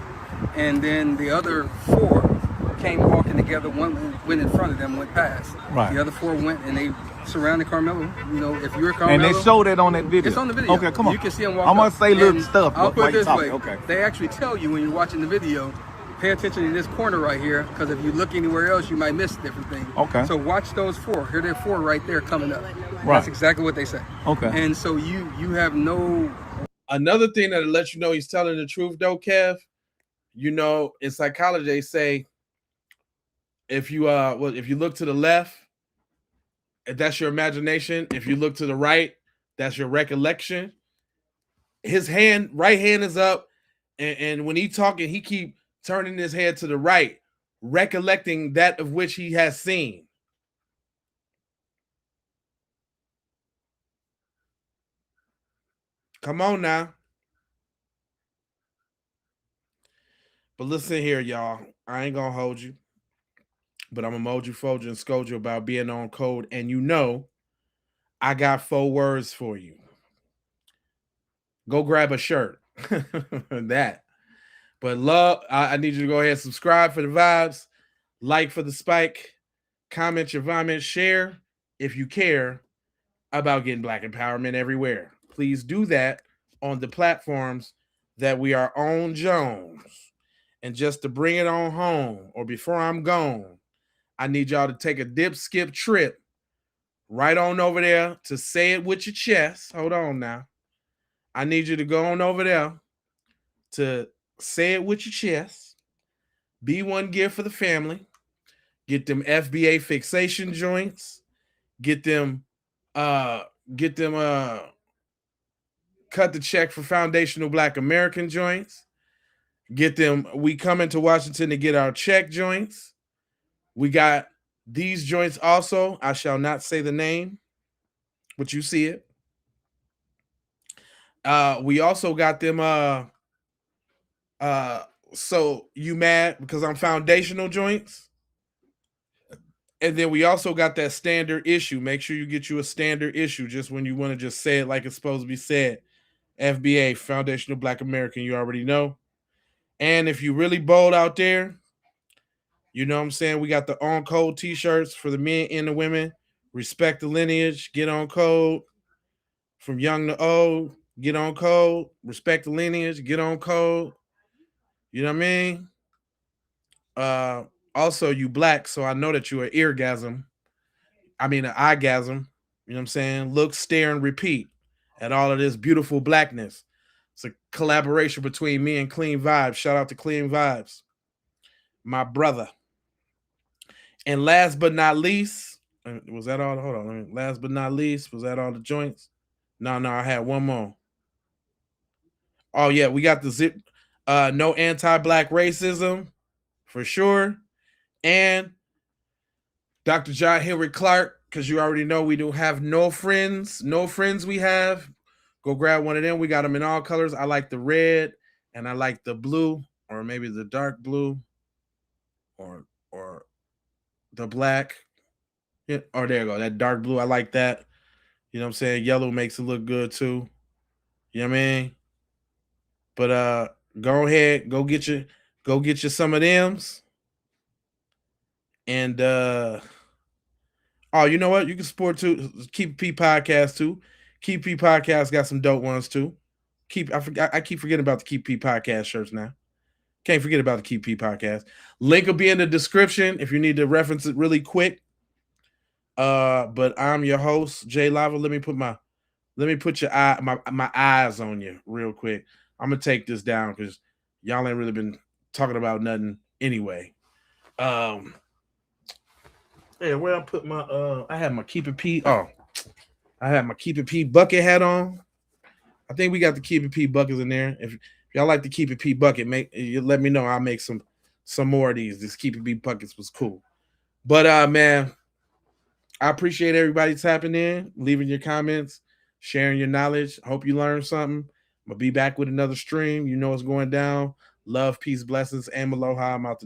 And then the other 4 came walking together. One went in front of them, went past. Right. The other 4 went and they surrounded Karmelo. You know, if you're Karmelo, and they showed it on that video. It's on the video. Okay, come on. You can see them walk. I'm gonna up. say little stuff. I'll put it this way. Okay. They actually tell you when you're watching the video, pay attention to this corner right here, because if you look anywhere else, you might miss different things. Okay. So watch those 4. Here, they're 4 right there coming up. Right. That's exactly what they say. Okay. And so you have no. Another thing that'll let you know he's telling the truth, though, Kev. You know, in psychology, they say if you look to the left, that's your imagination. If you look to the right, that's your recollection. His right hand is up, and when he's talking, he keep turning his head to the right, recollecting that of which he has seen. Come on now. But listen here, y'all. I ain't gonna hold you. But I'm gonna mold you, fold you, and scold you about being on code. And you know, I got 4 words for you. Go grab a shirt. That. But love, I need you to go ahead and subscribe for the vibes, like for the spike, comment your vomit, share if you care about getting Black empowerment everywhere. Please do that on the platforms that we are on, Jones. And just to bring it on home, or before I'm gone, I need y'all to take a dip, skip, trip right on over there to say it with your chest. Hold on now. I need you to go on over there to say it with your chest. Be one gift for the family. Get them FBA fixation joints. Get them cut the check for foundational Black American joints. Get them, we coming to Washington to get our check joints. We got these joints also. I shall not say the name, but you see it. We also got them so you mad because I'm foundational joints. And then we also got that standard issue. Make sure you get you a standard issue just when you want to just say it like it's supposed to be said. FBA, Foundational Black American, you already know. And if you really bold out there, you know what I'm saying? We got the on code t-shirts for the men and the women. Respect the lineage, get on code. From young to old, get on code. Respect the lineage, get on code. You know what I mean? Also, you Black, so I know that you're an eargasm. I mean, an eyegasm. You know what I'm saying? Look, stare, and repeat at all of this beautiful Blackness. It's a collaboration between me and Clean Vibes. Shout out to Clean Vibes, my brother. And last but not least, was that all? Hold on. Last but not least, was that all the joints? No, I had one more. Oh, yeah, we got the zip. No anti-Black racism, for sure. And Dr. John Henry Clark, because you already know we do have no friends. No friends we have. Go grab one of them. We got them in all colors. I like the red, and I like the blue, or maybe the dark blue, or the black. Yeah, or there you go. That dark blue. I like that. You know what I'm saying? Yellow makes it look good too. You know what I mean? But go ahead, go get you some of them's. And oh, you know what? You can support too. Keep P Podcast too. Keep P Podcast got some dope ones too. I keep forgetting about the Keep P Podcast shirts now. Can't forget about the Keep P Podcast. Link will be in the description if you need to reference it really quick. But I'm your host, Jay Lava. Let me put my eyes on you real quick. I'm gonna take this down because y'all ain't really been talking about nothing anyway. Yeah, where I put my I had my Keep It P. Oh, I had my Keep It P bucket hat on. I think we got the Keep It P buckets in there. If y'all like the Keep It P bucket, you let me know. I'll make some more of these. This Keep It P buckets was cool. But man, I appreciate everybody tapping in, leaving your comments, sharing your knowledge. Hope you learned something. I'm gonna be back with another stream. You know what's going down. Love, peace, blessings, and aloha. I'm out the